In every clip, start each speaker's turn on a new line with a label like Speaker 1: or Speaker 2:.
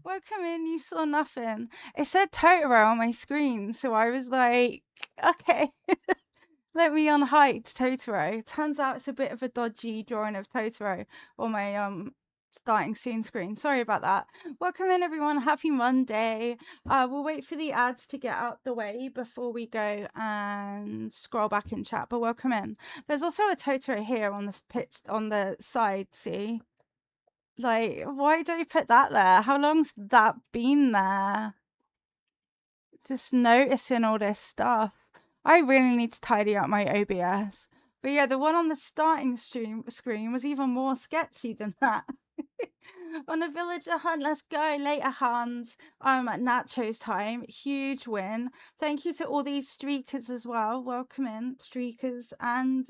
Speaker 1: Welcome in, you saw nothing. It said Totoro on my screen, so I was like, okay. Let me unhide Totoro. Turns out it's a bit of a dodgy drawing of Totoro on my starting soon screen. Sorry about that. Welcome in everyone. Happy Monday. We'll wait for the ads to get out the way before we go and scroll back in chat. But welcome in. There's also a Totoro here on this pitch on the side, see? Like, why don't you put that there? How long's that been there? Just noticing all this stuff. I really need to tidy up my OBS. But yeah, the one on the starting screen was even more sketchy than that. On a villager hunt, let's go. Later, Hans. At Nacho's time. Huge win. Thank you to all these streakers as well. Welcome in, streakers and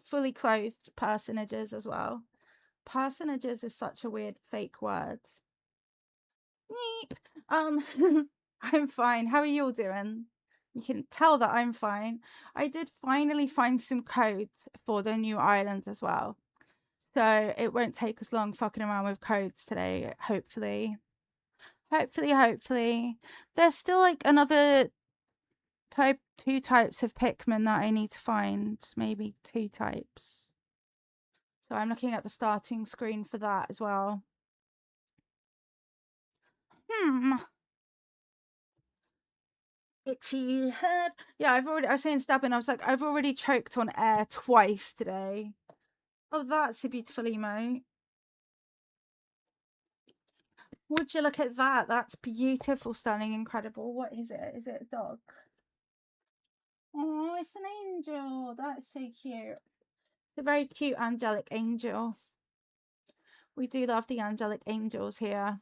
Speaker 1: fully clothed personages as well. Personages is such a weird fake word. Neep. I'm fine. How are you all doing? You can tell that I'm fine. I did finally find some codes for the new island as well. So it won't take us long fucking around with codes today, hopefully. Hopefully. There's still like another two types of Pikmin that I need to find. Maybe 2 types. So I'm looking at the starting screen for that as well. Itchy head. Yeah, I was saying stabbing, I was like, I've already choked on air twice today. Oh, that's a beautiful emote. Would you look at that? That's beautiful, stunning, incredible. What is it? Is it a dog? Oh, it's an angel. That's so cute. It's a very cute angelic angel. We do love the angelic angels here.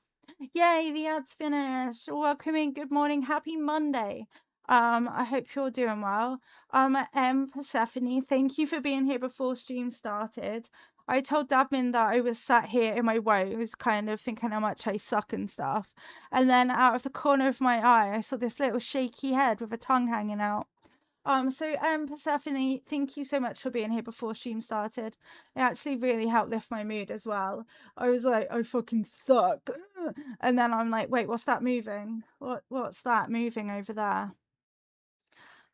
Speaker 1: Yay, the ad's finished. Welcome in. Good morning. Happy Monday. I hope you're doing well. Persephone, thank you for being here before stream started. I told Dabmin that I was sat here in my woes, kind of thinking how much I suck and stuff. And then out of the corner of my eye, I saw this little shaky head with a tongue hanging out. Persephone, thank you so much for being here before stream started. It actually really helped lift my mood as well. I was like, I fucking suck. And then I'm like, wait, what's that moving? What's that moving over there?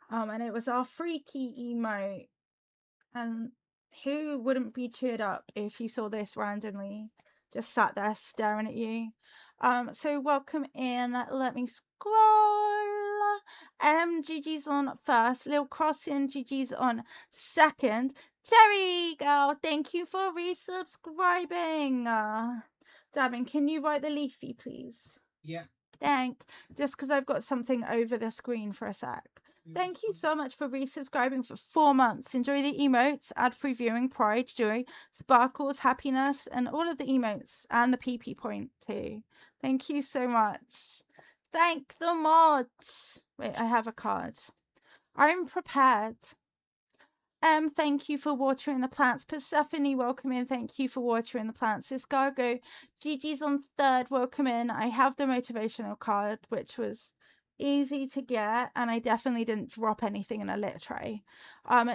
Speaker 1: And it was our freaky emote. And who wouldn't be cheered up if you saw this randomly just sat there staring at you? So welcome in. Let me scroll. GG's on first. Lil Crossing, GG's on second. Terry, girl, thank you for resubscribing. Dabin, can you write the leafy, please?
Speaker 2: Yeah.
Speaker 1: Just because I've got something over the screen for a sec. Thank you so much for resubscribing for 4 months. Enjoy the emotes, ad-free viewing, pride, joy, sparkles, happiness, and all of the emotes, and the PP point too. Thank you so much. Thank the mods. Wait, I have a card. I'm prepared. Thank you for watering the plants. Persephone, welcome in. Thank you for watering the plants. Escargo, GG's on third. Welcome in. I have the motivational card, which was easy to get, and I definitely didn't drop anything in a lit tray.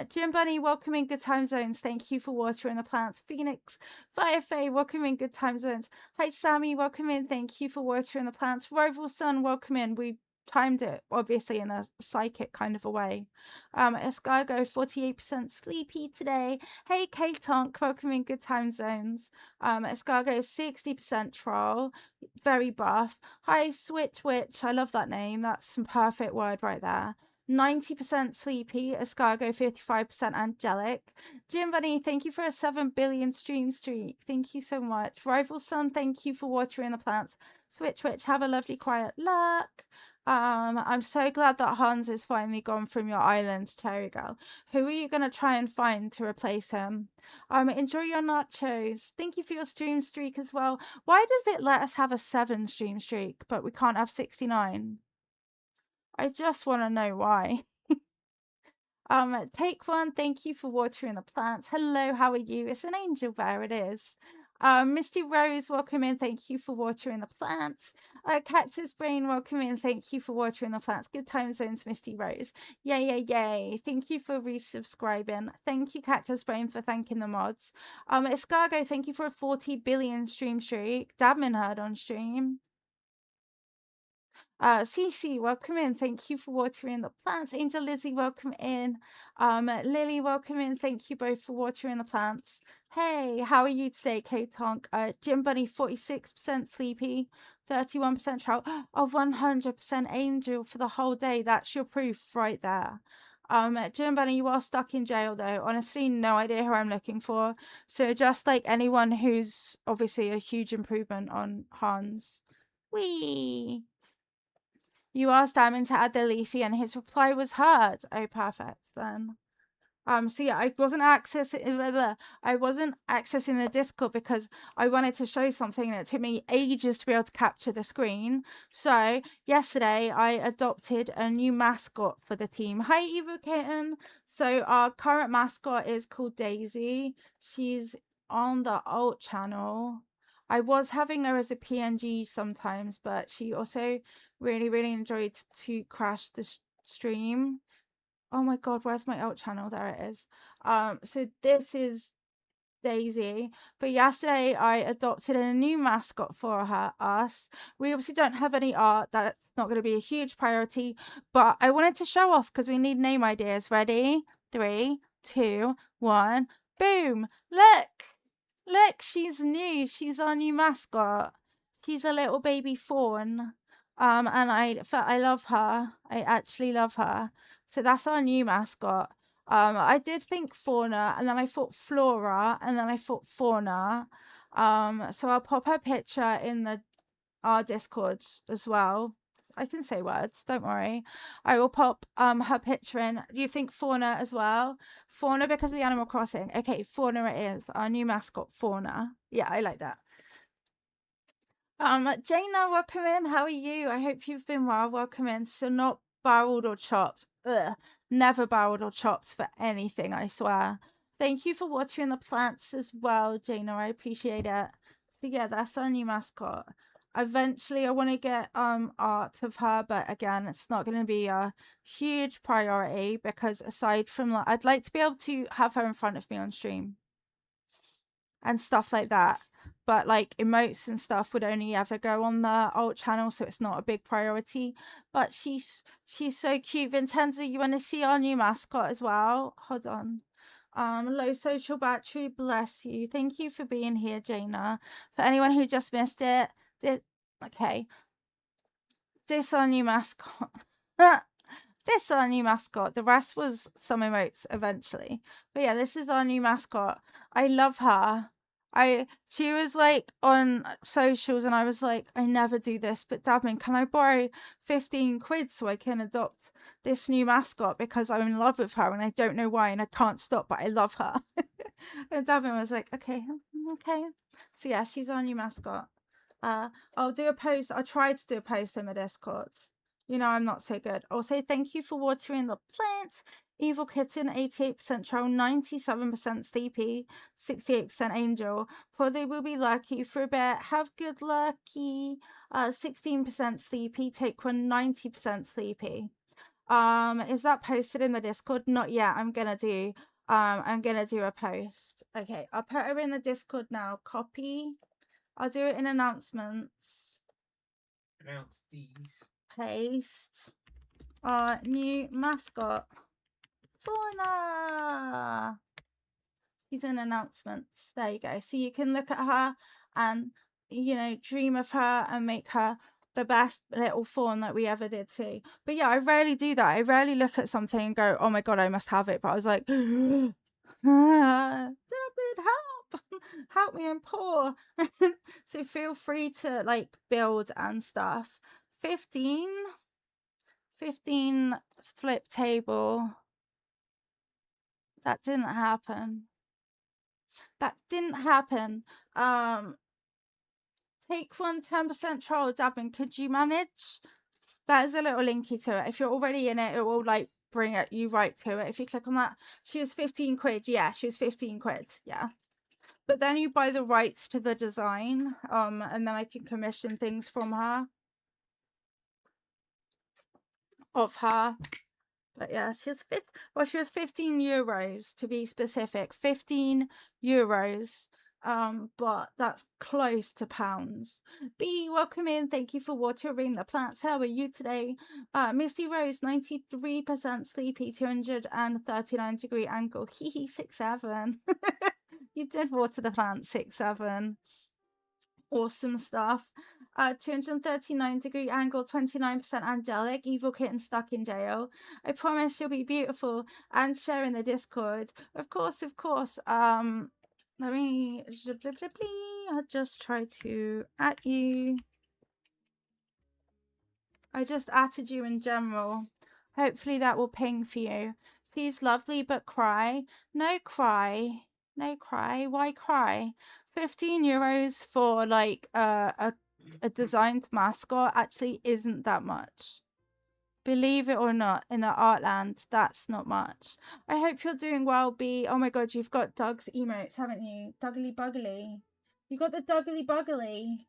Speaker 1: Jim Bunny, welcome in. Good Time Zones. Thank you for watering the plants. Phoenix, Firefay, welcome in. Good Time Zones. Hi, Sammy, welcome in. Thank you for watering the plants. Rival Sun, welcome in. We timed it obviously in a psychic kind of a way. Escargo, 48% sleepy today. Hey, K-Tonk, welcome in. Good Time Zones. Escargo, 60% troll, very buff. Hi, Switch Witch, I love that name. That's some perfect word right there. 90% sleepy. Escargo, 55% angelic. Jim Bunny, thank you for a 7 billion stream streak. Thank you so much. Rival Sun, thank you for watering the plants. Switch Witch, have a lovely quiet luck. I'm so glad that Hans is finally gone from your island, Cherry Girl. Who are you going to try and find to replace him? Enjoy your nachos. Thank you for your stream streak as well. Why does it let us have a 7 stream streak, but we can't have 69? I just want to know why. Take one. Thank you for watering the plants. Hello, how are you? It's an angel bear, it is. Misty Rose, welcome in. Thank you for watering the plants. Cactus Brain, welcome in. Thank you for watering the plants. Good time zones, Misty Rose. Yay, yay, yay. Thank you for resubscribing. Thank you, Cactus Brain, for thanking the mods. Escargo, thank you for a 40 billion stream streak. Dabman heard on stream. Cece, welcome in. Thank you for watering the plants. Angel Lizzie, welcome in. Lily, welcome in. Thank you both for watering the plants. Hey, how are you today, K-Tonk? Jim Bunny, 46% sleepy, 31% trout, 100% angel for the whole day. That's your proof right there. Jim Bunny, you are stuck in jail though. Honestly, no idea who I'm looking for. So just like anyone who's obviously a huge improvement on Hans. Wee. You asked Damon to add the leafy and his reply was heard. Oh, perfect then. So yeah, I wasn't accessing the Discord because I wanted to show something and it took me ages to be able to capture the screen. So yesterday I adopted a new mascot for the team. Hi Eva Kitten. So our current mascot is called Daisy. She's on the alt channel. I was having her as a PNG sometimes, but she also really enjoyed to crash the stream. Oh my god, where's my alt channel? There it is. So this is Daisy. But yesterday I adopted a new mascot for us. We obviously don't have any art. That's not going to be a huge priority. But I wanted to show off because we need name ideas. Ready? 3, 2, 1. Boom! Look, she's new. She's our new mascot. She's a little baby fawn. And I love her. I actually love her. So that's our new mascot. I did think fauna, and then I thought flora, and then I thought fauna. So I'll pop her picture in our Discord as well. I can say words, don't worry. I will pop her picture in. Do you think fauna as well? Fauna because of the Animal Crossing. Okay, fauna it is. Our new mascot, fauna. Yeah, I like that. Jaina, welcome in. How are you? I hope you've been well. Welcome in. So not barreled or chopped. Ugh. Never barreled or chopped for anything, I swear. Thank you for watering the plants as well, Jaina. I appreciate it. So yeah, that's our new mascot. Eventually I want to get art of her, but again, it's not going to be a huge priority because aside from that, I'd like to be able to have her in front of me on stream and stuff like that. But like emotes and stuff would only ever go on the alt channel, so it's not a big priority. But she's so cute. Vincenzo, you want to see our new mascot as well? Hold on. Low social battery, bless you. Thank you for being here, Jaina. For anyone who just missed it, okay. This our new mascot. This our new mascot. The rest was some emotes eventually. But yeah, this is our new mascot. I love her. She was like on socials and I was like, I never do this, but Dabman, can I borrow 15 quid so I can adopt this new mascot because I'm in love with her and I don't know why and I can't stop, but I love her. And Dabman was like, okay. So yeah, she's our new mascot. I'll do a post. I'll try to do a post in the Discord. You know, I'm not so good. I'll say thank you for watering the plants. Evil Kitten, 88% troll, 97% sleepy, 68% angel. Probably will be lucky for a bit. Have good lucky. 16% sleepy. Take one, 90% sleepy. Is that posted in the Discord? Not yet. I'm gonna do a post. Okay, I'll put her in the Discord now. Copy. I'll do it in announcements.
Speaker 2: Announce these.
Speaker 1: Paste. Our new mascot. Fauna. She's in announcements. There you go. So you can look at her and, you know, dream of her and make her the best little fawn that we ever did see. But yeah, I rarely do that. I rarely look at something and go, oh my God, I must have it. But I was like, David, help. Help me, I'm poor. So feel free to like build and stuff. 15 flip table. That didn't happen. Take one 10% trial dabbing. Could you manage? That is a little linky to it. If you're already in it, it will like bring you right to it. If you click on that, she was 15 quid. Yeah, she was 15 quid. Yeah. But then you buy the rights to the design, and then I can commission things from her, of her. But yeah, she was 15 euros to be specific. 15 euros. But that's close to pounds. B, welcome in. Thank you for watering the plants. How are you today? Misty Rose, 93% sleepy, 239-degree angle. Hee 6'7". You did water the plant 6'7". Awesome stuff. 239-degree angle, 29% angelic, evil kitten stuck in jail. I promise you'll be beautiful, and share in the Discord. Of course, of course. Let me I'll just try to at you. I just added you in general. Hopefully that will ping for you. She's lovely, but cry. No cry. No cry. Why cry? 15 euros for like a designed mascot actually isn't that much. Believe it or not, in the Artland, that's not much. I hope you're doing well, B. Oh my god, you've got Doug's emotes, haven't you? Duggly Buggly. You got the Duggly Buggly.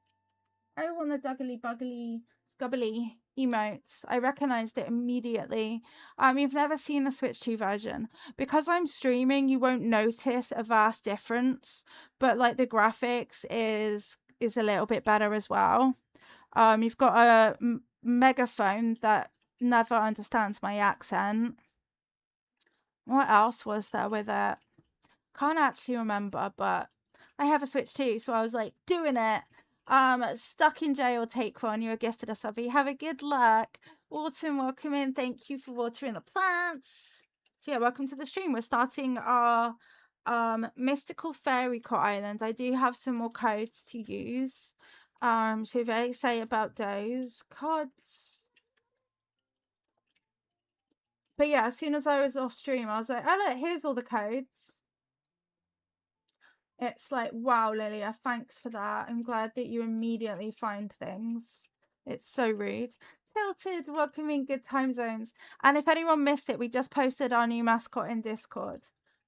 Speaker 1: I want the Duggly Buggly Gubbly emotes. I recognized it immediately. You've never seen the Switch 2 version. Because I'm streaming, you won't notice a vast difference, but like the graphics is a little bit better as well. You've got a megaphone that never understands my accent. What else was there with it? Can't actually remember, but I have a Switch too, so I was like doing it. Stuck in jail, take one. You were gifted a subby. Have a good luck. Autumn, welcome in. Thank you for watering the plants. So yeah, welcome to the stream. We're starting our mystical fairycore island. I do have some more codes to use. So very excited about those codes. But yeah, as soon as I was off stream, I was like, oh look, here's all the codes. It's like, wow, Lilia, thanks for that. I'm glad that you immediately find things. It's so rude. Tilted, welcoming good time zones. And if anyone missed it, we just posted our new mascot in Discord.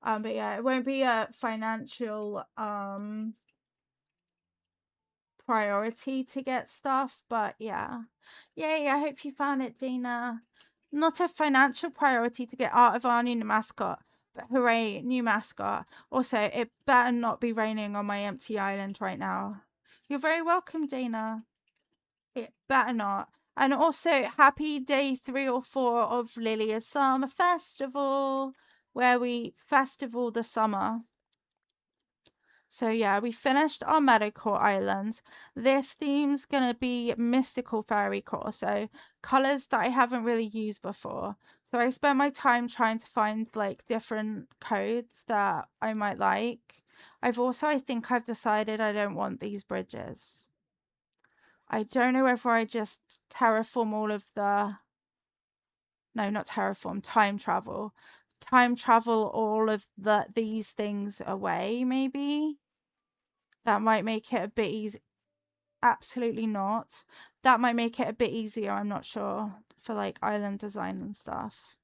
Speaker 1: But yeah, it won't be a financial priority to get stuff, but yeah. Yay, I hope you found it, Gina. Not a financial priority to get Art of our new mascot. But hooray, new mascot. Also, it better not be raining on my empty island right now. You're very welcome, Dana. It better not. And also, happy day 3 or 4 of Lilia's Summer Festival, where we festival the summer. So yeah, we finished our Meadowcore Island. This theme's gonna be mystical fairycore, so colors that I haven't really used before. So I spent my time trying to find like different codes that I might like. I think I've decided I don't want these bridges. I don't know whether I just terraform all of the... No, not terraform, time travel. Time travel all of these things away, maybe? That might make it a bit easy. Absolutely not. That might make it a bit easier, I'm not sure, for like island design and stuff.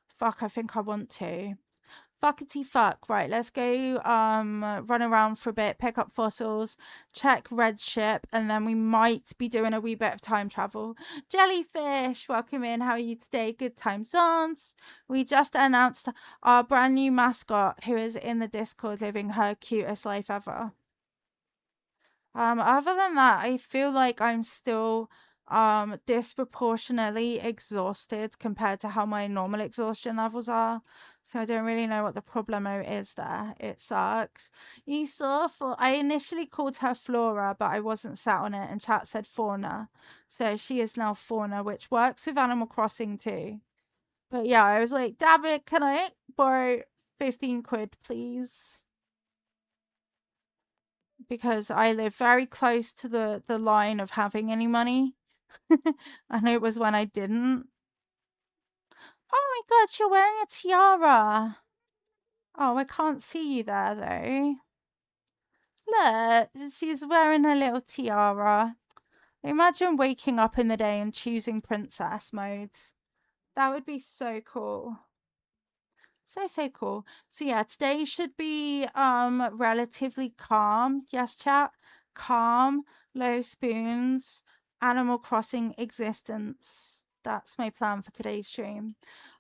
Speaker 1: Fuck, I think I want to. Fuckety fuck. Right, let's go run around for a bit, pick up fossils, check red ship, and then we might be doing a wee bit of time travel. Jellyfish, welcome in. How are you today? Good time zones. We just announced our brand new mascot who is in the Discord living her cutest life ever. Other than that, I feel like I'm still disproportionately exhausted compared to how my normal exhaustion levels are. So I don't really know what the problemo is there. It sucks. You saw I initially called her Flora, but I wasn't sat on it, and chat said Fauna. So she is now Fauna, which works with Animal Crossing too. But yeah, I was like, damn it, can I borrow 15 quid, please? Because I live very close to the line of having any money. And it was when I didn't. Oh my god, you're wearing a tiara. Oh, I can't see you there though. Look, she's wearing her little tiara. Imagine waking up in the day and choosing princess modes. That would be so cool. So cool. So yeah, today should be relatively calm. Yes, chat. Calm, low spoons, Animal Crossing existence. That's my plan for today's stream.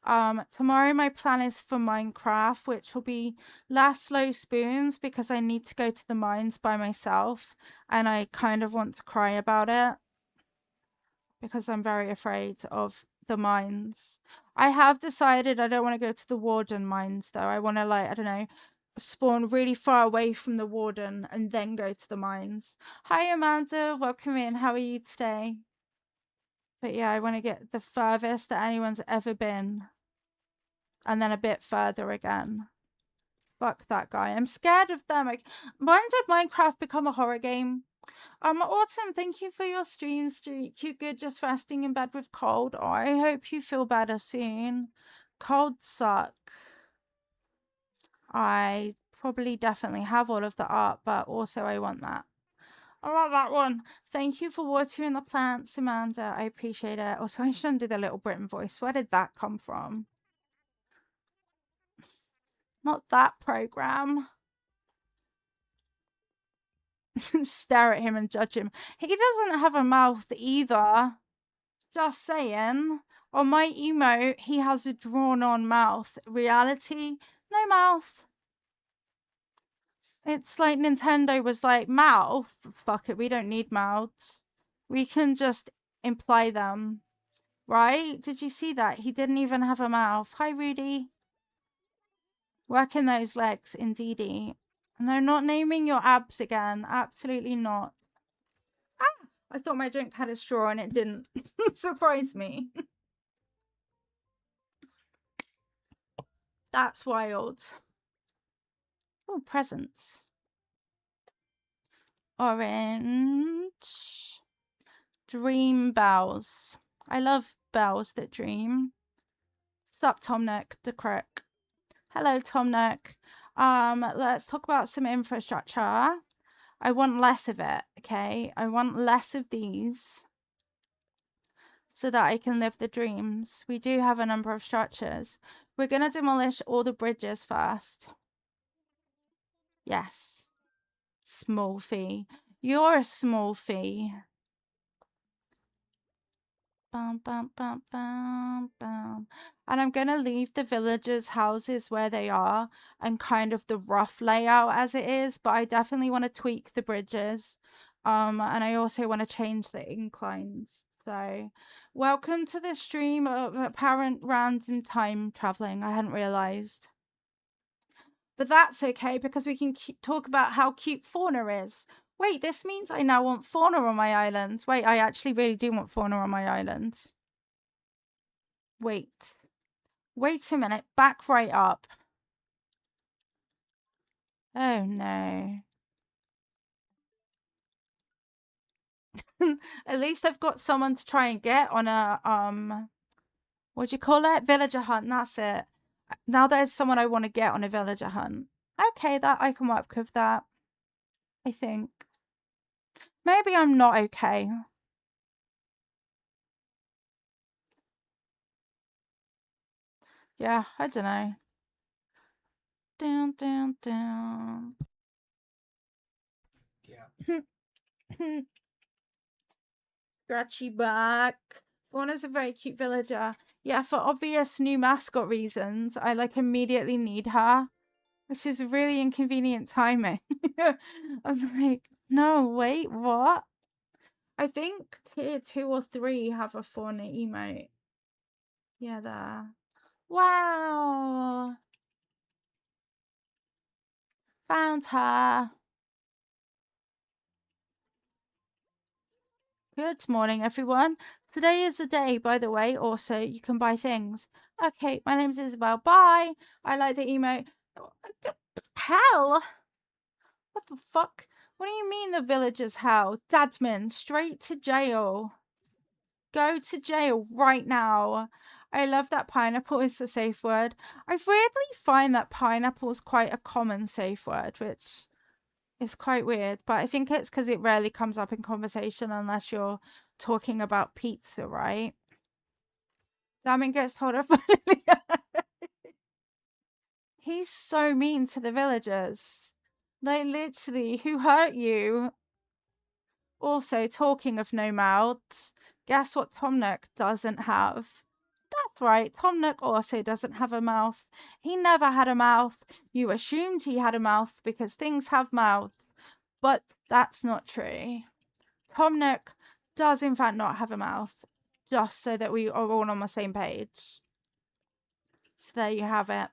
Speaker 1: Tomorrow my plan is for Minecraft, which will be less low spoons because I need to go to the mines by myself and I kind of want to cry about it because I'm very afraid of the mines. I have decided I don't want to go to the warden mines though. I want to, like, I don't know, spawn really far away from the warden and then go to the mines. Hi Amanda, welcome in. How are you today? But yeah, I want to get the furthest that anyone's ever been and then a bit further again. Fuck that guy. I'm scared of them. Like, when did Minecraft become a horror game? Autumn, thank you for your stream streak. You good just resting in bed with cold? Oh, I hope you feel better soon. Colds suck. I probably definitely have all of the art, but also I want that. I want that one. Thank you for watering the plants, Amanda. I appreciate it. Also, I shouldn't do the Little Britain voice. Where did that come from? Not that program. Stare at him and judge him. He doesn't have a mouth either. Just saying. On my emote, he has a drawn-on mouth. Reality, no mouth. It's like Nintendo was like, mouth? Fuck it, we don't need mouths. We can just imply them. Right? Did you see that? He didn't even have a mouth. Hi, Rudy. Working those legs, indeedy. No, not naming your abs again. Absolutely not. Ah! I thought my drink had a straw and it didn't. Surprise me. That's wild. Oh, presents. Orange. Dream bells. I love bells that dream. Sup, Tom Nook, the crook. Hello, Tom Nook. Let's talk about some infrastructure. I want less of it, okay? I want less of these so that I can live the dreams. We do have a number of structures. We're going to demolish all the bridges first. Yes. Small fee. You're a small fee. Bum, bum, bum, bum, bum. And I'm going to leave the villagers' houses where they are and kind of the rough layout as it is, but I definitely want to tweak the bridges. And I also want to change the inclines. So, welcome to the stream of apparent random time traveling. I hadn't realized. But that's okay because we can talk about how cute fauna is. Wait, this means I now want fauna on my island. Wait, I actually really do want fauna on my island. Wait. Wait a minute. Back right up. Oh, no. At least I've got someone to try and get on a, what do you call it? Villager hunt. That's it. Now there's someone I want to get on a villager hunt. Okay, that I can work with that. I think. Maybe I'm not okay. Yeah, I don't know. Down, down, down.
Speaker 2: Yeah.
Speaker 1: Scratchy back. Fauna's a very cute villager. Yeah, for obvious new mascot reasons, I like immediately need her, which is really inconvenient timing. I'm like, no, wait, what? I think tier 2 or 3 have a fauna emote. Yeah, there. Wow. Found her. Good morning, everyone. Today is the day, by the way. Also, you can buy things. Okay, my name's Isabel. Bye. I like the emote. Hell? What the fuck? What do you mean the villagers hell? Dadman, straight to jail. Go to jail right now. I love that pineapple is the safe word. I weirdly find that pineapple is quite a common safe word, which is quite weird. But I think it's because it rarely comes up in conversation unless you're talking about pizza, right? Damien gets told off by Lilia. He's so mean to the villagers. They literally, who hurt you? Also, talking of no mouths, guess what Tom Nook doesn't have? That's right, Tom Nook also doesn't have a mouth. He never had a mouth. You assumed he had a mouth because things have mouths, but that's not true. Tom Nook does in fact not have a mouth, just so that we are all on the same page. So there you have it.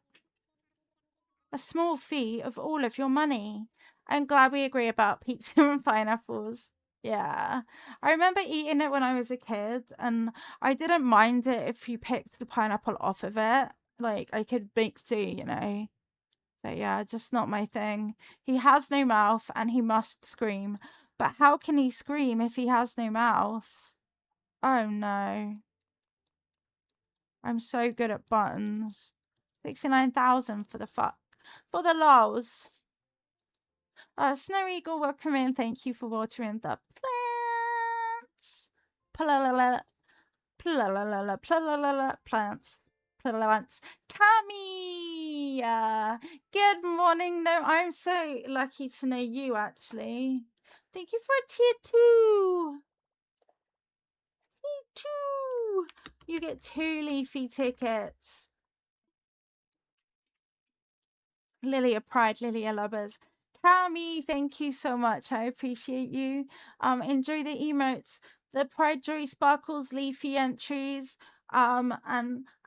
Speaker 1: A small fee of all of your money. I'm glad we agree about pizza and pineapples. Yeah. I remember eating it when I was a kid, and I didn't mind it if you picked the pineapple off of it. Like, I could make do, you know. But yeah, just not my thing. He has no mouth and he must scream. But how can he scream if he has no mouth? Oh no. I'm so good at buttons. 69,000 for the fuck. For the lols. Snow Eagle, welcome in. Thank you for watering the plants. Plants. Plants. Cami! Good morning. No, I'm so lucky to know you, actually. Thank you for a tier 2. Tier 2. You get 2 leafy tickets. Lily of Pride, Lily of Lovers. Cami, thank you so much. I appreciate you. Enjoy the emotes, the Pride Joy Sparkles leafy entries, and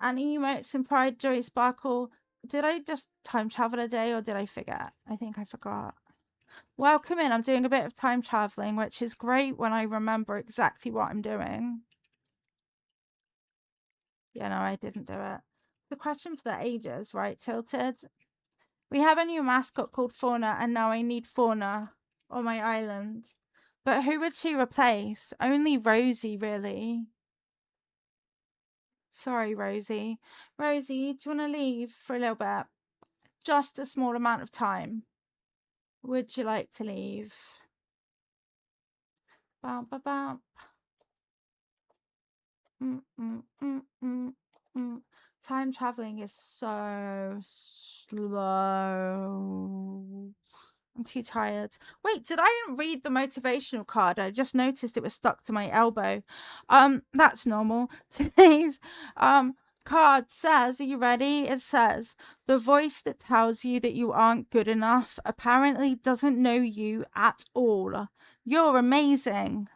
Speaker 1: emotes and Pride Joy Sparkle. Did I just time travel a day or did I forget? I think I forgot. Welcome in. I'm doing a bit of time traveling, which is great when I remember exactly what I'm doing. Yeah, no, I didn't do it. The question for the ages, right, Tilted? We have a new mascot called Fauna, and now I need Fauna on my island. But who would she replace? Only Rosie, really. Sorry, Rosie. Rosie, do you want to leave for a little bit? Just a small amount of time. Would you like to leave? Bump, bump, bump. Time traveling is so slow. I'm too tired. Wait, did I didn't read the motivational card? I just noticed it was stuck to my elbow. That's normal. Today's card says, are you ready? It says, the voice that tells you that you aren't good enough apparently doesn't know you at all. You're amazing.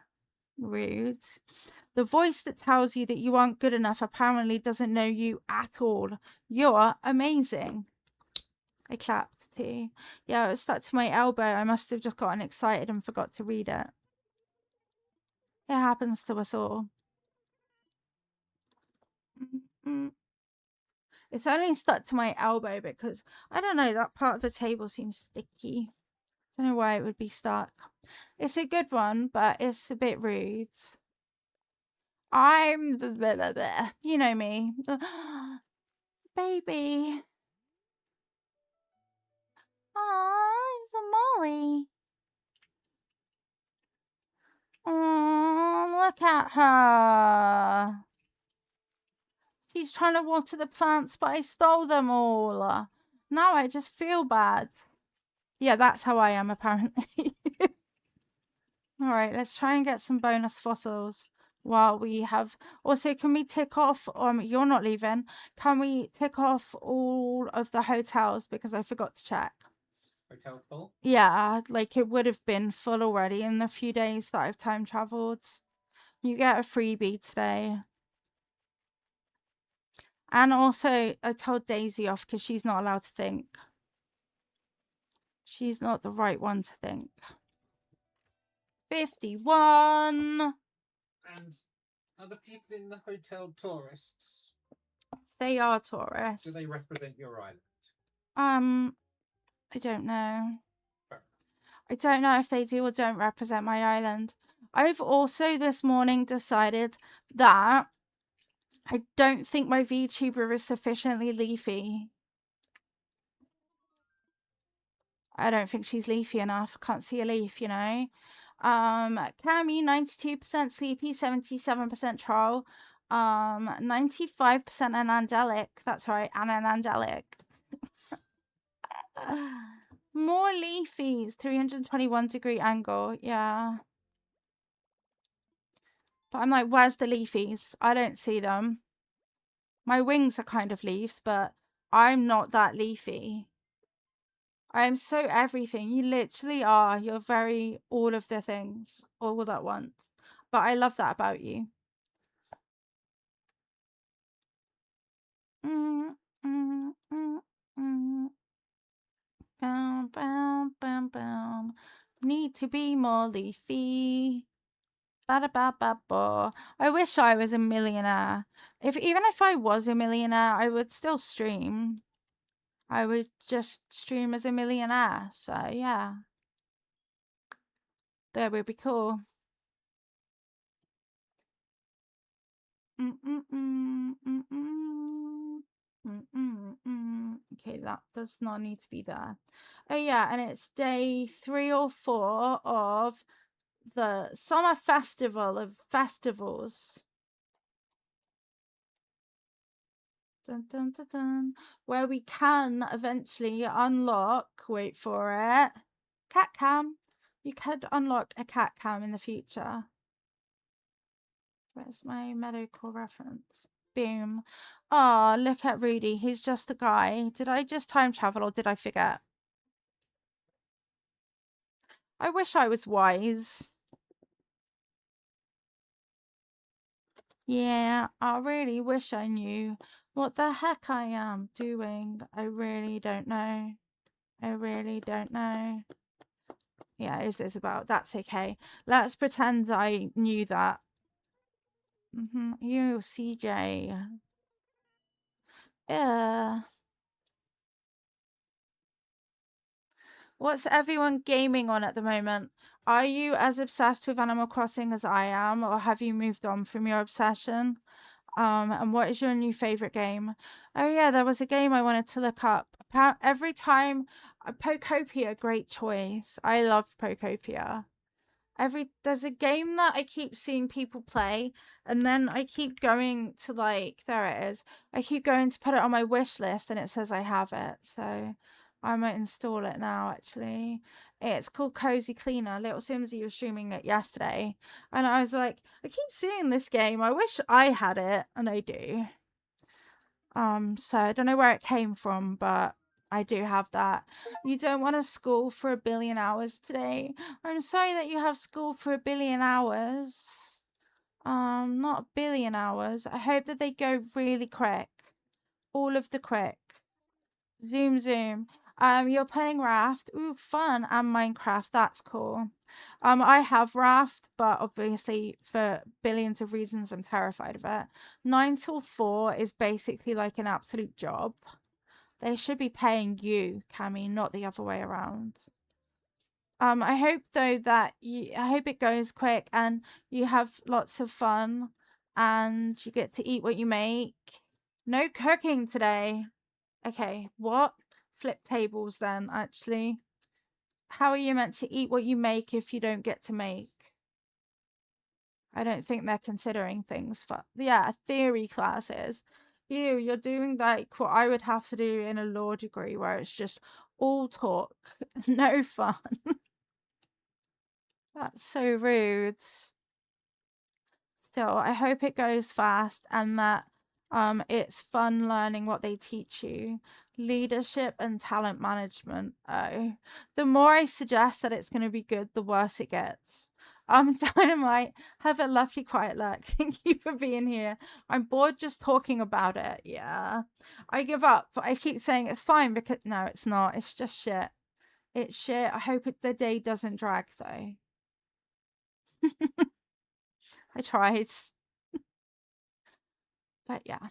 Speaker 1: Rude. The voice that tells you that you aren't good enough apparently doesn't know you at all. You're amazing. I clapped too. Yeah, it was stuck to my elbow. I must have just gotten excited and forgot to read it. It happens to us all. It's only stuck to my elbow because, I don't know, that part of the table seems sticky. I don't know why it would be stuck. It's a good one, but it's a bit rude. I'm the you know me. Baby. Aw, it's a Molly. Oh, look at her. She's trying to water the plants, but I stole them all. Now I just feel bad. Yeah, that's how I am, apparently. All right, let's try and get some bonus fossils while we have... Also, can we tick off... you're not leaving. Can we tick off all of the hotels? Because I forgot to check.
Speaker 2: Hotel full?
Speaker 1: Yeah, like it would have been full already in the few days that I've time traveled. You get a freebie today. And also, I told Daisy off because she's not allowed to think. She's not the right one to think. 51.
Speaker 2: And are the people in the hotel tourists?
Speaker 1: They are tourists.
Speaker 2: Do they represent your island?
Speaker 1: I don't know.
Speaker 2: Fair.
Speaker 1: I don't know if they do or don't represent my island. I've also this morning decided that I don't think my VTuber is sufficiently leafy. I don't think she's leafy enough. Can't see a leaf, you know. Cammy, 92% sleepy, 77% troll. 95% an angelic. That's right, and an angelic. More leafies. 321-degree angle. Yeah. But I'm like, where's the leafies? I don't see them. My wings are kind of leaves, but I'm not that leafy. I am so everything. You literally are. You're very all of the things all at once. But I love that about you. Mm, mm, mm, mm. Bam, bam, bam, bam. Need to be more leafy. Ba-da-ba-ba-ba. I wish I was a millionaire. Even if I was a millionaire, I would still stream. I would just stream as a millionaire. So yeah, that would be cool. Okay, that does not need to be there. Oh yeah, and it's day 3 or 4 of the summer festival of festivals. Dun, dun, dun, dun, where we can eventually unlock, wait for it, cat cam. You could unlock a cat cam in the future. Where's my Meadowcore reference? Boom. Oh, look at Rudy. He's just a guy. Did I just time travel or did I forget? I wish I was wise. Yeah, I really wish I knew what the heck I am doing. I really don't know. I really don't know. Yeah, it is about. That's okay. Let's pretend I knew that. You, CJ. What's everyone gaming on at the moment? Are you as obsessed with Animal Crossing as I am, or have you moved on from your obsession? And what is your new favorite game? Oh yeah, there was a game I wanted to look up. Every time, Pokopia, great choice. I love Pokopia. There's a game that I keep seeing people play, and then I keep going to there it is. I keep going to put it on my wish list, and it says I have it, so I might install it now. Actually, it's called Cozy Cleaner. Little Simsy was streaming it yesterday, and I was like, I keep seeing this game. I wish I had it, and I do. So I don't know where it came from, but I do have that. You don't want to school for 1 billion hours today. I'm sorry that you have school for 1 billion hours. Not 1 billion hours. I hope that they go really quick. All of the quick. Zoom, zoom. You're playing Raft. Ooh, fun. And Minecraft. That's cool. I have Raft, but obviously for billions of reasons, I'm terrified of it. 9 till 4 is basically like an absolute job. They should be paying you, Cammy, not the other way around. I hope though that I hope it goes quick and you have lots of fun and you get to eat what you make. No cooking today. Okay, what? Flip tables then, actually. How are you meant to eat what you make if you don't get to make? I don't think they're considering things for, yeah, theory classes. You're doing like what I would have to do in a law degree where it's just all talk, no fun. That's so rude. Still, I hope it goes fast and that it's fun learning what they teach you. Leadership and talent management. Oh, the more I suggest that it's going to be good, the worse it gets. Dynamite, have a lovely quiet lurk. Thank you for being here. I'm bored just talking about it. Yeah, I give up. I keep saying it's fine because no, it's not. It's just shit. It's shit. I hope the day doesn't drag though. I tried. But yeah.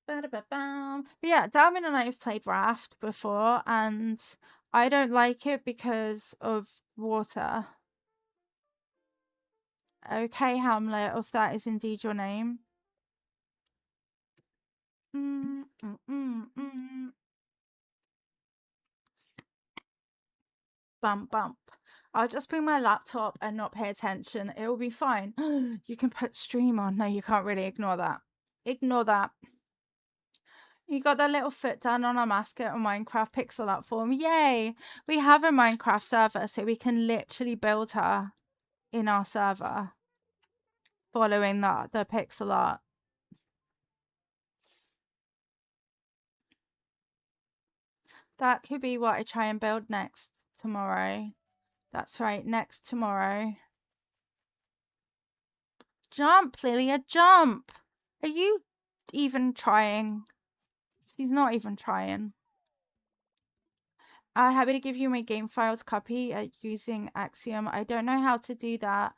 Speaker 1: But yeah, Darwin and I have played Raft before, and I don't like it because of water. Okay, Hamlet, if that is indeed your name. Bump, bump. I'll just bring my laptop and not pay attention. It will be fine. You can put stream on. No, you can't really ignore that. Ignore that. You got that little foot done on our mascot on Minecraft pixel art form. Yay! We have a Minecraft server, so we can literally build her in our server following the pixel art. That could be what I try and build next tomorrow. That's right, next tomorrow. Jump, Lilia, jump! Are you even trying? She's not even trying. I'm happy to give you my game files copy using Axiom. I don't know how to do that.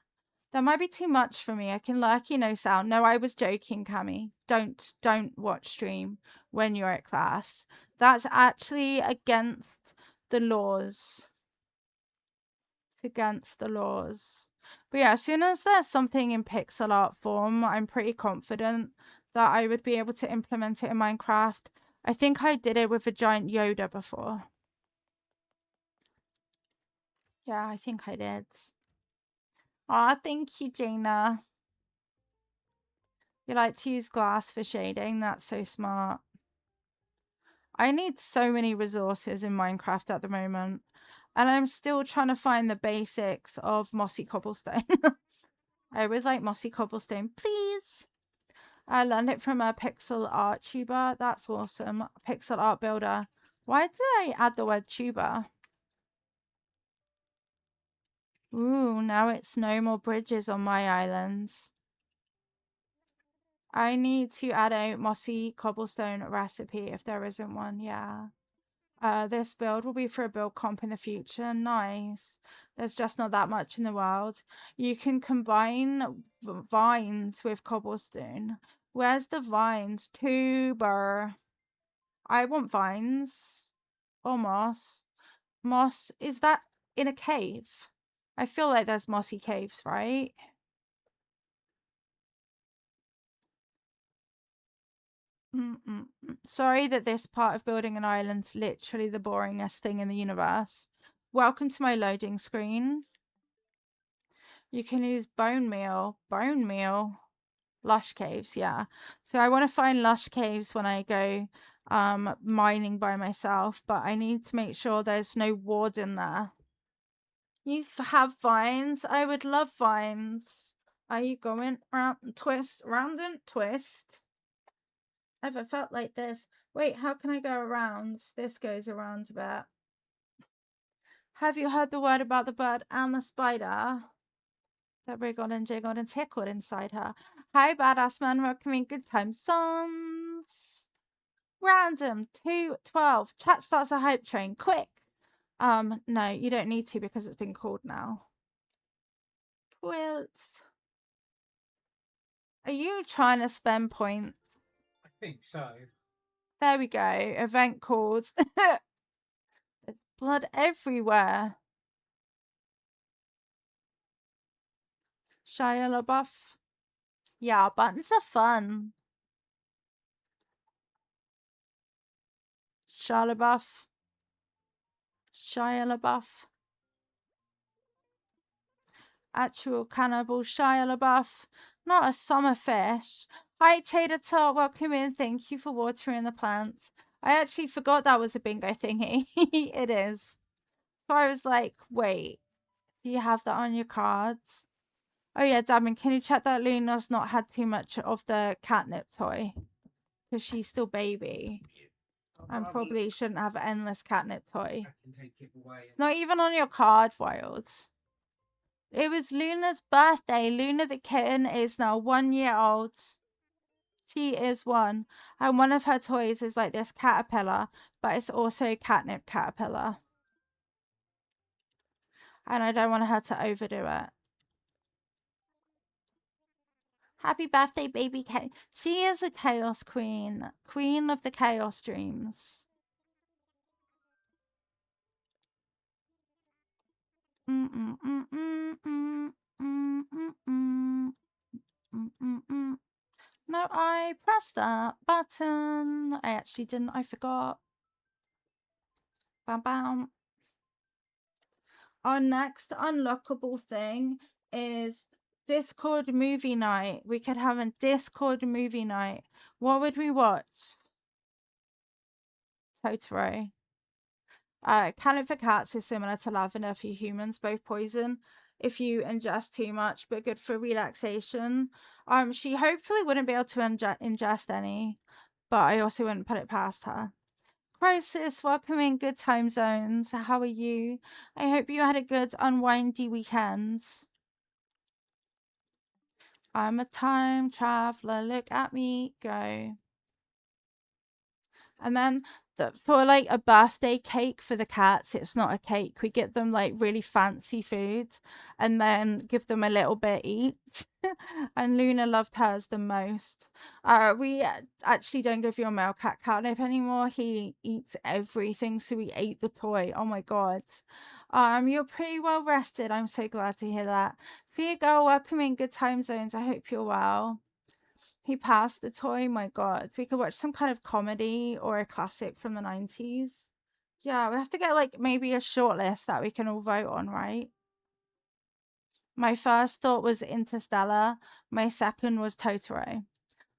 Speaker 1: That might be too much for me. I can lurky no sound. No, I was joking, Cami. Don't watch stream when you're at class. That's actually against the laws. It's against the laws. But yeah, as soon as there's something in pixel art form, I'm pretty confident that I would be able to implement it in Minecraft. I think I did it with a giant Yoda before. Yeah, I think I did. Aw, thank you, Jaina. You like to use glass for shading? That's so smart. I need so many resources in Minecraft at the moment. And I'm still trying to find the basics of mossy cobblestone. I would like mossy cobblestone, please. I learned it from a pixel art tuber. That's awesome. Pixel art builder. Why did I add the word tuber? Ooh, now it's no more bridges on my islands. I need to add a mossy cobblestone recipe if there isn't one. Yeah. This build will be for a build comp in the future. Nice. There's just not that much in the world. You can combine vines with cobblestone. Where's the vines? Tuber. I want vines. Or moss. Moss. Is that in a cave? I feel like there's mossy caves, right? Sorry that this part of building an island's literally the boringest thing in the universe. Welcome to my loading screen. You can use bone meal. Bone meal. Lush caves, yeah. So I want to find lush caves when I go mining by myself, but I need to make sure there's no warden there. You have vines? I would love vines. Are you going round and twist? Round and twist? Ever felt like this? Wait, how can I go around? This goes around a bit. Have you heard the word about the bird and the spider? That wriggled and jiggled and tickled inside her. Hi, badass man, welcoming good time songs. Random 212. Chat starts a hype train. Quick. No, you don't need to because it's been called now. Quilts. Are you trying to spend points?
Speaker 2: I think so.
Speaker 1: There we go. Event called. There's blood everywhere. Shia LaBeouf. Yeah, buttons are fun. Shia LaBeouf. Shia LaBeouf. Actual cannibal Shia LaBeouf. Not a summer fish. Hi, Tater Tot. Welcome in. Thank you for watering the plants. I actually forgot that was a bingo thingy. It is. So I was like, wait, do you have that on your cards? Oh yeah, Damon, can you check that Luna's not had too much of the catnip toy? Because she's still baby. And probably shouldn't have endless catnip toy.
Speaker 2: I can take it away.
Speaker 1: It's not even on your card, Wild. It was Luna's birthday. Luna the kitten is now 1 year old. She is one. And one of her toys is like this caterpillar, but it's also catnip caterpillar. And I don't want her to overdo it. Happy birthday, baby K. She is a chaos queen. Queen of the chaos dreams. No, I pressed that button. I actually didn't. I forgot. Bam bam. Our next unlockable thing is Discord movie night. We could have a Discord movie night. What would we watch? Totoro. Cannon for cats is similar to lavender for humans, both poison if you ingest too much, but good for relaxation. She hopefully wouldn't be able to ingest any, but I also wouldn't put it past her. Crisis, welcome in Good Time Zones. How are you? I hope you had a good unwindy weekend. I'm a time traveler. Look at me go. And then for like a birthday cake for the cats, it's not a cake. We get them like really fancy food and then give them a little bit each. And Luna loved hers the most. We actually don't give your male cat catnip anymore. He eats everything, so we ate the toy. Oh my god. You're pretty well rested. I'm so glad to hear that. Fia girl, welcome in Good Time Zones. I hope you're well. He passed the toy. My god. We could watch some kind of comedy or a classic from the 90s. Yeah, we have to get like maybe a short list that we can all vote on, right? My first thought was Interstellar. My second was Totoro.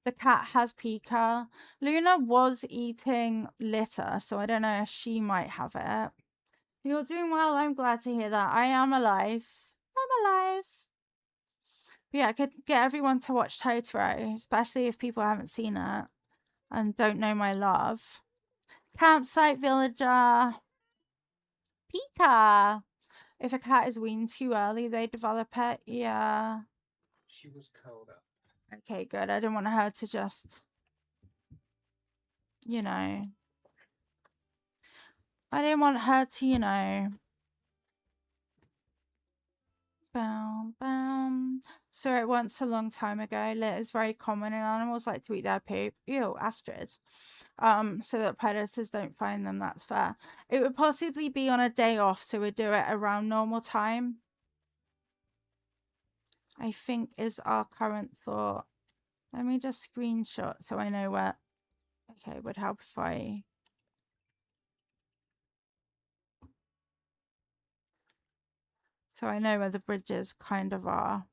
Speaker 1: The cat has Pika. Luna was eating litter, so I don't know if she might have it. You're doing well. I'm glad to hear that. I am alive. I'm alive. Yeah, I could get everyone to watch Totoro, especially if people haven't seen it and don't know my love. Campsite villager. Pika. If a cat is weaned too early, they develop it. Yeah.
Speaker 2: She was curled up.
Speaker 1: Okay, good. I didn't want her to just, you know. I didn't want her to, Bam, bam. So it once a long time ago, litter is very common and animals like to eat their poop. Ew, Astrid. So that predators don't find them, that's fair. It would possibly be on a day off, so we'd do it around normal time. I think is our current thought. Let me just screenshot so I know where. Okay, it would help if I. So I know where the bridges kind of are.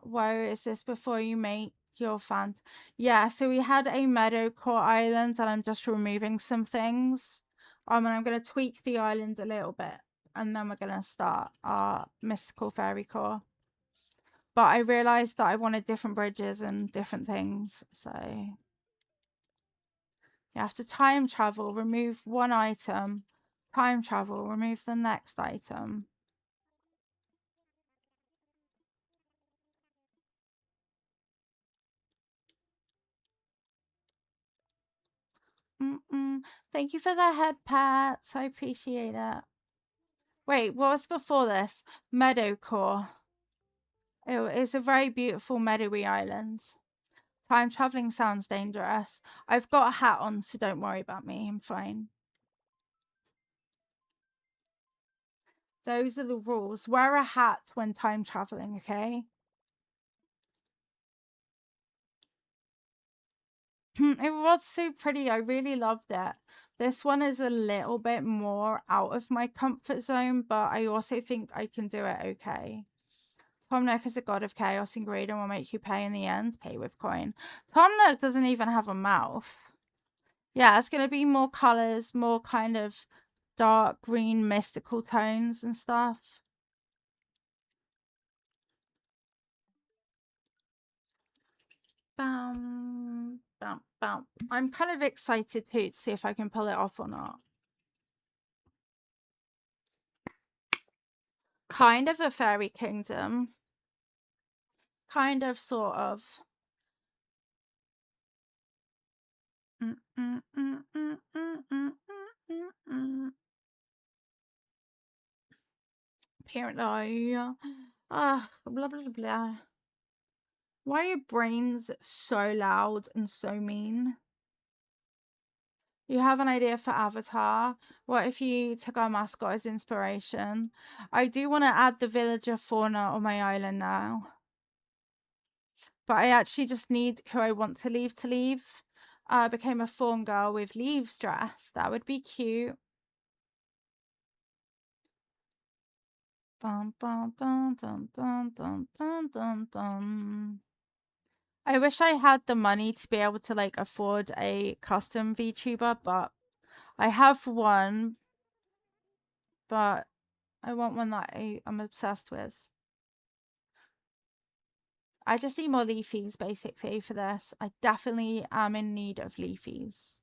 Speaker 1: Where is this before you make your fan? Yeah, so we had a meadow core island and I'm just removing some things. And I'm going to tweak the island a little bit. And then we're going to start our mystical fairy core. But I realized that I wanted different bridges and different things. So you have to time travel, remove one item. Time travel, remove the next item. Thank you for the head pats. I appreciate it. Wait, what was before this? Meadowcore. It's a very beautiful meadowy island. Time traveling sounds dangerous. I've got a hat on, so don't worry about me. I'm fine. Those are the rules. Wear a hat when time traveling, okay? It was so pretty. I really loved it. This one is a little bit more out of my comfort zone, but I also think I can do it okay. Tom Nook is a god of chaos and greed and will make you pay in the end. Pay with coin. Tom Nook doesn't even have a mouth. Yeah, it's going to be more colors, more kind of dark green mystical tones and stuff. Bam, bam, bam. I'm kind of excited too to see if I can pull it off or not. Kind of a fairy kingdom. Kind of, sort of. Apparently. Blah, blah, blah. Why are your brains so loud and so mean? You have an idea for Avatar? What if you took our mascot as inspiration? I do want to add the villager fauna on my island now. But I actually just need who I want to leave to leave. Became a fawn girl with leaves dress. That would be cute. Dun, dun, dun, dun, dun, dun, dun, dun, dun. I wish I had the money to be able to like afford a custom VTuber, but I have one, but I want one that I'm obsessed with. I just need more leafies basically for this. I definitely am in need of leafies.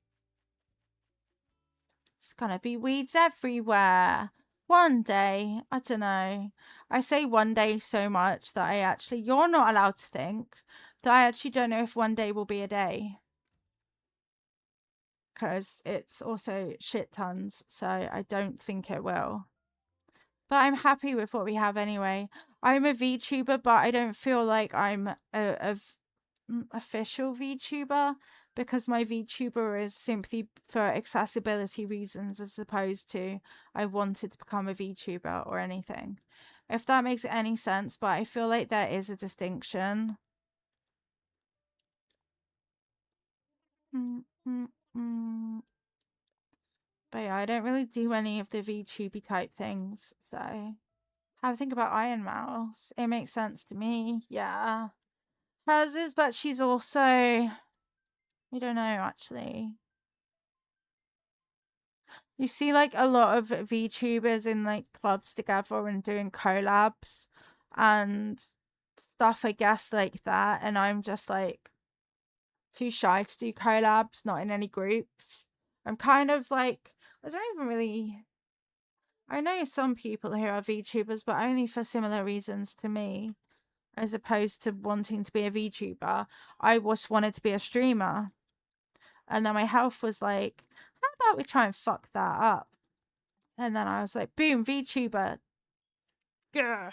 Speaker 1: There's gonna be weeds everywhere. One day, I don't know. I say one day so much that you're not allowed to think that I actually don't know if one day will be a day. Because it's also shit tons, so I don't think it will. But I'm happy with what we have anyway. I'm a VTuber, but I don't feel like I'm a official VTuber because my VTuber is simply for accessibility reasons as opposed to I wanted to become a VTuber or anything. If that makes any sense, but I feel like there is a distinction. Mm, mm, mm. But yeah, I don't really do any of the VTuber type things, so have a think about Iron Mouse. It makes sense to me. Yeah. Hers is, but she's also, we don't know actually. You see like a lot of VTubers in like clubs together and doing collabs and stuff, I guess, like that. And I'm just like too shy to do collabs, not in any groups. I'm kind of like, I don't even really. I know some people who are VTubers, but only for similar reasons to me, as opposed to wanting to be a VTuber. I just wanted to be a streamer. And then my health was like, how about we try and fuck that up? And then I was like, boom, VTuber. Grr.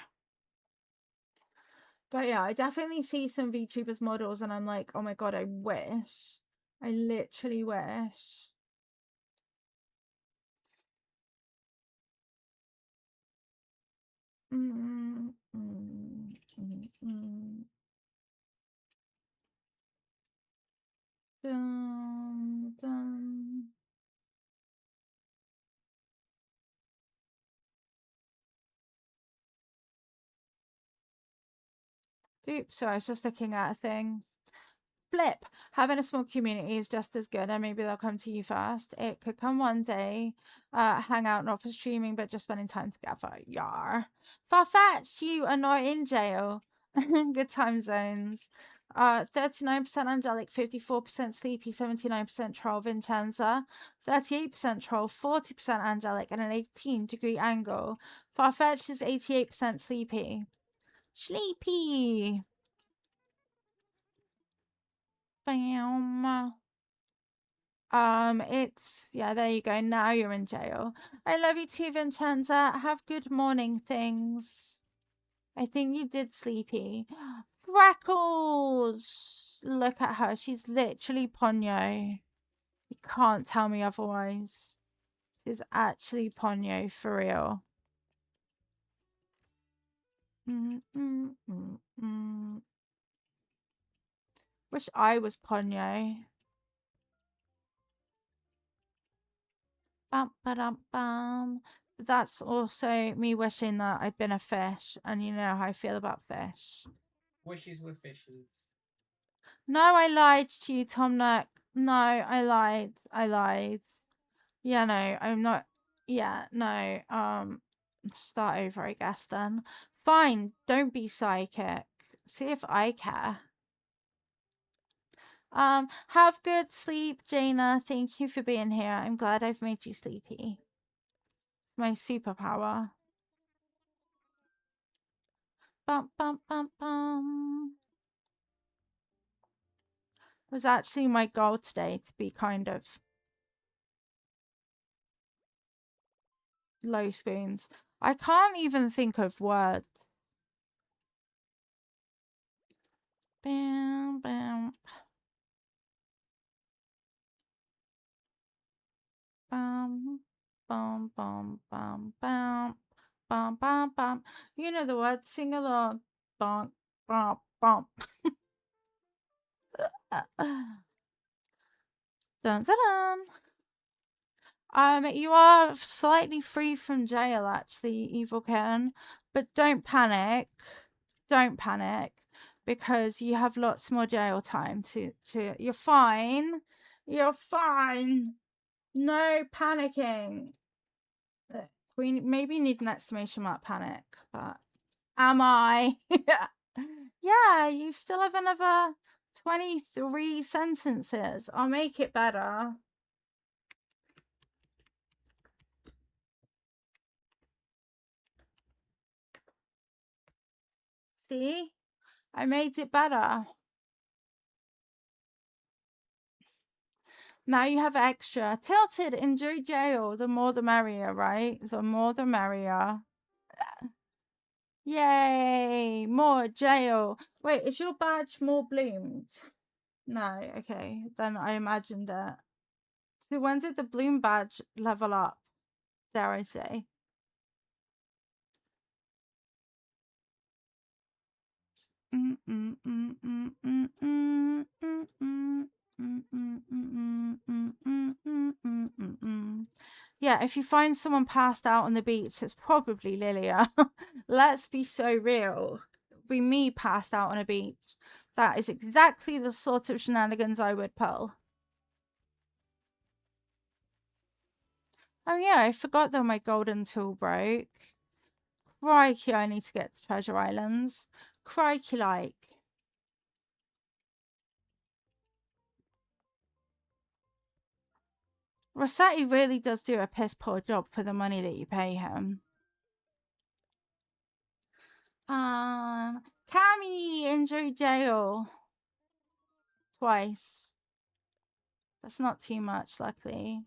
Speaker 1: But yeah, I definitely see some VTubers models and I'm like, oh my god, I wish. I literally wish. Mm, mm, mm, mm. Dun, dun. Oops, so I was just looking at a thing. Flip. Having a small community is just as good, and maybe they'll come to you first. It could come one day. Hang out not for streaming, but just spending time together. Yar. Farfetch, you are not in jail. Good time zones. 39% angelic, 54% sleepy, 79% troll Vincenza, 38% troll, 40% angelic, and an 18-degree angle. Farfetch is 88% sleepy. Sleepy. Bam. It's yeah, there you go. Now you're in jail. I love you too, Vincenza. Have good morning things. I think you did sleepy. Freckles! Look at her. She's literally Ponyo. You can't tell me otherwise. She's actually Ponyo for real. Mm, mm, mm, mm. Wish I was Ponyo. Bum, ba-dum, bum. But that's also me wishing that I'd been a fish, and you know how I feel about fish.
Speaker 2: Wishes were fishes.
Speaker 1: No, I lied to you, Tom Nook. No, I lied. I lied. Yeah, no, I'm not. Yeah, no. Start over, I guess then. Fine, don't be psychic. See if I care. Have good sleep, Jaina. Thank you for being here. I'm glad I've made you sleepy. It's my superpower. Bum, bum, bum, bum. It was actually my goal today to be kind of low spoons. I can't even think of words. Bam, bam, bam, bum, bum, bum, bam, bum, bum, bum. You know the words. Sing along. Bonk, bump, bump. Dun, dun, dun. You are slightly free from jail, actually, Evil Kitten, but don't panic. Don't panic because you have lots more jail time to you're fine. You're fine. No panicking. We maybe need an exclamation mark panic, but am I? Yeah, you still have another 23 sentences. I'll make it better. See? I made it better. Now you have extra. Tilted, enjoy jail. The more the merrier, right? The more the merrier. Yay! More jail. Wait, is your badge more bloomed? No, okay. Then I imagined it. So when did the bloom badge level up? Dare I say? Yeah, if you find someone passed out on the beach, it's probably Lilia. Let's be so real. Be me passed out on a beach. That is exactly the sort of shenanigans I would pull. Oh yeah, I forgot that my golden tool broke. Crikey, I need to get to Treasure Islands. Crikey like. Rossetti really does do a piss poor job for the money that you pay him. Cammy enjoyed jail twice. That's not too much, luckily.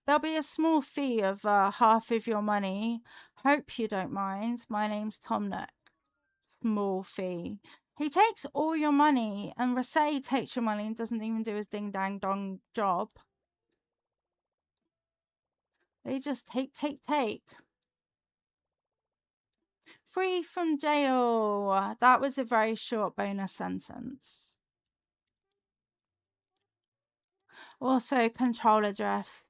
Speaker 1: There'll be a small fee of half of your money. Hope you don't mind. My name's Tom Nook. Small fee. He takes all your money, and Rossetti takes your money and doesn't even do his ding dang dong job. They just take. Free from jail. That was a very short bonus sentence. Also, controller drift.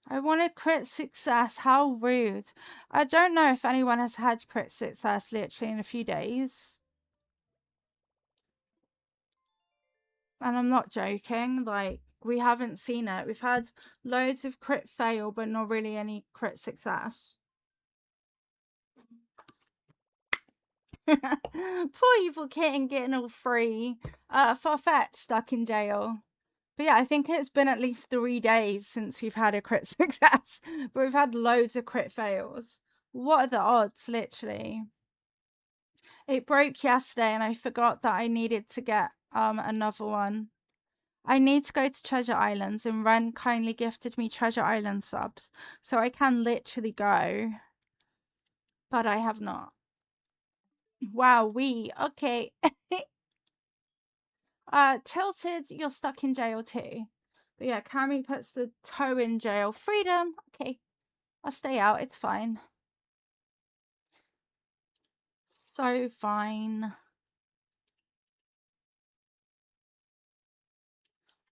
Speaker 1: I wanted crit success. How rude. I don't know if anyone has had crit success literally in a few days. And I'm not joking. Like, we haven't seen it. We've had loads of crit fail, but not really any crit success. Poor evil kitten getting all free. Farfetch stuck in jail. But yeah, I think it's been at least 3 days since we've had a crit success. But we've had loads of crit fails. What are the odds, literally? It broke yesterday and I forgot that I needed to get another one. I need to go to Treasure Islands, and Ren kindly gifted me Treasure Island subs. So I can literally go. But I have not. Wow, okay. Tilted, you're stuck in jail too. But yeah, Cammy puts the toe in jail. Freedom. Okay. I'll stay out. It's fine. So fine.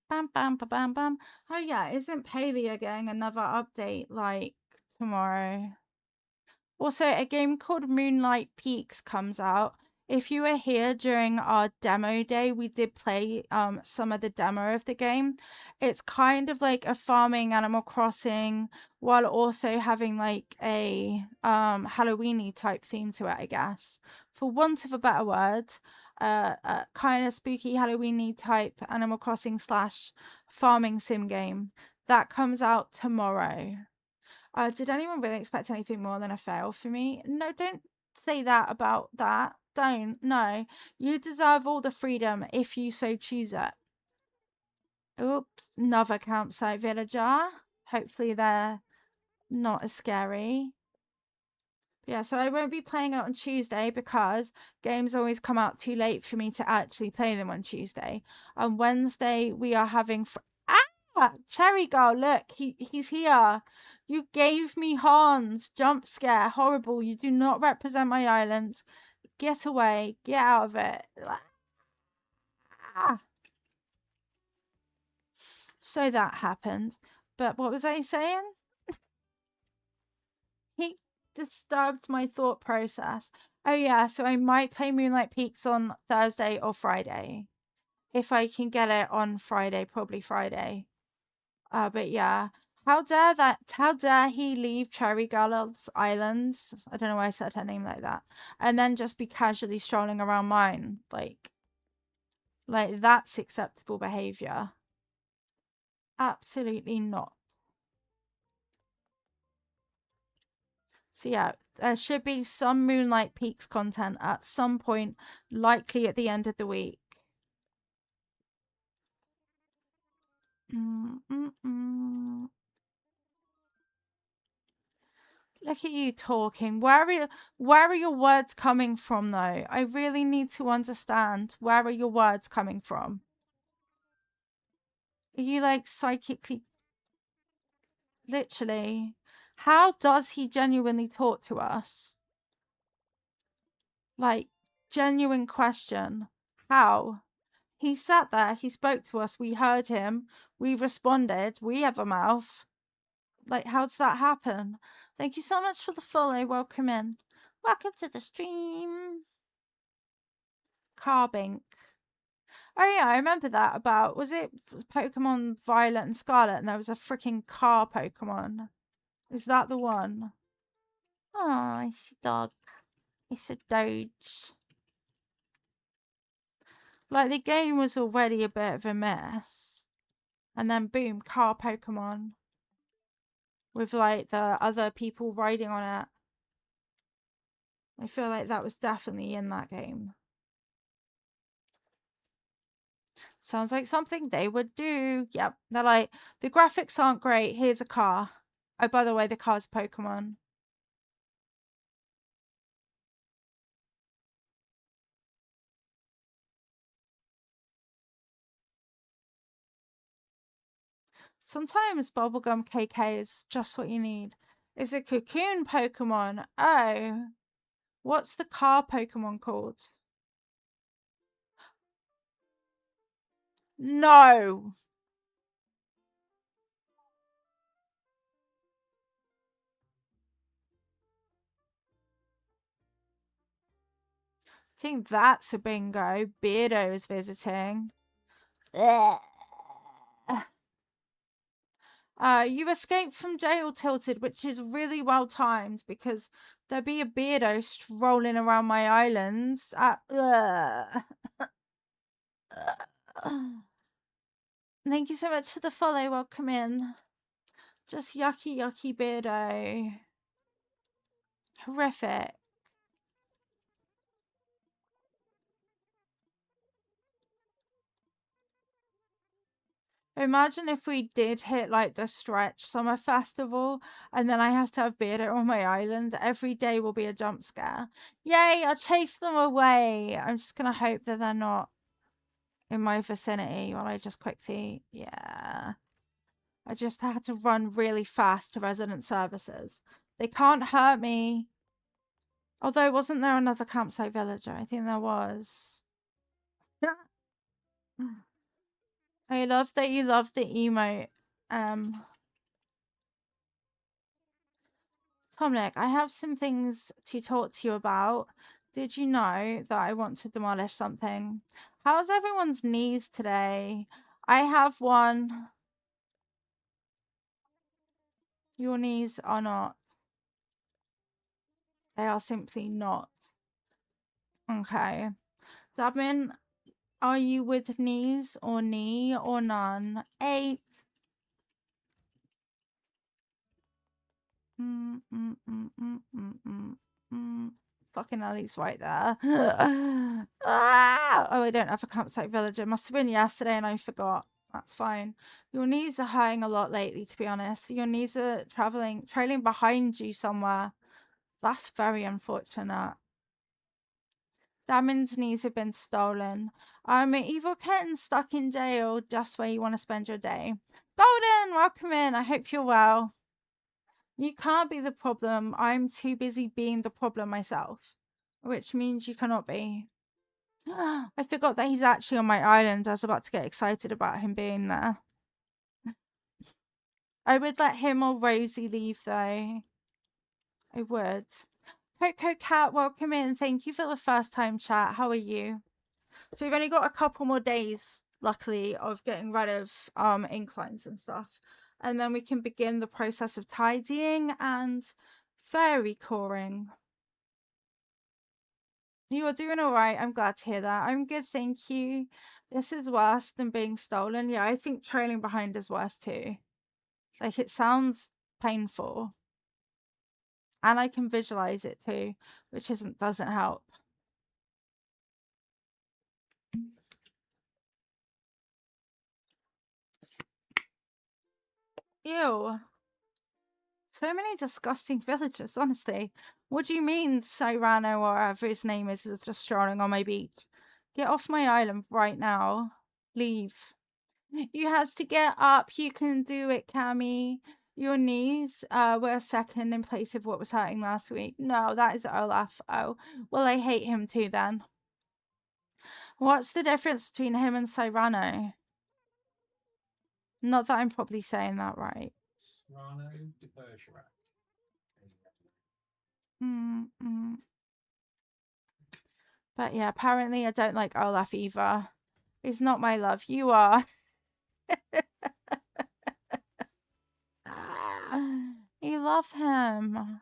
Speaker 1: Bam, bam, ba, bam, bam. Oh yeah, isn't Palea getting another update like tomorrow? Also, a game called Moonlight Peaks comes out. If you were here during our demo day, we did play some of the demo of the game. It's kind of like a farming Animal Crossing while also having like a Halloween-y type theme to it, I guess. For want of a better word, kind of spooky Halloween-y type Animal Crossing / farming sim game. That comes out tomorrow. Did anyone really expect anything more than a fail for me? No, don't say that about that. Don't. No. You deserve all the freedom if you so choose it. Oops. Another campsite villager. Hopefully they're not as scary. Yeah, so I won't be playing it on Tuesday because games always come out too late for me to actually play them on Tuesday. On Wednesday, we are having... Cherry Girl, look, he's here. You gave me horns. Jump scare. Horrible. You do not represent my island. Get away. Get out of it. So that happened. But what was I saying? He disturbed my thought process. Oh yeah, so I might play Moonlight Peaks on Thursday or Friday. If I can get it on Friday, probably Friday. But yeah. How dare he leave Cherry Girls Islands? I don't know why I said her name like that. And then just be casually strolling around mine. Like that's acceptable behavior. Absolutely not. So yeah, there should be some Moonlight Peaks content at some point, likely at the end of the week. Mm-mm-mm. Look at you talking. Where are your words coming from though? I really need to understand. Where are your words coming from? Are you like psychically literally? How does he genuinely talk to us? Like genuine question. How? He sat there, he spoke to us, we heard him, we responded, we have a mouth. Like, how does that happen? Thank you so much for the follow. Welcome in. Welcome to the stream. Carbink. Oh yeah, I remember that about, was it Pokemon Violet and Scarlet and there was a freaking car Pokemon? Is that the one? Oh, it's a dog. It's a Doge. Like, the game was already a bit of a mess. And then boom, car Pokemon. With like the other people riding on it. I feel like that was definitely in that game. Sounds like something they would do. Yep. They're like, the graphics aren't great. Here's a car. Oh, by the way, the car's Pokemon. Sometimes bubblegum KK is just what you need. It's a cocoon Pokemon. Oh. What's the car Pokemon called? No. I think that's a bingo. Beardo is visiting. Ugh. You escape from jail, Tilted, which is really well timed because there'd be a beardo strolling around my islands. Thank you so much for the follow. Welcome in. Just yucky, yucky beardo. Horrific. Imagine if we did hit like the Stretch Summer Festival and then I have to have Beardo on my island. Every day will be a jump scare. Yay, I'll chase them away. I'm just gonna hope that they're not in my vicinity while I just quickly, yeah. I just had to run really fast to resident services. They can't hurt me. Although, wasn't there another campsite villager? I think there was. I love that you love the emote. Tomnik, I have some things to talk to you about. Did you know that I want to demolish something? How's everyone's knees today? I have one. Your knees are not. They are simply not. Okay. Dabin, are you with knees or knee or none? 8. Fucking hell, he's right there. Oh, I don't have a campsite villager. Must have been yesterday and I forgot. That's fine. Your knees are hurting a lot lately, to be honest. Your knees are trailing behind you somewhere. That's very unfortunate. Damon's knees have been stolen. I'm an evil kitten stuck in jail, just where you want to spend your day. Golden, welcome in. I hope you're well. You can't be the problem. I'm too busy being the problem myself. Which means you cannot be. I forgot that he's actually on my island. I was about to get excited about him being there. I would let him or Rosie leave though. I would. Coco Cat, welcome in. Thank you for the first time chat. How are you? So we've only got a couple more days, luckily, of getting rid of inclines and stuff. And then we can begin the process of tidying and fairy coring. You are doing all right. I'm glad to hear that. I'm good, thank you. This is worse than being stolen. Yeah, I think trailing behind is worse too. Like, it sounds painful. And I can visualize it too, which doesn't help. Ew. So many disgusting villagers, honestly. What do you mean Cyrano or whatever his name is just strolling on my beach? Get off my island right now. Leave. You has to get up. You can do it, Cammy. Your knees were second in place of what was hurting last week. No, that is Olaf. Oh, well, I hate him too then. What's the difference between him and Cyrano? Not that I'm probably saying that right.
Speaker 2: Rano de Bergerac.
Speaker 1: But yeah, apparently I don't like Olaf either. He's not my love. You are. You love him.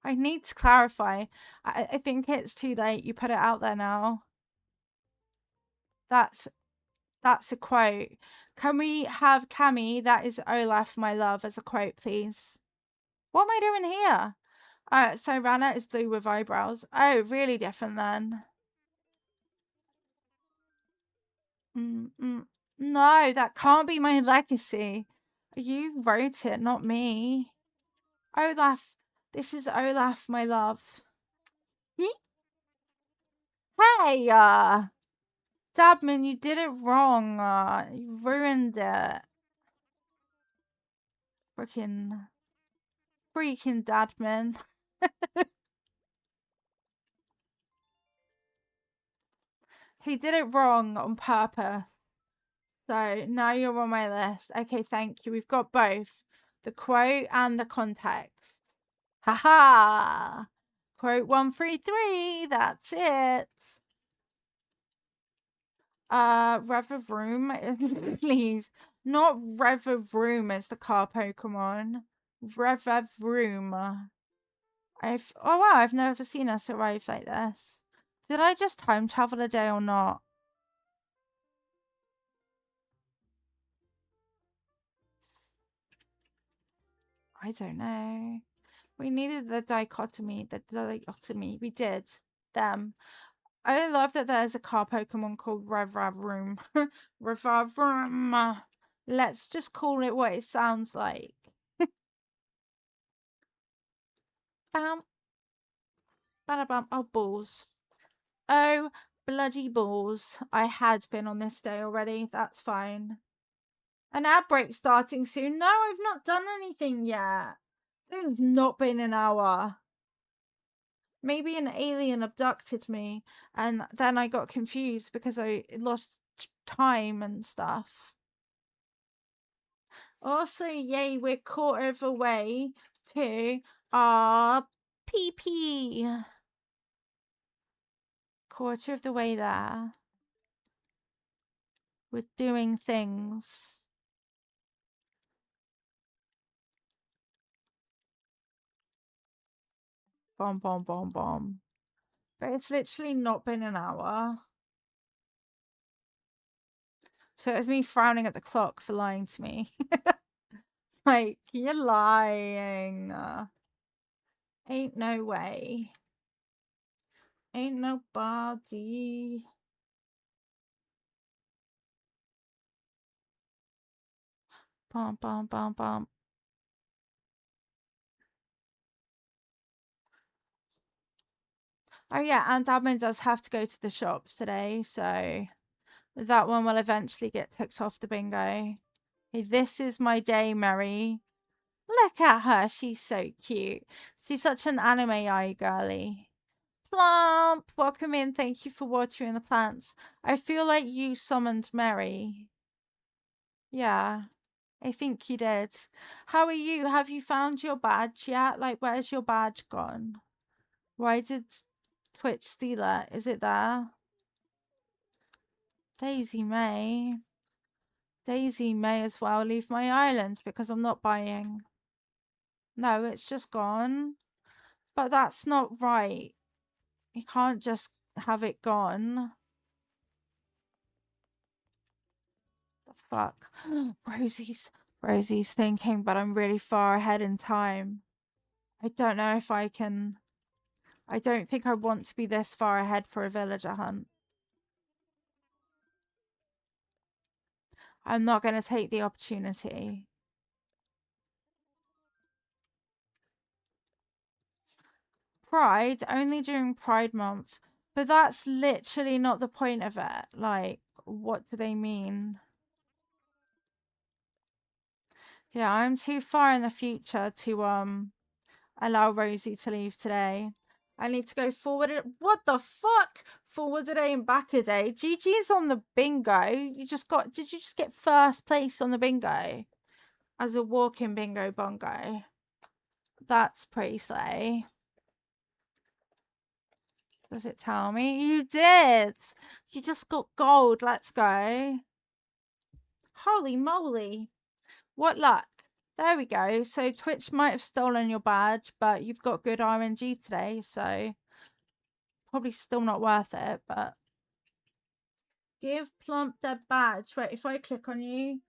Speaker 1: I need to clarify. I think it's too late. You put it out there now. That's a quote. Can we have Cammy, that is Olaf, my love, as a quote, please? What am I doing here? So Rana is blue with eyebrows. Oh, really different then. No, that can't be my legacy. You wrote it, not me. Olaf. This is Olaf, my love. Hey, Dabman, you did it wrong. You ruined it. Freaking Dadman. He did it wrong on purpose. So now you're on my list. Okay, thank you. We've got both the quote and the context. Haha. Quote 133. That's it. Revavroom, please. Not Revavroom as the car Pokemon. Revavroom. Oh wow, I've never seen us arrive like this. Did I just time travel a day or not? I don't know. We needed the dichotomy. We did. Them. I love that there's a car Pokemon called Revavroom. Revavroom. Let's just call it what it sounds like. Bam. Bada-bam. Oh, balls. Oh, bloody balls. I had been on this day already. That's fine. An ad break starting soon. No, I've not done anything yet. It's not been an hour. Maybe an alien abducted me and then I got confused because I lost time and stuff. Also, yay, we're quarter of the way to our PP. Quarter of the way there. We're doing things. Bomb, bomb, bomb, bomb. But it's literally not been an hour. So it was me frowning at the clock for lying to me. Like, you're lying. Ain't no way. Ain't nobody. Bum, bum, bum, bum. Oh yeah, and admin does have to go to the shops today, so that one will eventually get ticked off the bingo. Hey, this is my day, Mary. Look at her, she's so cute. She's such an anime eye girly. Plump, welcome in. Thank you for watering the plants. I feel like you summoned Mary. Yeah, I think you did. How are you? Have you found your badge yet? Like, where's your badge gone? Why did Twitch steal it? Is it there? Daisy May. Daisy may as well leave my island because I'm not buying. No, it's just gone. But that's not right. You can't just have it gone. The fuck? Rosie's thinking, but I'm really far ahead in time. I don't know if I can. I don't think I want to be this far ahead for a villager hunt. I'm not going to take the opportunity. Pride only during Pride Month. But that's literally not the point of it. Like, what do they mean? Yeah, I'm too far in the future to allow Rosie to leave today. I need to go forward. What the fuck? Forward a day and back a day. GG's on the bingo. Did you just get first place on the bingo? As a walking bingo bongo. That's pretty slay. Does it tell me? You did. You just got gold. Let's go. Holy moly. What luck. There we go. So Twitch might have stolen your badge, but you've got good RNG today, so probably still not worth it, but give Plump their badge. Wait, if I click on you,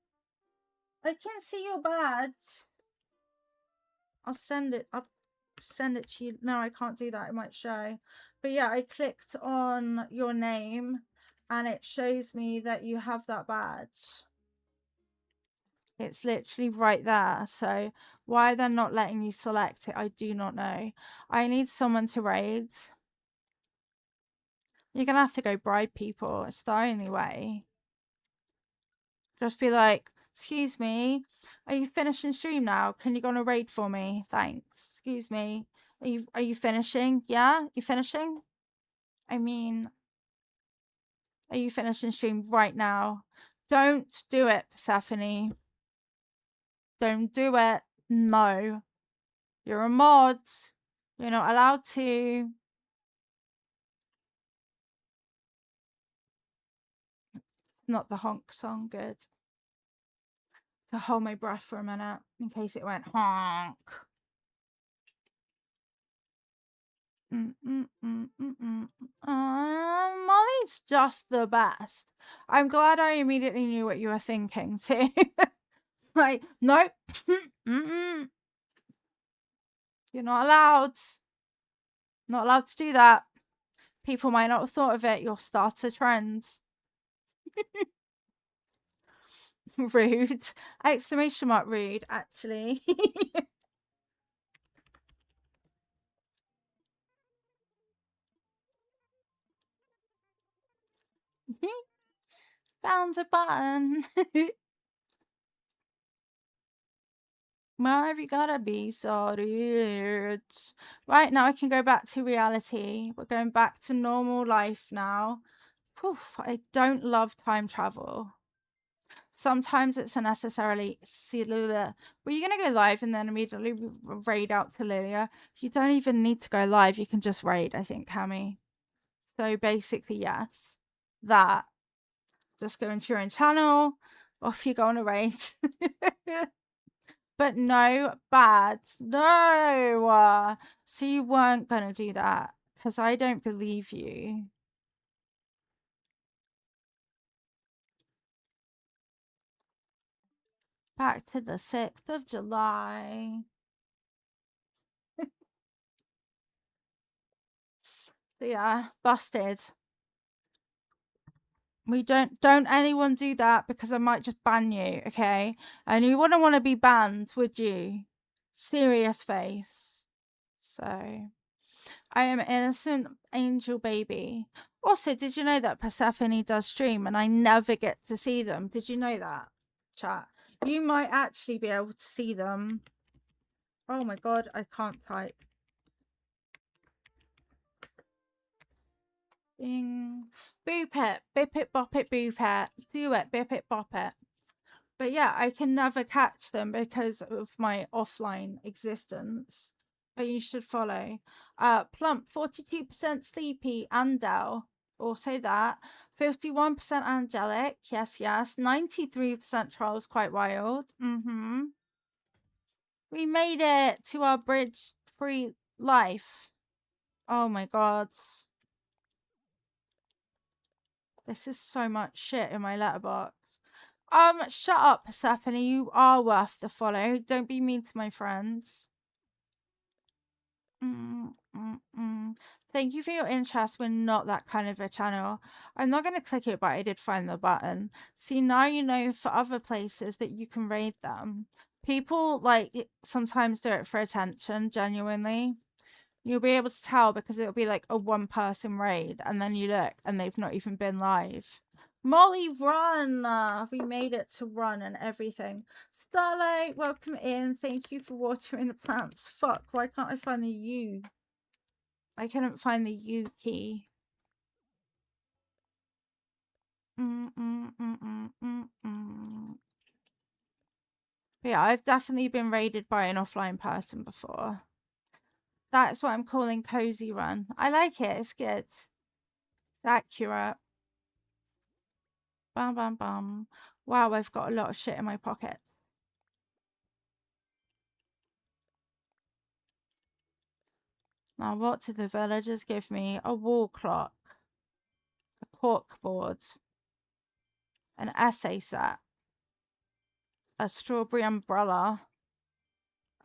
Speaker 1: I can see your badge. I'll send it to you. No, I can't do that. It might show. But yeah, I clicked on your name and it shows me that you have that badge. It's literally right there. So why they're not letting you select it, I do not know. I need someone to raid. You're going to have to go bribe people. It's the only way. Just be like, excuse me, are you finishing stream now? Can you go on a raid for me? Thanks. Excuse me. Are you finishing? Yeah? You finishing? I mean, are you finishing stream right now? Don't do it, Persephone. Don't do it. No. You're a mod. You're not allowed to. Not the honk song. Good. To hold my breath for a minute in case it went honk. Molly's just the best. I'm glad I immediately knew what you were thinking too. Like, nope. You're not allowed. Not allowed to do that. People might not have thought of it. You'll start a trend. Rude. Exclamation mark rude, actually. Found a button. Why have you gotta be so rude? Right, now I can go back to reality. We're going back to normal life now. Poof, I don't love time travel. Sometimes it's unnecessarily silly. Were you gonna go live and then immediately raid out to Lilia? You don't even need to go live. You can just raid, I think, Cammy. So basically, yes. That. Just go into your own channel. Off you go on a raid. But no bad. No. So you weren't going to do that because I don't believe you. Back to the 6th of July. So yeah, busted. We don't anyone do that because I might just ban you, okay? And you wouldn't want to be banned, would you? Serious face. So I am innocent angel baby. Also, did you know that Persephone does stream and I never get to see them? Did you know that, chat? You might actually be able to see them. Oh my god, I can't type. Bing. Boop it. Bip it, bop it, boop it. Do it. Bip it, bop it. But yeah, I can never catch them because of my offline existence. But you should follow. Plump, 42% sleepy, Andel. Also that. 51% angelic. Yes, yes. 93% trolls, quite wild. We made it to our bridge free life. Oh my god. This is so much shit in my letterbox. Shut up, Persephone. You are worth the follow. Don't be mean to my friends. Thank you for your interest. We're not that kind of a channel. I'm not going to click it, but I did find the button. See, now you know for other places that you can raid them. People, like, sometimes do it for attention, genuinely. You'll be able to tell because it'll be like a one-person raid, and then you look, and they've not even been live. Molly, run! We made it to run and everything. Starlight, welcome in. Thank you for watering the plants. Fuck, why can't I find the U? I couldn't find the U key. But yeah, I've definitely been raided by an offline person before. That's what I'm calling cozy run. I like it. It's good. It's accurate. Bum, bum, bum. Wow, I've got a lot of shit in my pockets. Now, what did the villagers give me? A wall clock, a cork board, an essay set, a strawberry umbrella,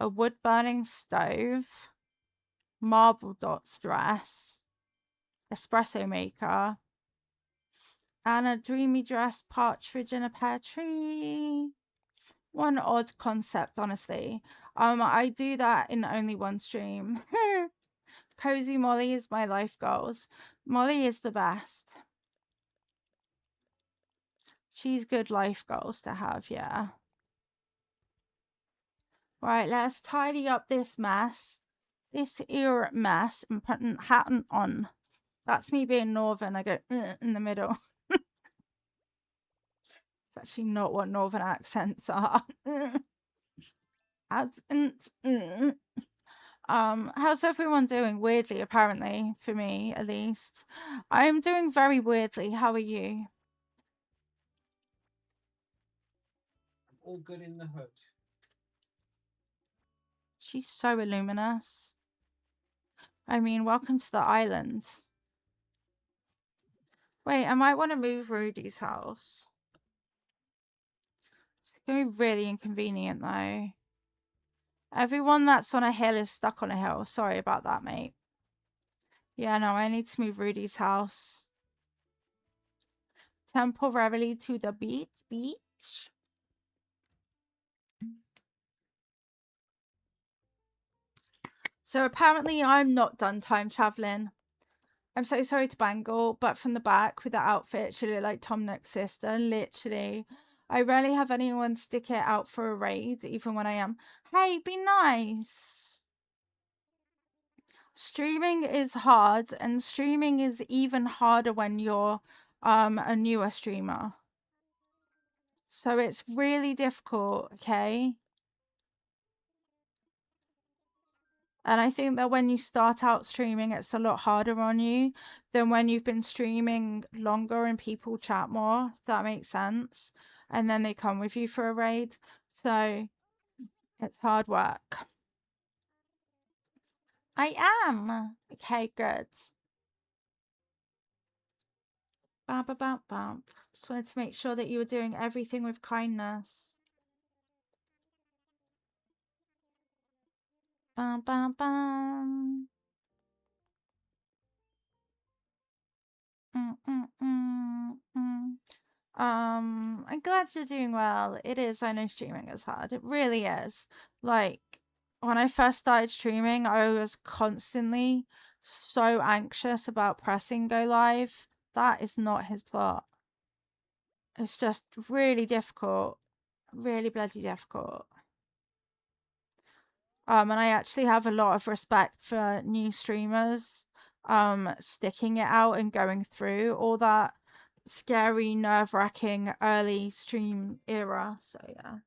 Speaker 1: a wood-burning stove, marble dots dress, espresso maker, and a dreamy dress partridge in a pear tree. One odd concept, honestly. I do that in only one stream. Cozy Molly is my life goals. Molly is the best. She's good life goals to have, yeah. Right, let's tidy up this mess. This ear mess and put a hat on. That's me being northern. I go in the middle. It's actually not what northern accents are. How's everyone doing? Weirdly, apparently, for me at least. I'm doing very weirdly. How are you?
Speaker 2: All good in the hood.
Speaker 1: She's so illuminous. I mean, welcome to the island. Wait, I might want to move Rudy's house. It's going to be really inconvenient, though. Everyone that's on a hill is stuck on a hill. Sorry about that, mate. Yeah, no, I need to move Rudy's house. Temporarily to the beach. So apparently I'm not done time traveling. I'm so sorry to Bangle, but from the back with that outfit, she looked like Tom Nook's sister, literally. I rarely have anyone stick it out for a raid, even when I am. Hey, be nice. Streaming is hard, and streaming is even harder when you're a newer streamer. So it's really difficult, okay? And I think that when you start out streaming, it's a lot harder on you than when you've been streaming longer and people chat more, if that makes sense. And then they come with you for a raid. So it's hard work. I am. Okay, good. Bam, bam, bam, bam. Just wanted to make sure that you were doing everything with kindness. Bam, bam, bam. I'm glad you're doing well. It is. I know streaming is hard. It really is. Like, when I first started streaming, I was constantly so anxious about pressing go live. That is not his plot. It's just really difficult. Really bloody difficult. And I actually have a lot of respect for new streamers sticking it out and going through all that scary, nerve-wracking early stream era. So yeah.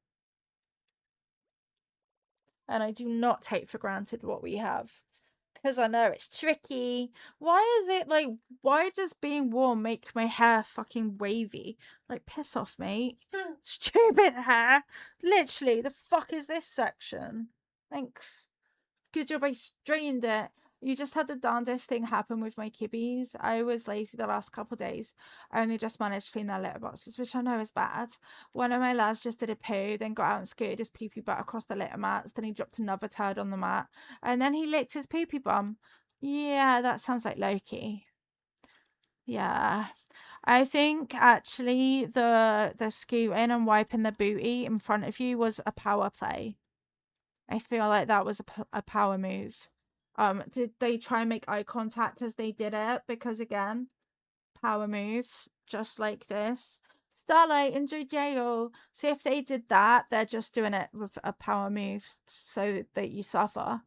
Speaker 1: And I do not take for granted what we have. Because I know it's tricky. Why is it like, why does being warm make my hair fucking wavy? Like, piss off, mate. Stupid hair. Literally, the fuck is this section? Thanks. Good job I strained it. You just had the darndest thing happen with my kibbies. I was lazy the last couple days. I only just managed to clean their litter boxes, which I know is bad. One of my lads just did a poo, then got out and scooted his pee-pee butt across the litter mats. Then he dropped another turd on the mat, and then he licked his pee-pee bum. Yeah, that sounds like Loki. Yeah. I think actually the scooting and wiping the booty in front of you was a power play. I feel like that was a power move. Did they try and make eye contact as they did it? Because again, power move, just like this. Starlight, enjoy jail. So if they did that, they're just doing it with a power move so that you suffer.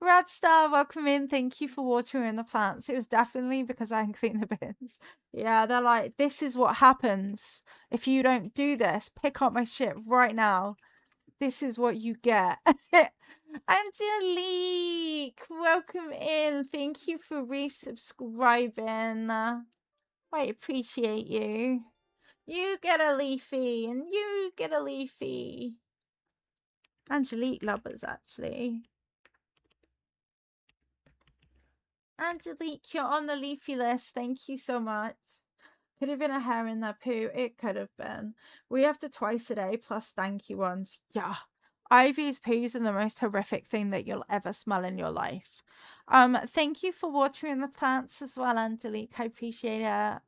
Speaker 1: Radstar, welcome in. Thank you for watering the plants. It was definitely because I can clean the bins. Yeah, they're like, this is what happens if you don't do this. Pick up my shit right now. This is what you get. Angelique, welcome in. Thank you for resubscribing. I appreciate you. You get a leafy, and you get a leafy. Angelique lovers, actually. Angelique, you're on the leafy list. Thank you so much. Could have been a hair in their poo. It could have been. We have to twice a day plus stanky ones. Yeah. Ivy's poos are the most horrific thing that you'll ever smell in your life. Thank you for watering the plants as well, Angelique. I appreciate it.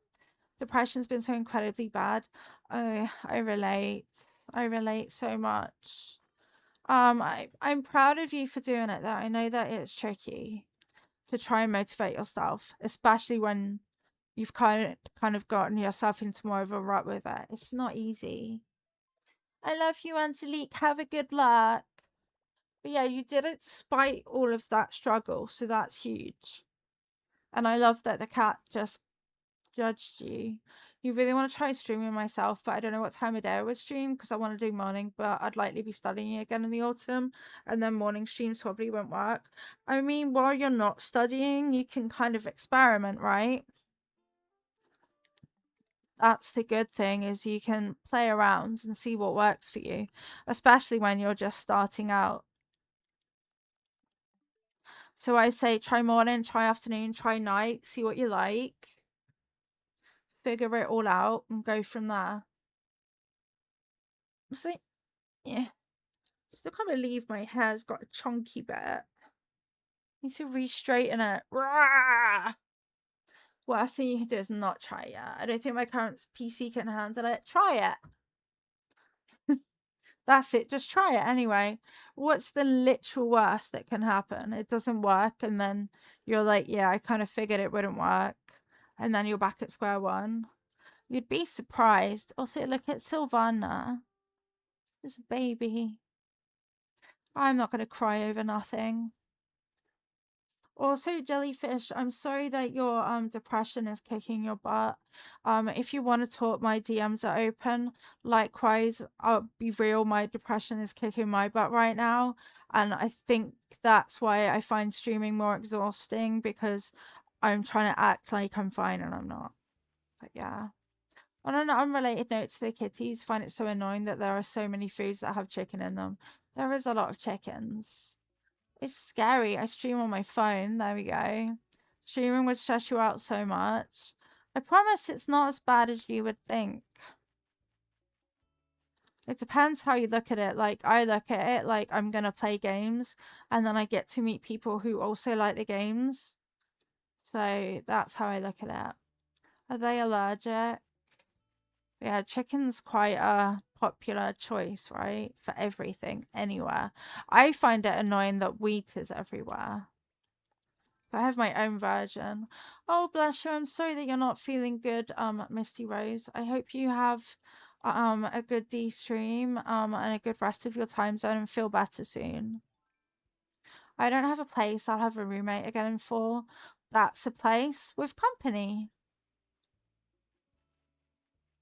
Speaker 1: Depression's been so incredibly bad. I relate. I relate so much. I'm proud of you for doing it though. I know that it's tricky to try and motivate yourself, especially when you've kind of gotten yourself into more of a rut with it. It's not easy. I love you, Angelique. Have a good luck. But yeah, you did it despite all of that struggle, so that's huge. And I love that the cat just judged you. You really want to try streaming myself, but I don't know what time of day I would stream because I want to do morning, but I'd likely be studying again in the autumn, and then morning streams probably won't work. I mean, while you're not studying, you can kind of experiment, right? That's the good thing, is you can play around and see what works for you, especially when you're just starting out. So I say try morning, try afternoon, try night, see what you like, figure it all out and go from there. See, yeah. Still can't believe my hair's got a chunky bit. Need to re-straighten it. Rah! Worst thing you can do is not try it. I don't think my current PC can handle it. Try it. That's it. Just try it anyway. What's the literal worst that can happen? It doesn't work, and then you're like, yeah, I kind of figured it wouldn't work. And then you're back at square one. You'd be surprised. Also, look at Sylvana. This baby. I'm not going to cry over nothing. Also, Jellyfish, I'm sorry that your depression is kicking your butt. If you want to talk, my DMs are open. Likewise, I'll be real, my depression is kicking my butt right now, and I think that's why I find streaming more exhausting, because I'm trying to act like I'm fine and I'm not. But yeah. On an unrelated note to the kitties, find it so annoying that there are so many foods that have chicken in them. There is a lot of chickens. It's scary. I stream on my phone. There we go. Streaming would stress you out so much. I promise it's not as bad as you would think. It depends how you look at it. Like, I look at it like I'm going to play games, and then I get to meet people who also like the games. So that's how I look at it. Are they allergic? Yeah, chicken's quite a popular choice, right? For everything, anywhere. I find it annoying that wheat is everywhere. I have my own version. Oh, bless you. I'm sorry that you're not feeling good, Misty Rose. I hope you have a good D stream and a good rest of your time zone and feel better soon. I don't have a place. I'll have a roommate again in 4. that's a place with company.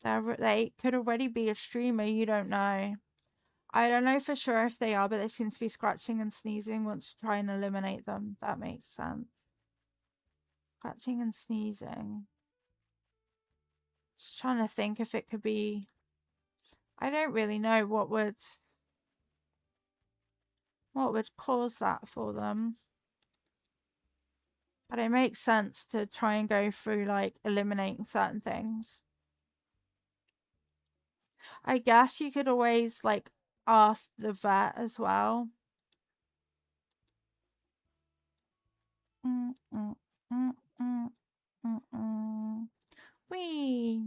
Speaker 1: They could already be a streamer, you don't know. I don't know for sure if they are, but they seem to be scratching and sneezing. Want to try and eliminate them. That makes sense. Scratching and sneezing. Just trying to think if it could be. I don't really know what would cause that for them. But it makes sense to try and go through like eliminating certain things. I guess you could always like ask the vet as well. Mm, mm, mm, mm, mm, mm. Wee.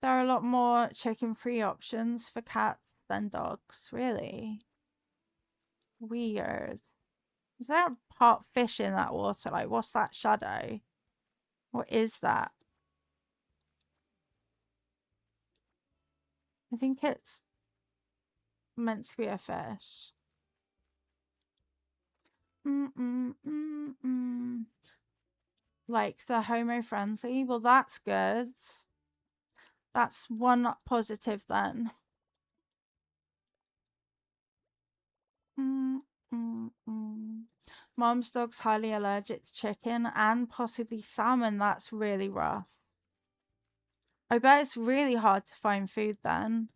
Speaker 1: There are a lot more chicken-free options for cats than dogs, really. Weird. Is there a pot fish in that water? Like, what's that shadow? What is that? I think it's meant to be a fish. Like, they're homo-friendly. Well, that's good. That's one positive then. Mom's dog's highly allergic to chicken and possibly salmon. That's really rough. I bet it's really hard to find food then.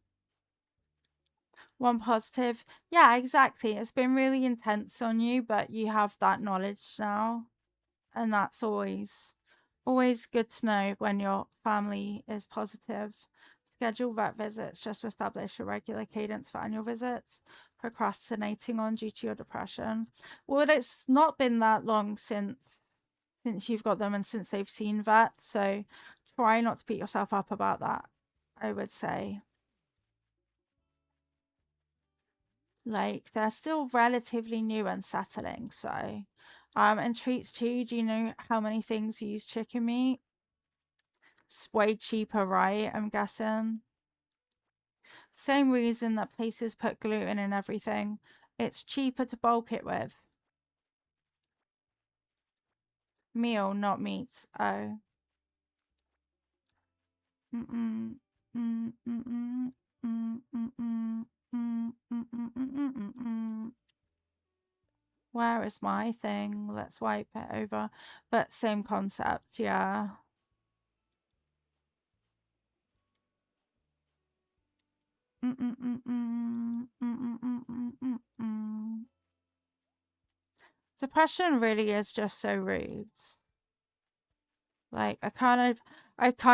Speaker 1: One positive. Yeah, exactly. It's been really intense on you, but you have that knowledge now. And that's always good to know when your family is positive. Schedule vet visits just to establish a regular cadence for annual visits. Procrastinating on due to your depression. Well, it's not been that long since you've got them and since they've seen vet, so try not to beat yourself up about that, I would say. Like, they're still relatively new and settling, so and treats too. Do you know how many things use chicken meat? It's way cheaper, right? I'm guessing. Same reason that places put gluten in everything. It's cheaper to bulk it with. Meal, not meat. Oh. Mm-mm. Mm-mm. Mm-mm. Mm-mm. Where is my thing? Let's wipe it over. But same concept, yeah. Depression really is just so rude. Like, I kind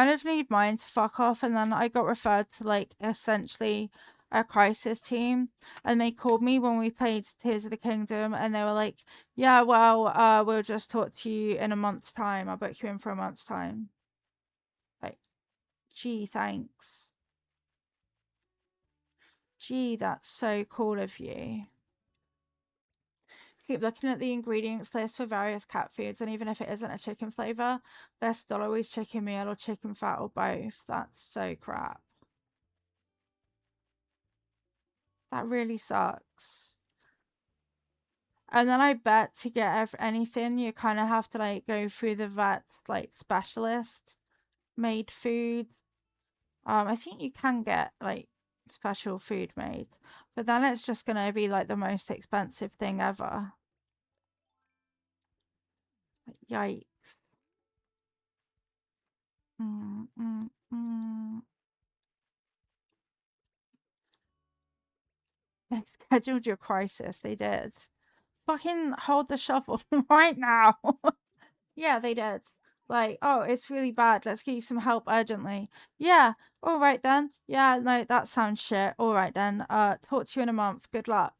Speaker 1: of need mine to fuck off, and then I got referred to like essentially a crisis team, and they called me when we played Tears of the Kingdom, and they were like, "Yeah, well, we'll just talk to you in a month's time. I'll book you in for a month's time." Like, gee, thanks. Gee, that's so cool of you. Keep looking at the ingredients list for various cat foods, and even if it isn't a chicken flavor, there's still always chicken meal or chicken fat or both. That's so crap. That really sucks. And then I bet to get anything, you kind of have to like go through the vet like specialist made food. I think you can get like special food made, but then it's just gonna be like the most expensive thing ever. Like, yikes. Mm, mm, mm. They scheduled your crisis. They did. Fucking hold the shovel right now. Yeah, they did. Like, oh, it's really bad. Let's get you some help urgently. Yeah. All right then. Yeah, no, that sounds shit. All right then. Talk to you in a month. Good luck.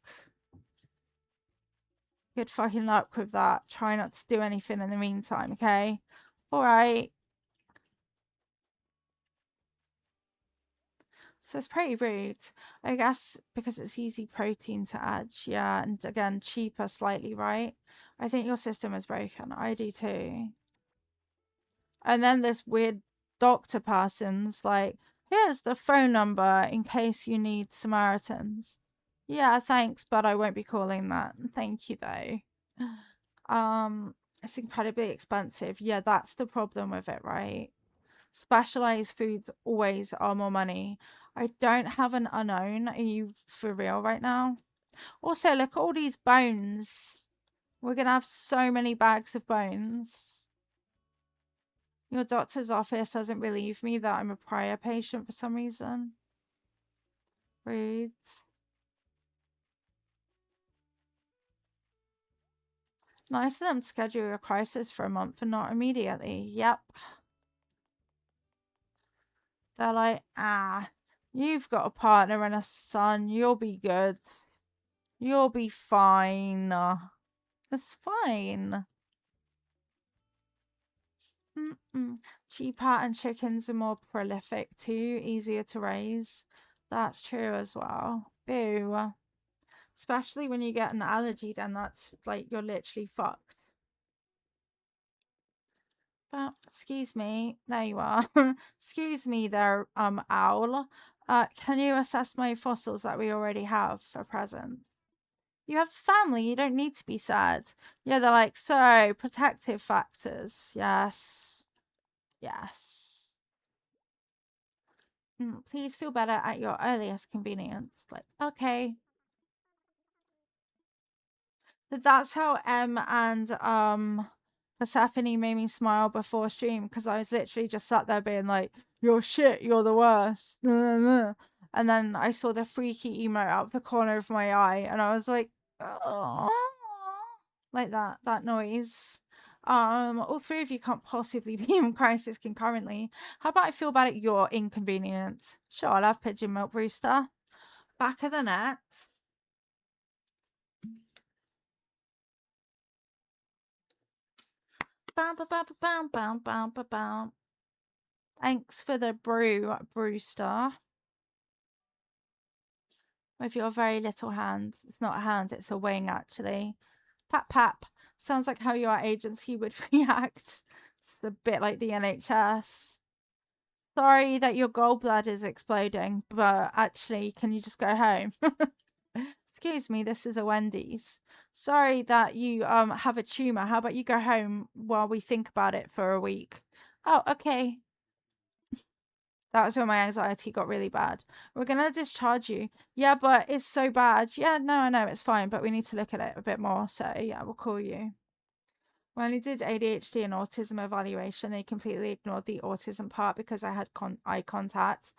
Speaker 1: Good fucking luck with that. Try not to do anything in the meantime, okay? All right. So it's pretty rude. I guess because it's easy protein to add. Yeah, and again, cheaper slightly, right? I think your system is broken. I do too. And then this weird doctor person's like, here's the phone number in case you need Samaritans. Yeah, thanks, but I won't be calling that. Thank you though. It's incredibly expensive. Yeah, that's the problem with it, right? Specialized foods always are more money. I don't have an unknown. Are you for real right now? Also, look at all these bones. We're gonna have so many bags of bones. Your doctor's office doesn't believe me that I'm a prior patient for some reason. Rude. Nice of them to schedule a crisis for a month and not immediately. Yep. They're like, you've got a partner and a son. You'll be good. You'll be fine. It's fine. Cheap and chickens are more prolific too, easier to raise. That's true as well. Boo. Especially when you get an allergy, then that's like you're literally fucked. But excuse me, there you are. Excuse me there, owl. Can you assess my fossils that we already have for present? You have family, you don't need to be sad. Yeah, they're like, so protective factors. Yes. Yes. Please feel better at your earliest convenience. Like, okay. That's how and Persephone made me smile before stream because I was literally just sat there being like, "You're shit, you're the worst," and then I saw the freaky emote out of the corner of my eye, and I was like, "Oh," like that noise. All three of you can't possibly be in crisis concurrently. How about I feel bad at your inconvenience? Sure, I'll have pigeon milk, Brewster. Back of the net. Bam, bam, bam, bam, bam, bam, bam, bam. Thanks for the brew, Brewster. With your very little hand. It's not a hand, it's a wing, actually. Pap, pap. Sounds like how your agency would react. It's a bit like the NHS. Sorry that your gallbladder is exploding, but actually, can you just go home? Excuse me, this is a Wendy's. Sorry that you have a tumor. How about you go home while we think about it for a week? Oh, okay. That was when my anxiety got really bad. We're gonna discharge you. Yeah, but it's so bad. Yeah, no, I know it's fine, but we need to look at it a bit more. So yeah, we'll call you. When I did ADHD and autism evaluation, they completely ignored the autism part because I had eye contact.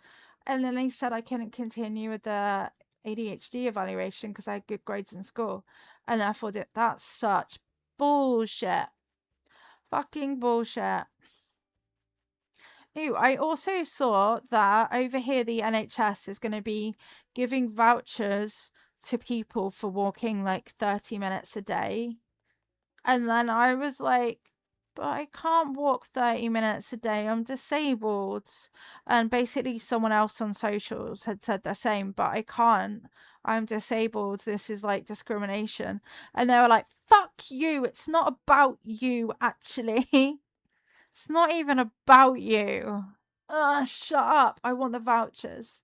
Speaker 1: And then they said I couldn't continue with the ADHD evaluation because I had good grades in school. And therefore, that's such bullshit. Fucking bullshit. Ew, I also saw that over here the NHS is going to be giving vouchers to people for walking like 30 minutes a day. And then I was like, but I can't walk 30 minutes a day. I'm disabled. And basically, someone else on socials had said the same, but I can't. I'm disabled. This is like discrimination. And they were like, fuck you. It's not about you, actually. It's not even about you. Ugh, shut up. I want the vouchers.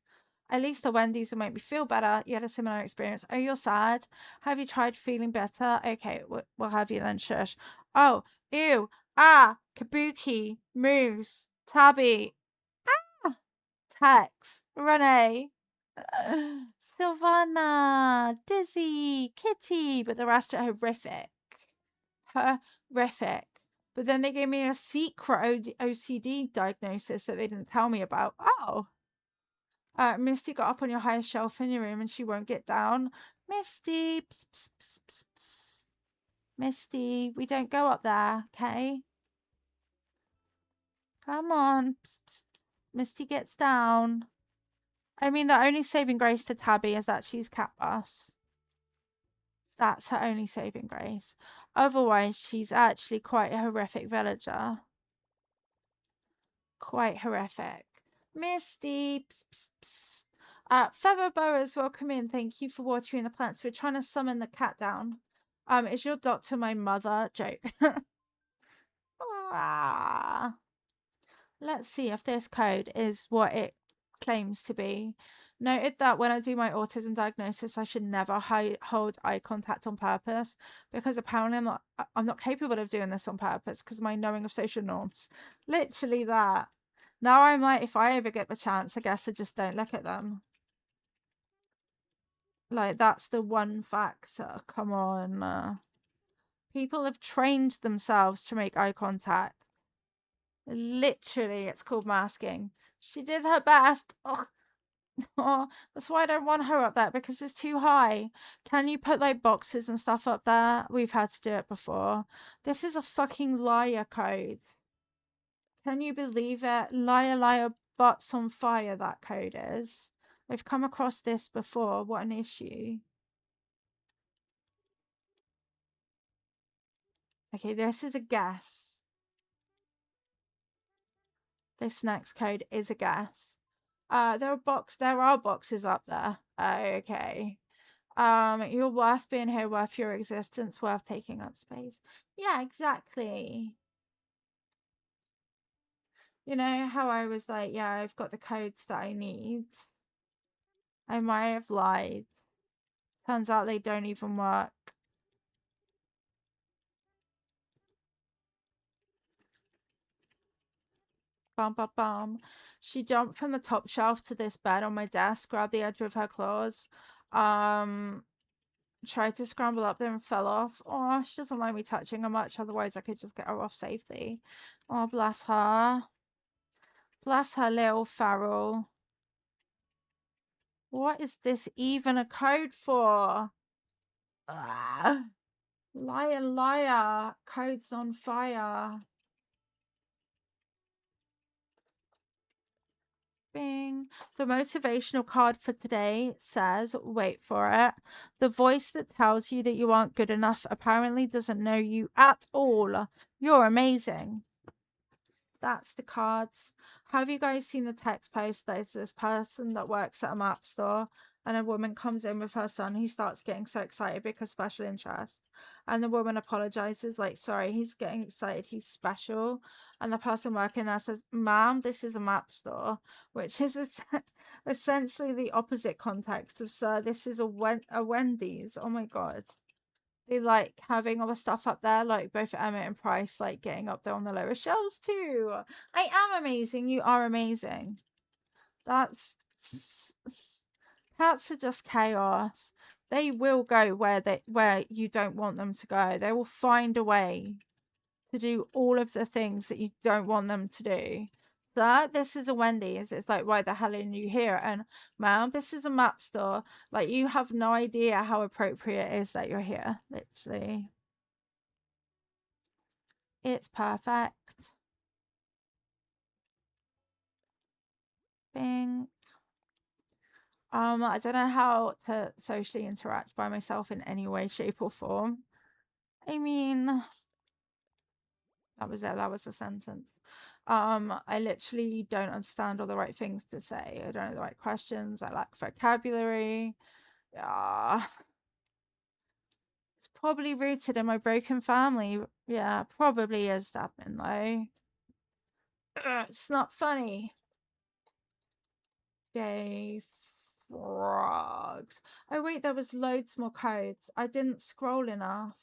Speaker 1: At least the Wendy's will make me feel better. You had a similar experience. Oh, you're sad? Have you tried feeling better? Okay, we'll have you then, shush. Oh, ew. Kabuki, Moose, Tabby, Tex, Renee, Sylvana, Dizzy, Kitty, but the rest are horrific. Horrific. But then they gave me a secret OCD diagnosis that they didn't tell me about. Oh. Misty got up on your highest shelf in your room and she won't get down. Misty. Psst, psst, psst, psst, psst. Misty, we don't go up there, okay? Come on. Psst, psst, psst. Misty gets down. I mean, the only saving grace to Tabby is that she's cat bus. That's her only saving grace. Otherwise, she's actually quite a horrific villager. Quite horrific. Misty. Psst, psst, psst. Feather boas, welcome in. Thank you for watering the plants. We're trying to summon the cat down. Is your doctor my mother? Joke. Let's see if this code is what it claims to be. Noted that when I do my autism diagnosis, I should never hold eye contact on purpose because apparently I'm not capable of doing this on purpose because of my knowing of social norms. Literally that. Now I'm like, if I ever get the chance, I guess I just don't look at them. Like that's the one factor. Come on. People have trained themselves to make eye contact. Literally, it's called masking. She did her best. Ugh. Oh, that's why I don't want her up there because it's too high. Can you put like boxes and stuff up there? We've had to do it before. This is a fucking liar code. Can you believe it? Liar, liar, butts on fire, that code is. I've come across this before. What an issue. Okay, this is a guess. This next code is a guess. There are boxes up there. Okay. You're worth being here, worth your existence, worth taking up space. Yeah, exactly. You know how I was like, yeah, I've got the codes that I need. I might have lied. Turns out they don't even work. Bum bum bum. She jumped from the top shelf to this bed on my desk, grabbed the edge with her claws. Tried to scramble up there and fell off. Oh, she doesn't like me touching her much, otherwise I could just get her off safely. Oh, bless her. Bless her little feral. What is this even a code for? Ah. Liar, liar. Code's on fire. Bing. The motivational card for today says, wait for it. The voice that tells you that you aren't good enough apparently doesn't know you at all. You're amazing. That's the cards. Have you guys seen the text post? There's this person that works at a map store and a woman comes in with her son. He starts getting so excited because special interest. And the woman apologizes, like, sorry, he's getting excited. He's special. And the person working there says, ma'am, this is a map store, which is essentially the opposite context of, sir, this is a Wendy's. Oh my God. They like having all the stuff up there, like both Emmett and Price, like getting up there on the lower shelves too. I am amazing. You are amazing. That's cats are just chaos. They will go where you don't want them to go. They will find a way to do all of the things that you don't want them to do. Sir, this is a Wendy's. It's like, why the hell are you here? And ma'am, this is a map store. Like, you have no idea how appropriate it is that you're here. Literally. It's perfect. Bing. I don't know how to socially interact by myself in any way, shape, or form. I mean, that was it. That was the sentence. I literally don't understand all the right things to say. I don't know the right questions. I lack vocabulary. Yeah. It's probably rooted in my broken family. Yeah, probably is happening though. It's not funny. Gay frogs. Oh wait, there was loads more codes. I didn't scroll enough.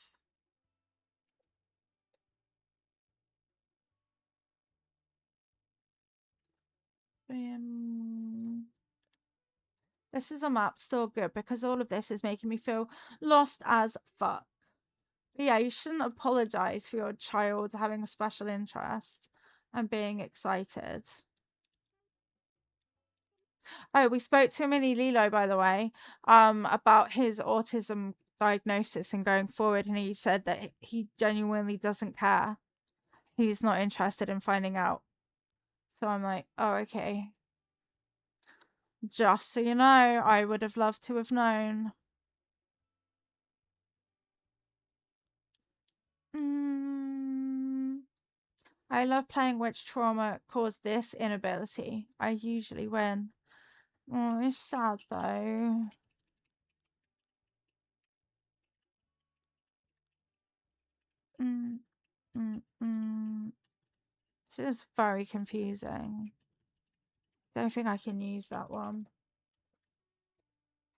Speaker 1: This is a map store good because all of this is making me feel lost as fuck. But yeah, you shouldn't apologize for your child having a special interest and being excited. Oh, we spoke to Mini Lilo, by the way, about his autism diagnosis and going forward, and he said that he genuinely doesn't care. He's not interested in finding out. So I'm like, oh, okay. Just so you know, I would have loved to have known. I love playing which trauma caused this inability. I usually win. Oh, it's sad though. Mm, mm, mm. This is very confusing. Don't think I can use that one.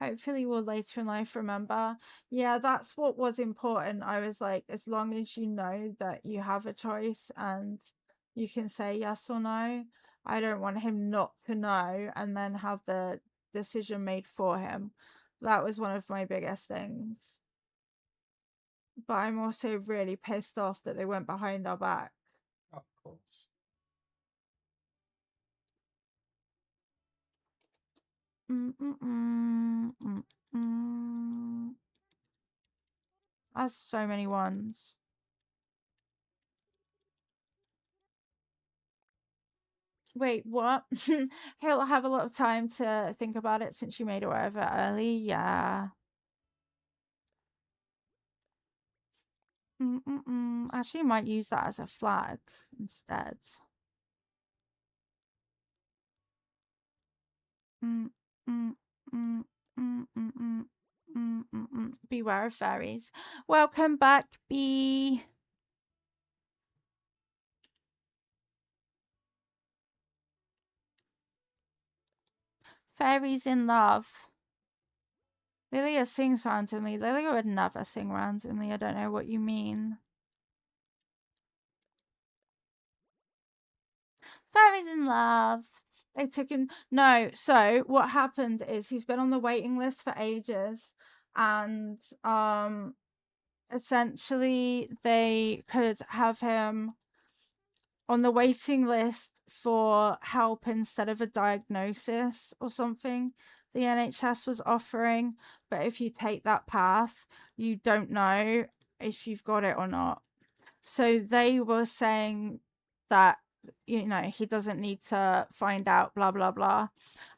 Speaker 1: Hopefully we'll later in life remember. Yeah, that's what was important. I was like, as long as you know that you have a choice and you can say yes or no, I don't want him not to know and then have the decision made for him. That was one of my biggest things. But I'm also really pissed off that they went behind our back.
Speaker 2: Of course.
Speaker 1: That's so many ones. Wait, what? He'll have a lot of time to think about it since you made it whatever early. Yeah. Actually, might use that as a flag instead. Mm, mm, mm, mm, mm, mm, Beware of fairies. Welcome back, Bee. Fairies in love. Lilia sings randomly. Lilia would never sing randomly. I don't know what you mean. Fairies in love. They took him. No, so what happened is he's been on the waiting list for ages, and essentially they could have him on the waiting list for help instead of a diagnosis or something the NHS was offering. But if you take that path, you don't know if you've got it or not. So they were saying that, he doesn't need to find out, blah, blah, blah.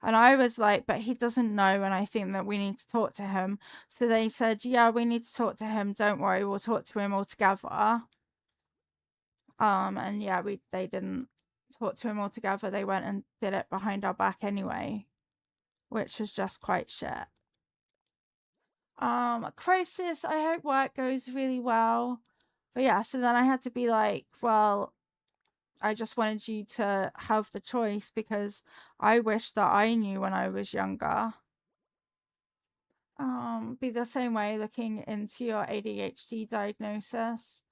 Speaker 1: And I was like, but he doesn't know. And I think that we need to talk to him. So they said, yeah, we need to talk to him. Don't worry. We'll talk to him all together. And yeah, they didn't talk to him all together. They went and did it behind our back anyway, which was just quite shit. Crisis, I hope work goes really well. But yeah, so then I had to be like, well, I just wanted you to have the choice because I wish that I knew when I was younger. Be the same way looking into your ADHD diagnosis.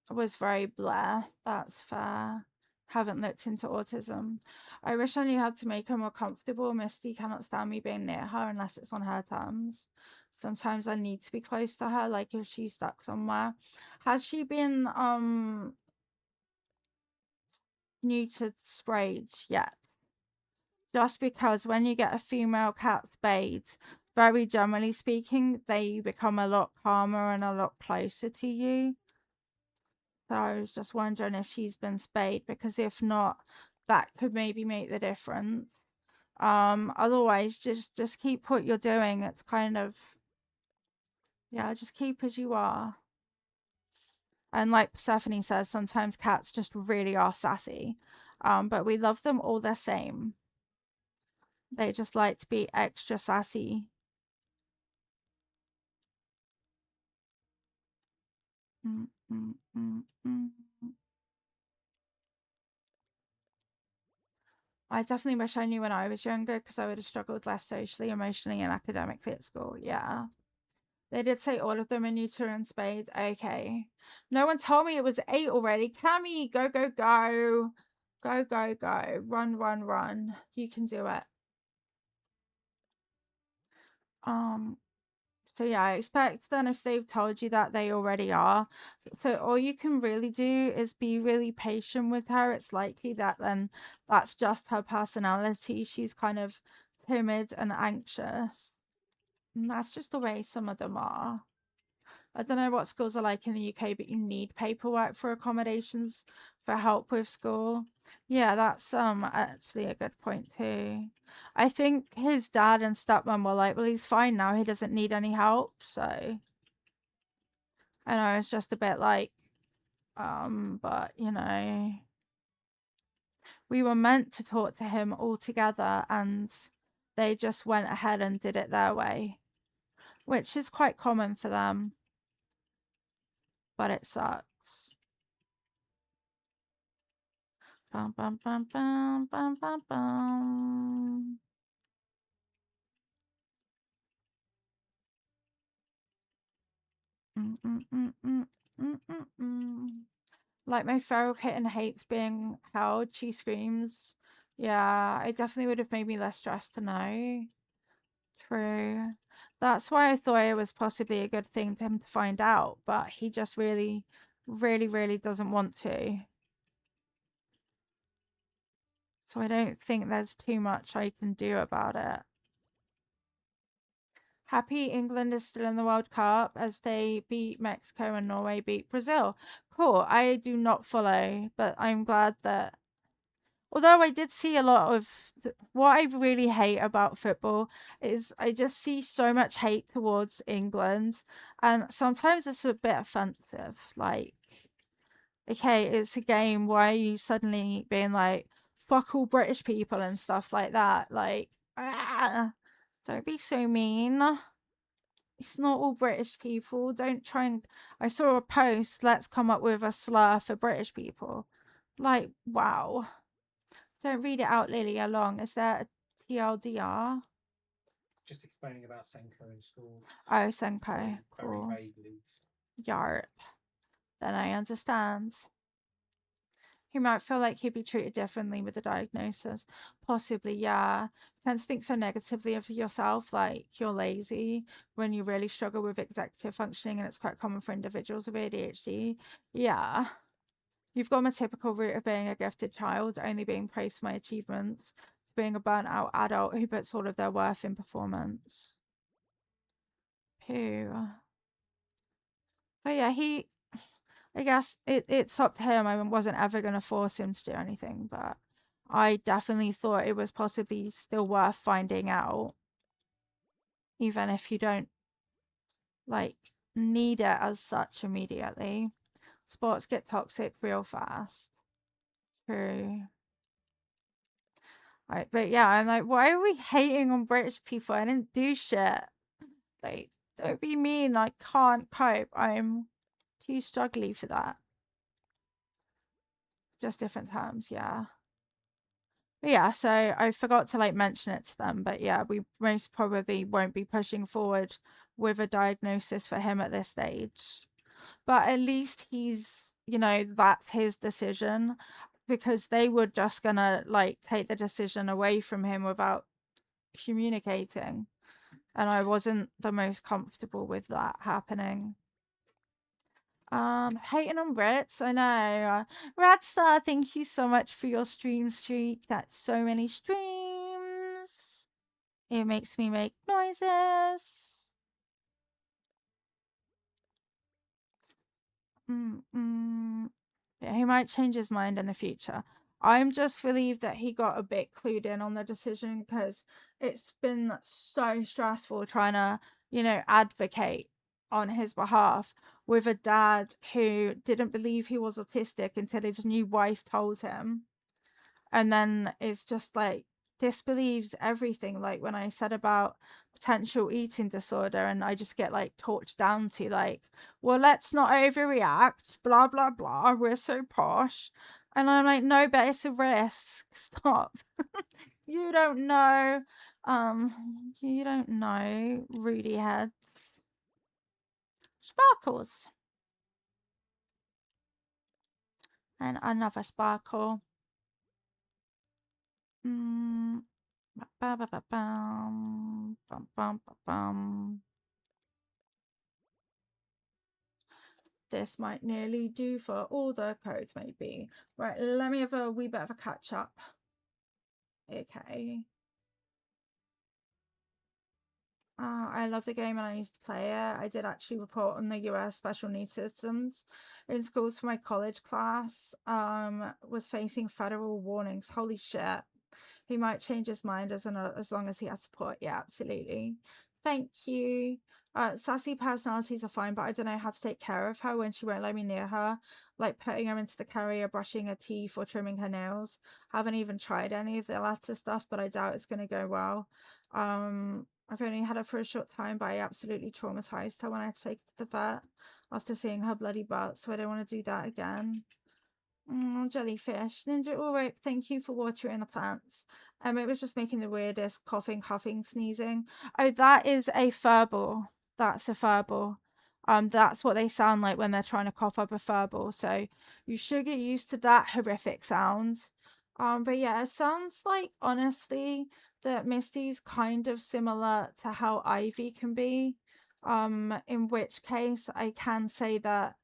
Speaker 1: Was very blah. That's fair. Haven't looked into autism. I wish I knew how to make her more comfortable. Misty cannot stand me being near her unless it's on her terms. Sometimes I need to be close to her, like if she's stuck somewhere. Has she been neutered, sprayed yet? Just because when you get a female cat spayed, very generally speaking, they become a lot calmer and a lot closer to you. So I was just wondering if she's been spayed, because if not, that could maybe make the difference. Otherwise just keep what you're doing. It's kind of, yeah, just keep as you are. And like Stephanie says, sometimes cats just really are sassy. But we love them all the same. They just like to be extra sassy. Mm, mm, mm, mm. I definitely wish I knew when I was younger, because I would have struggled less socially, emotionally, and academically at school. Yeah. They did say all of them are neuter and spayed. Okay. No one told me it was 8 already. Cammy, go, go, go. Go, go, go. Run, run, run. You can do it. Um, so yeah, I expect then if they've told you that, they already are. So all you can really do is be really patient with her. It's likely that then that's just her personality. She's kind of timid and anxious. And that's just the way some of them are. I don't know what schools are like in the UK, but you need paperwork for accommodations for help with school. Yeah, that's actually a good point too. I think his dad and stepmom were like, well, he's fine now. He doesn't need any help. So I know it's just a bit like, but we were meant to talk to him all together, and they just went ahead and did it their way, which is quite common for them, but it sucks. Bum, bum, bum, bum, bum, bum, bum. Mm, mm, mm, mm, mm, mm, mm. Like my feral kitten hates being held. She screams. Yeah, it definitely would have made me less stressed to know. True. That's why I thought it was possibly a good thing to him to find out, but he just really, really, really doesn't want to. So I don't think there's too much I can do about it. Happy England is still in the World Cup as they beat Mexico and Norway beat Brazil. Cool. I do not follow, but I'm glad that. Although I did see a lot of what I really hate about football is I just see so much hate towards England, and sometimes it's a bit offensive. Like, okay, it's a game. Why are you suddenly being like, fuck all British people and stuff like that? Like, don't be so mean. It's not all British people. Don't try and. I saw a post, let's come up with a slur for British people. Like, wow. Don't read it out, Lily, along. Is there a TLDR?
Speaker 2: Just explaining about Senko in schools.
Speaker 1: Oh, Senko.
Speaker 2: Very
Speaker 1: Cool.
Speaker 2: vaguely.
Speaker 1: Yarp. Then I understand. He might feel like he'd be treated differently with the diagnosis. Possibly, yeah. You tend to think so negatively of yourself, like you're lazy when you really struggle with executive functioning, and it's quite common for individuals with ADHD. Yeah. You've gone the typical route of being a gifted child, only being praised for my achievements, to being a burnt out adult who puts all of their worth in performance. Who? But yeah, I guess it's up to him. I wasn't ever going to force him to do anything, but I definitely thought it was possibly still worth finding out, even if you don't like need it as such immediately. Sports get toxic real fast. True. Right, but yeah, I'm like, why are we hating on British people? I didn't do shit. Like, don't be mean. I can't cope. I'm too struggly for that. Just different terms, yeah. But yeah, so I forgot to like mention it to them, but yeah, we most probably won't be pushing forward with a diagnosis for him at this stage. But at least he's, that's his decision, because they were just gonna like take the decision away from him without communicating. And I wasn't the most comfortable with that happening. Hating on Brits, I know. Radstar, thank you so much for your stream streak. That's so many streams. It makes me make noises. Yeah, he might change his mind in the future. I'm just relieved that he got a bit clued in on the decision, because it's been so stressful trying to, advocate on his behalf with a dad who didn't believe he was autistic until his new wife told him. And then it's just like disbelieves everything. Like when I said about potential eating disorder, and I just get like talked down to like, well, let's not overreact, blah blah blah, we're so posh. And I'm like, no, but it's a risk. Stop. You don't know. You don't know, Rudy head. Sparkles. And another sparkle. Mm. Ba, ba, ba, bum. Bum, bum, ba, bum. This might nearly do for all the codes, maybe. Right, let me have a wee bit of a catch up. Okay. I love the game and I used to play it. I did actually report on the US special needs systems in schools for my college class. Was facing federal warnings. Holy shit. He might change his mind as long as he has support. Yeah, absolutely. Thank you. Sassy personalities are fine, but I don't know how to take care of her when she won't let me near her. Like putting her into the carrier, brushing her teeth, or trimming her nails. Haven't even tried any of the latter stuff, but I doubt it's going to go well. I've only had her for a short time, but I absolutely traumatized her when I had to take her to the vet after seeing her bloody butt, so I don't want to do that again. Jellyfish. Ninja, all right, thank you for watering the plants. It was just making the weirdest coughing, huffing, sneezing. Oh, that is a furball. That's a furball. That's what they sound like when they're trying to cough up a furball. So you should get used to that horrific sound. But yeah, it sounds like honestly that Misty's kind of similar to how Ivy can be. In which case I can say that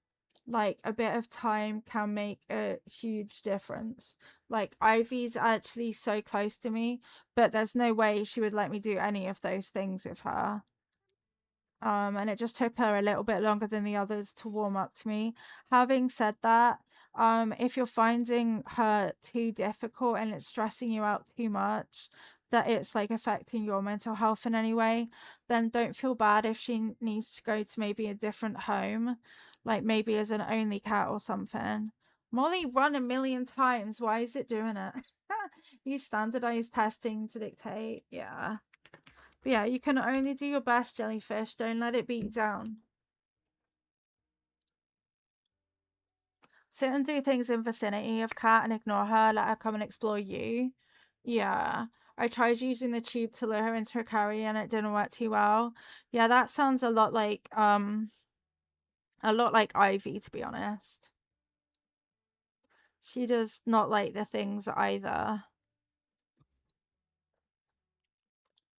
Speaker 1: like a bit of time can make a huge difference. Like Ivy's actually so close to me, but there's no way she would let me do any of those things with her. And it just took her a little bit longer than the others to warm up to me. Having said that, if you're finding her too difficult and it's stressing you out too much, that it's like affecting your mental health in any way, then don't feel bad if she needs to go to maybe a different home, like maybe as an only cat or something. Molly, run a million times. Why is it doing it? Use standardized testing to dictate. Yeah. But yeah, you can only do your best, jellyfish. Don't let it beat you down. Sit and do things in vicinity of Cat and ignore her. Let her come and explore you. Yeah. I tried using the tube to lure her into her carry and it didn't work too well. Yeah, that sounds a lot like Ivy, to be honest. She does not like the things either.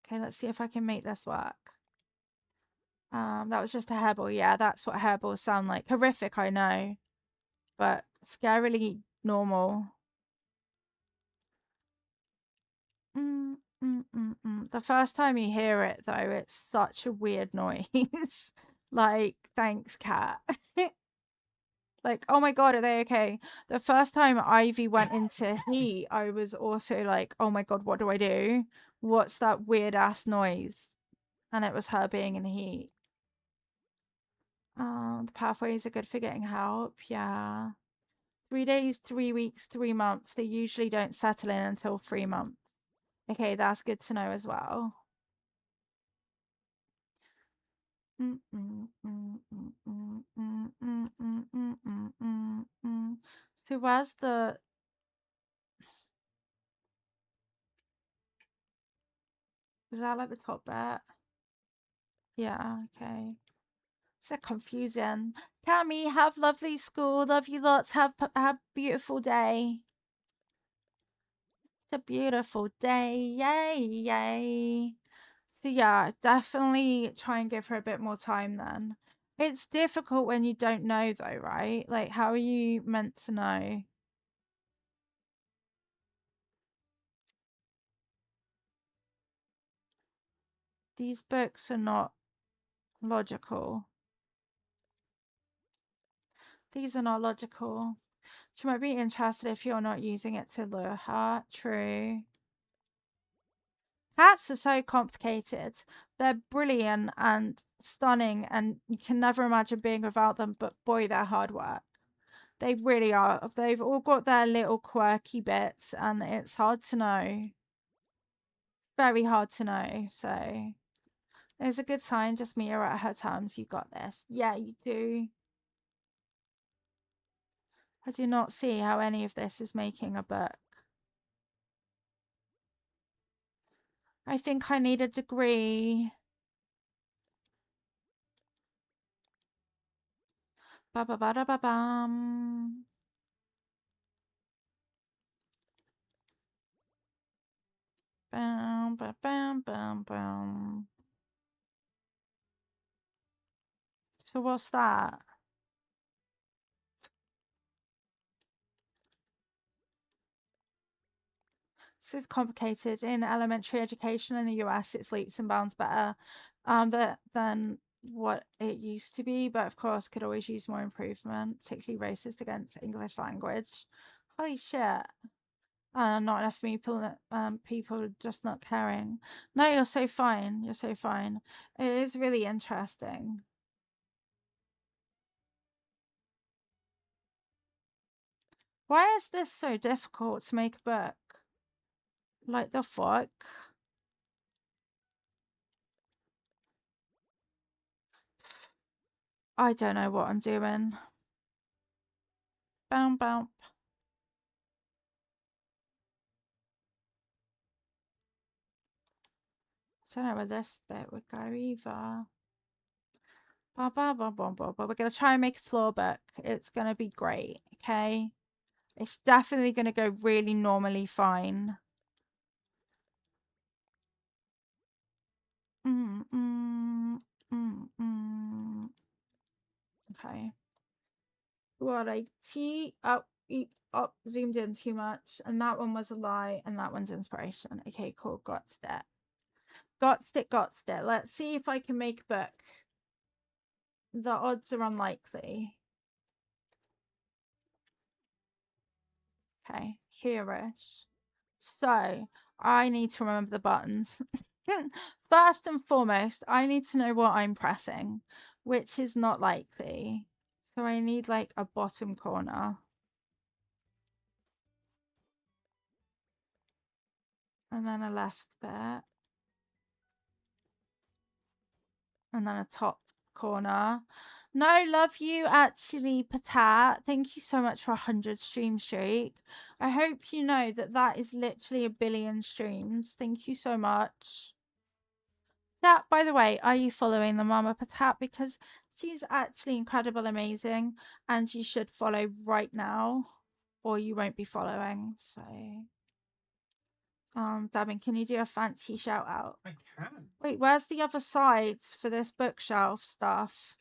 Speaker 1: Okay, let's see if I can make this work. That was just a hairball. Yeah, that's what hairballs sound like. Horrific, I know, but scarily normal. The first time you hear it, though, it's such a weird noise. Like, thanks, cat. Like, oh my god, are they okay? The first time Ivy went into heat, I was also like, oh my god, what do I do? What's that weird ass noise? And it was her being in heat. The pathways are good for getting help. Yeah. 3 days, 3 weeks, 3 months. They usually don't settle in until 3 months. Okay, that's good to know as well. So where's the... Is that like the top bit? Yeah, okay. So confusing. Tammy, have lovely school. Love you lots. Have beautiful day. It's a beautiful day. Yay, yay. So yeah, definitely try and give her a bit more time then. It's difficult when you don't know though, right? Like how are you meant to know? These books are not logical. These are not logical. She might be interested if you're not using it to lure her. True. Cats are so complicated. They're brilliant and stunning, and you can never imagine being without them, but boy, they're hard work. They really are. They've all got their little quirky bits, and it's hard to know. Very hard to know. So it's a good sign. Just meet her at her terms. You got this. Yeah, you do. I do not see how any of this is making a book. I think I need a degree. Ba ba ba da ba bum. Bam ba bam bam bam. So what's that? This is complicated. In elementary education in the US, it's leaps and bounds better than what it used to be, but of course could always use more improvement, particularly racist against English language. Holy shit. Not enough people just not caring. No, you're so fine. You're so fine. It is really interesting. Why is this so difficult to make a book? Like the fuck? I don't know what I'm doing. Bound, bound. I don't know where this bit would go either. Ba, ba, ba, ba, ba, ba. We're going to try and make a floor book. It's going to be great. Okay. It's definitely going to go really normally fine. Okay. What I T up, up, zoomed in too much, and that one was a lie, and that one's inspiration. Okay, cool. Got that. Got it. Let's see if I can make a book. The odds are unlikely. Okay, here-ish. So I need to remember the buttons. First and foremost, I need to know what I'm pressing, which is not likely. So I need like a bottom corner. And then a left bit. And then a top corner. No, love you actually, Patat. Thank you so much for 100 stream streak. I hope you know that that is literally 1 billion streams. Thank you so much. That, by the way, are you following the Mama Patat? Because she's actually incredible, amazing, and you should follow right now, or you won't be following. So, Dabin, can you do a fancy shout out?
Speaker 2: I can.
Speaker 1: Wait, where's the other side for this bookshelf stuff?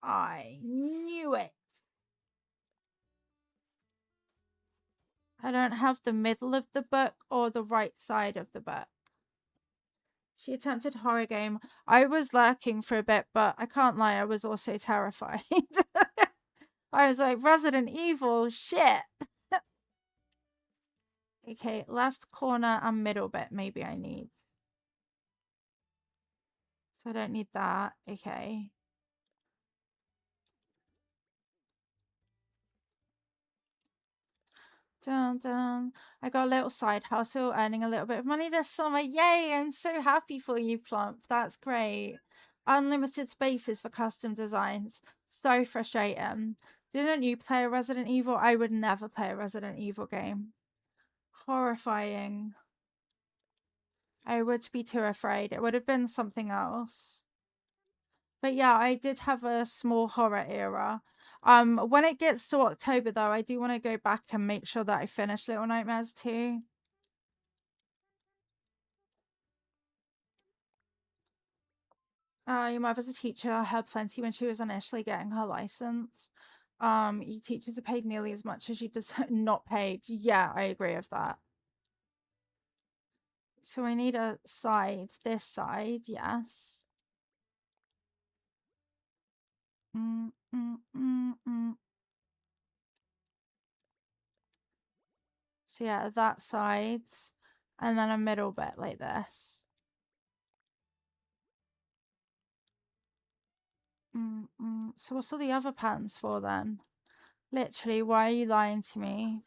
Speaker 1: I knew it. I don't have the middle of the book or the right side of the book. She attempted horror game. I was lurking for a bit, but I can't lie, I was also terrified. I was like, Resident Evil, shit. Okay, left corner and middle bit, maybe I need. So I don't need that. Okay. Dun, dun. I got a little side hustle, earning a little bit of money this summer. Yay! I'm so happy for you, Plump. That's great. Unlimited spaces for custom designs. So frustrating. Didn't you play a Resident Evil? I would never play a Resident Evil game. Horrifying. I would be too afraid. It would have been something else. But yeah, I did have a small horror era. When it gets to October though, I do want to go back and make sure that I finish Little Nightmares 2. Your mother's a teacher. I had plenty when she was initially getting her license. You teachers are paid nearly as much as you deserve. Not paid. Yeah, I agree with that. So I need a side. This side, yes. Mm, mm, mm, mm. So yeah, that side, and then a middle bit like this. So what's all the other patterns for then? Literally, why are you lying to me?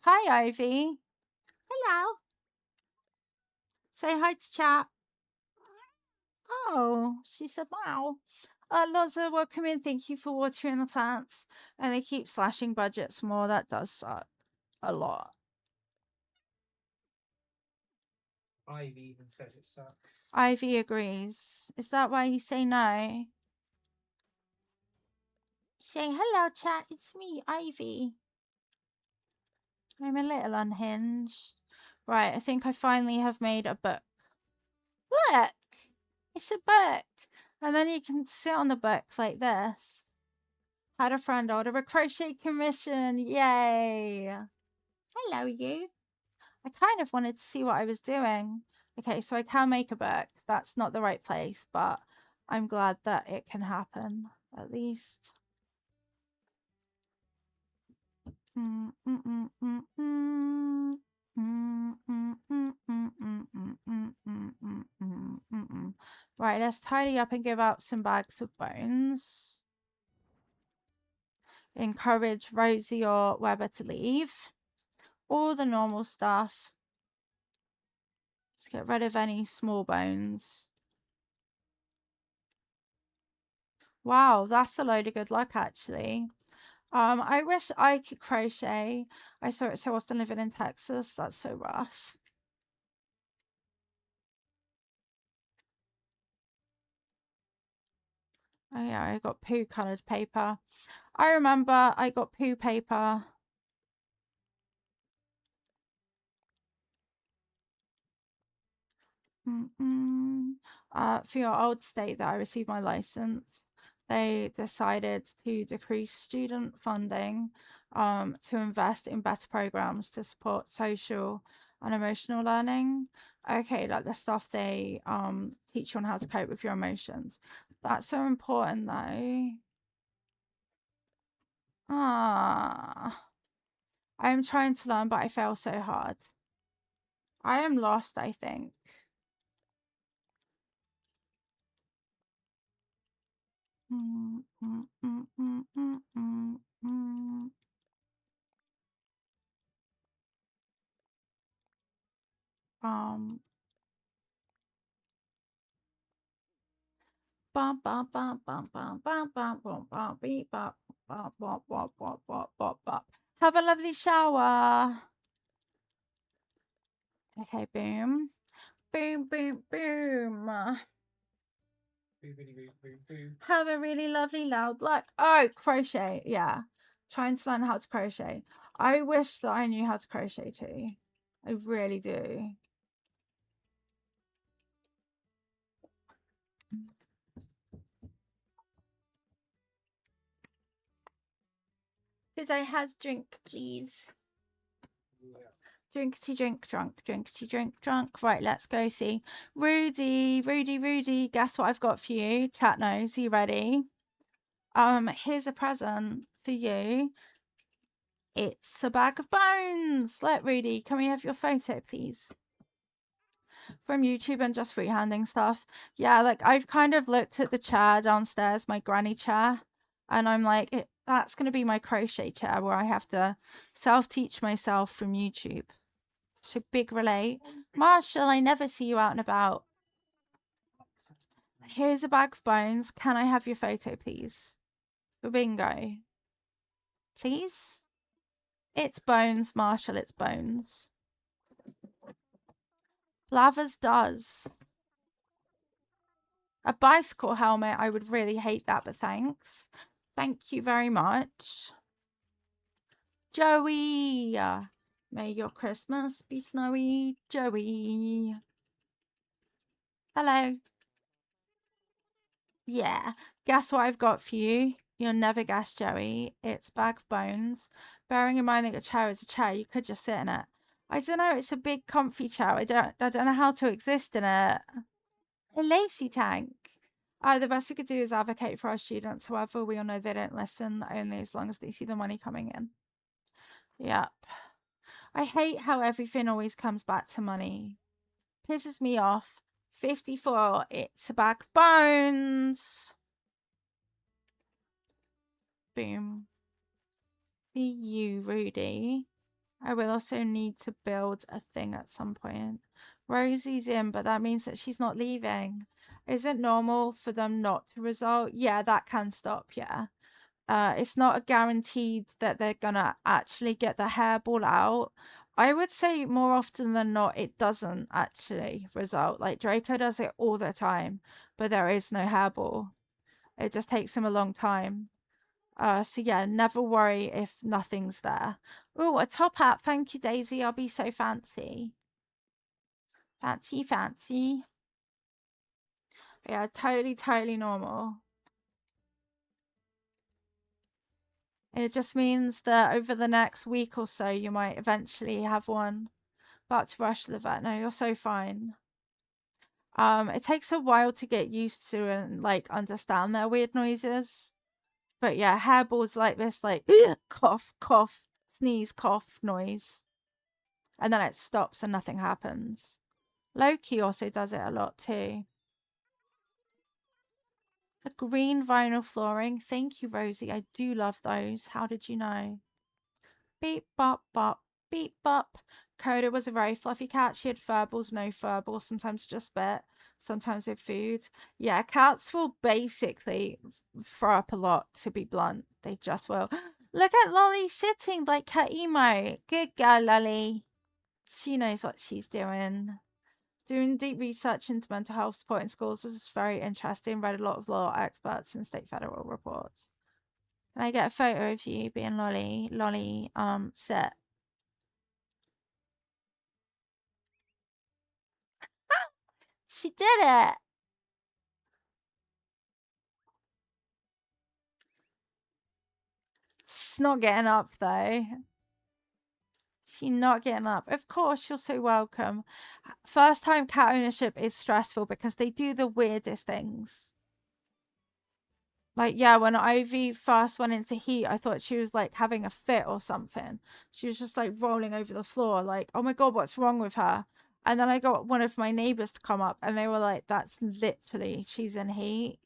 Speaker 1: Hi, Ivy. Hello. Say hi to chat. Oh, she said, wow. Loza, welcome in. Thank you for watering the plants. And they keep slashing budgets more. That does suck a lot.
Speaker 2: Ivy even says it sucks.
Speaker 1: Ivy agrees. Is that why you say no? Say hello, chat. It's me, Ivy. I'm a little unhinged. Right, I think I finally have made a book. Look! It's a book. And then you can sit on the book like this. Had a friend order a crochet commission. Yay! Hello, you. I kind of wanted to see what I was doing. Okay, so I can make a book. That's not the right place, but I'm glad that it can happen, at least. Right, let's tidy up and give out some bags of bones. Encourage Rosie or Weber to leave. All the normal stuff. Let's get rid of any small bones. Wow, that's a load of good luck, actually. I wish I could crochet. I saw it so often living in Texas. That's so rough. Oh yeah, I got poo coloured paper. I remember I got poo paper. For your old state that I received my license, they decided to decrease student funding to invest in better programs to support social and emotional learning. Okay, like the stuff they teach you on how to cope with your emotions. That's so important though. Ah, I'm trying to learn, but I fail so hard. I am lost, I think. Mm, mm, mm, mm, mm, mm, mm. Um, bum, bum, bum, bum, bum, bum, bum, bum, bum, beep, bop, bop, bop, bop, bop, bop, bop, bop. Have a lovely shower. Okay, boom. Boom, boom, boom. Have a really lovely loud like crochet. Yeah. Trying to learn how to crochet. I wish that I knew how to crochet too. I really do. Because I has drink, please. Drinkity drink, drunk, drinkity drink, drunk. Right, let's go see. Rudy, guess what I've got for you? Chat knows, you ready? Here's a present for you. It's a bag of bones. Let Rudy, can we have your photo, please? From YouTube and just freehanding stuff. Yeah, like I've kind of looked at the chair downstairs, my granny chair, and I'm like, that's going to be my crochet chair where I have to self-teach myself from YouTube. So big relate. Marshall, I never see you out and about. Here's a bag of bones. Can I have your photo, please? For bingo. Please? It's bones, Marshall, it's bones. Blavers does. A bicycle helmet, I would really hate that, but thanks. Thank you very much. Joey! May your Christmas be snowy, Joey. Hello. Yeah. Guess what I've got for you? You'll never guess, Joey. It's bag of bones. Bearing in mind that your chair is a chair, you could just sit in it. I don't know, it's a big comfy chair. I don't know how to exist in it. A lacy tank. The best we could do is advocate for our students. However, we all know they don't listen only as long as they see the money coming in. Yep. I hate how everything always comes back to money. Pisses me off. 54. It's a bag of bones. Boom. For you, Rudy. I will also need to build a thing at some point. Rosie's in, but that means that she's not leaving. Is it normal for them not to result? Yeah, that can stop, yeah. It's not a guaranteed that they're gonna actually get the hairball out. I would say more often than not, it doesn't actually result. Like Draco does it all the time, but there is no hairball. It just takes him a long time. So yeah, never worry if nothing's there. Oh, a top hat. Thank you, Daisy. I'll be so fancy. Fancy, fancy. Yeah, totally normal. It just means that over the next week or so, you might eventually have one. About to rush to the vet. No, you're so fine. It takes a while to get used to and like understand their weird noises. But yeah, hairballs like this, like cough, cough, sneeze, cough noise. And then it stops and nothing happens. Loki also does it a lot too. A green vinyl flooring. Thank you, Rosie. I do love those. How did you know? Beep, bop, bop, beep, bop. Coda was a very fluffy cat. She had furballs, no furballs, sometimes just bit, sometimes with food. Yeah, cats will basically throw up a lot, to be blunt. They just will. Look at Lolly sitting like her emo. Good girl, Lolly. She knows what she's doing. Doing deep research into mental health support in schools is very interesting. Read a lot of law experts and state federal reports. Can I get a photo of you being Lolly? Lolly, sit. She did it. She's not getting up though. She's not getting up. Of course, you're so welcome. First time cat ownership is stressful because they do the weirdest things. Like, yeah, when Ivy first went into heat, I thought she was like having a fit or something. She was just like rolling over the floor, like, oh my God, what's wrong with her? And then I got one of my neighbors to come up and they were like, that's literally, she's in heat.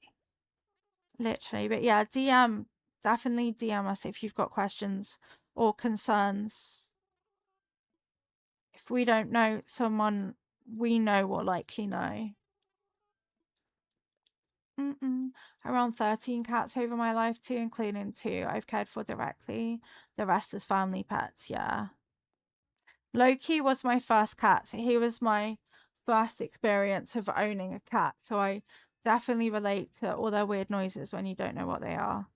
Speaker 1: Literally. But yeah, definitely DM us if you've got questions or concerns. If we don't know, someone we know will likely know. Around 13 cats over my life too, including 2 I've cared for directly. The rest is family pets, yeah. Loki was my first cat, so he was my first experience of owning a cat. So I definitely relate to all their weird noises when you don't know what they are.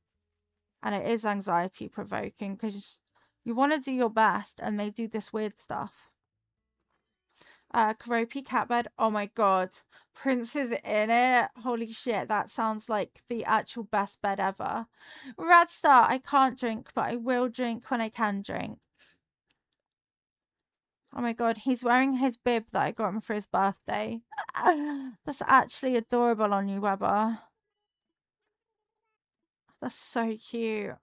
Speaker 1: And it is anxiety provoking because you want to do your best and they do this weird stuff. Karopi Catbed. Oh my God. Prince is in it. Holy shit. That sounds like the actual best bed ever. Radstar. I can't drink, but I will drink when I can drink. Oh my God. He's wearing his bib that I got him for his birthday. That's actually adorable on you, Weber. That's so cute.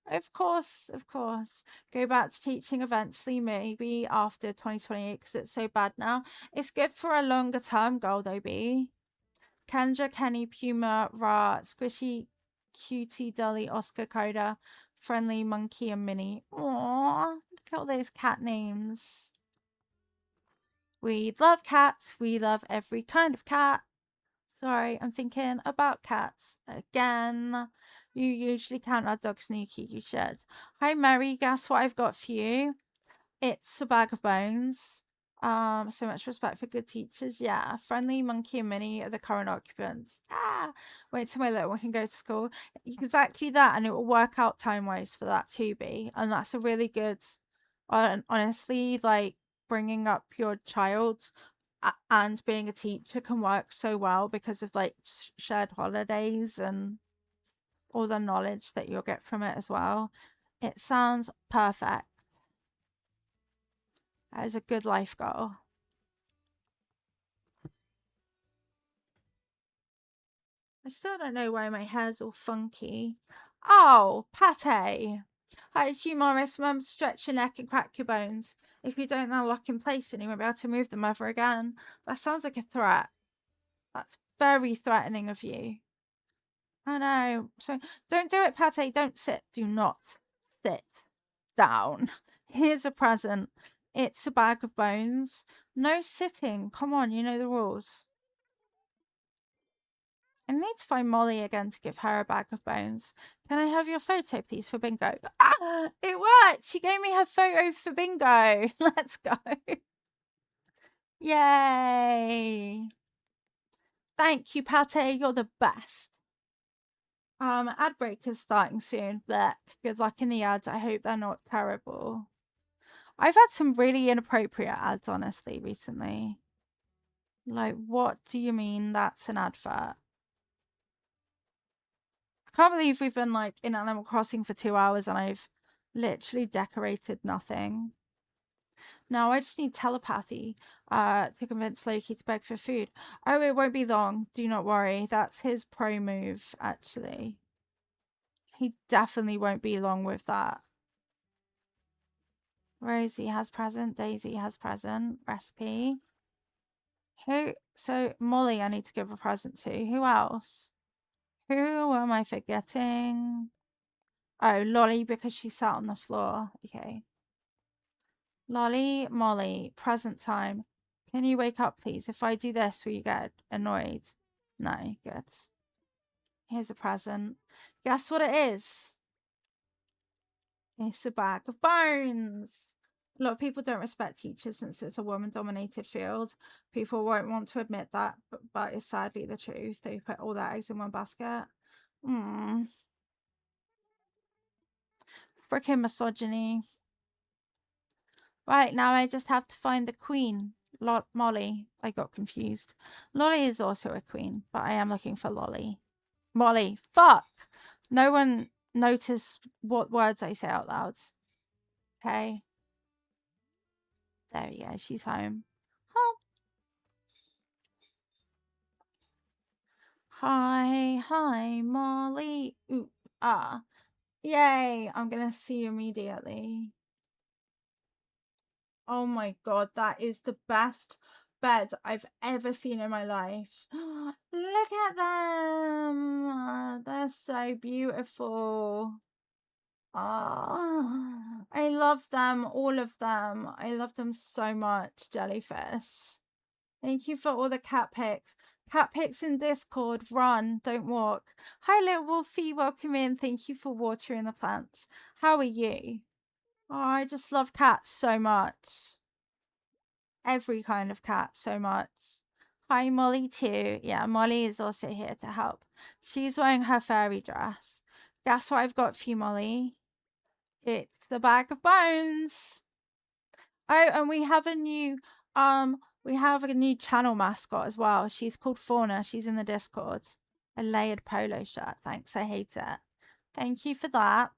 Speaker 1: Of course, of course. Go back to teaching eventually, maybe after 2028, because it's so bad now. It's good for a longer term goal, though, B. Kendra, Kenny, Puma, Ra, Squishy, Cutie, Dolly, Oscar, Coda, Friendly, Monkey, and Minnie. Aww, look at all those cat names. We love cats. We love every kind of cat. Sorry, I'm thinking about cats again. You usually count our dog Snooky. You should. Hi, Mary. Guess what I've got for you? It's a bag of bones. So much respect for good teachers. Yeah, Friendly, Monkey, and Minnie are the current occupants. Wait till my little one can go to school. Exactly that, and it will work out time wise for that too, be. And that's a really good. Honestly, like bringing up your child and being a teacher can work so well because of like shared holidays and all the knowledge that you'll get from it as well. It sounds perfect. That is a good life goal. I still don't know why my hair's all funky. Oh, pate. Hi, it's you, Morris. Remember to stretch your neck and crack your bones. If you don't, they'll lock in place and you won't be able to move them ever again. That sounds like a threat. That's very threatening of you. I know. So don't do it, Pate. Don't sit. Do not sit down. Here's a present. It's a bag of bones. No sitting. Come on, you know the rules. I need to find Molly again to give her a bag of bones. Can I have your photo, please, for bingo? Ah, it worked. She gave me her photo for bingo. Let's go. Yay. Thank you, Pate. You're the best. Ad break is starting soon, but good luck in the ads. I hope they're not terrible. I've had some really inappropriate ads, honestly, recently. Like, what do you mean that's an advert? I can't believe we've been like in Animal Crossing for 2 hours and I've literally decorated nothing. Now I just need telepathy to convince Loki to beg for food. Oh, it won't be long. Do not worry. That's his pro move, actually. He definitely won't be long with that. Rosie has present. Daisy has present. Recipe. Who? So Molly, I need to give a present to. Who else? Who am I forgetting? Oh, Lolly, because she sat on the floor. Okay. Lolly, Molly, present time. Can you wake up, please? If I do this, will you get annoyed? No, good. Here's a present. Guess what it is? It's a bag of bones. A lot of people don't respect teachers since it's a woman-dominated field. People won't want to admit that, but it's sadly the truth. They put all their eggs in one basket. Freaking misogyny. Right, now I just have to find the queen. Molly. I got confused. Lolly is also a queen, but I am looking for Lolly. Molly. Fuck! No one noticed what words I say out loud. Okay. There we go. She's home. Oh. Hi, Molly. Ooh, ah. Yay, I'm gonna see you immediately. Oh my god, that is the best bed I've ever seen in my life. Look at them. They're so beautiful. I love them, all of them. I love them so much, jellyfish. Thank you for all the cat pics. Cat pics in Discord. Run, don't walk. Hi, little Wolfie. Welcome in. Thank you for watering the plants. How are you? Oh, I just love cats so much. Every kind of cat so much. Hi, Molly, too. Yeah, Molly is also here to help. She's wearing her fairy dress. Guess what I've got for you, Molly? It's the bag of bones. Oh, and we have a new channel mascot as well. She's called Fauna. She's in the Discord. A layered polo shirt. Thanks. I hate it. Thank you for that.